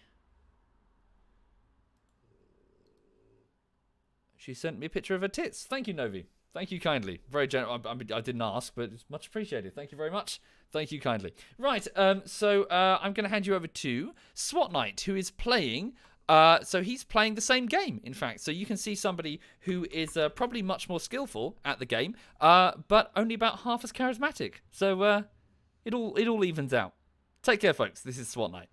She sent me a picture of her tits. Thank you, Novi. Thank you kindly. Very generous. I didn't ask, but it's much appreciated. Thank you very much. Thank you kindly. Right, so I'm going to hand you over to SWAT Knight, who is playing... so he's playing the same game, in fact. So you can see somebody who is probably much more skillful at the game, but only about half as charismatic. So, It all evens out. Take care, folks. This is SWAT Night.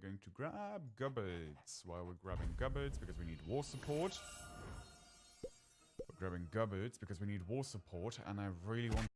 Going to grab Gubbards. While we're grabbing Gubbards because we need war support. We're grabbing Gubbards because we need war support, and I really want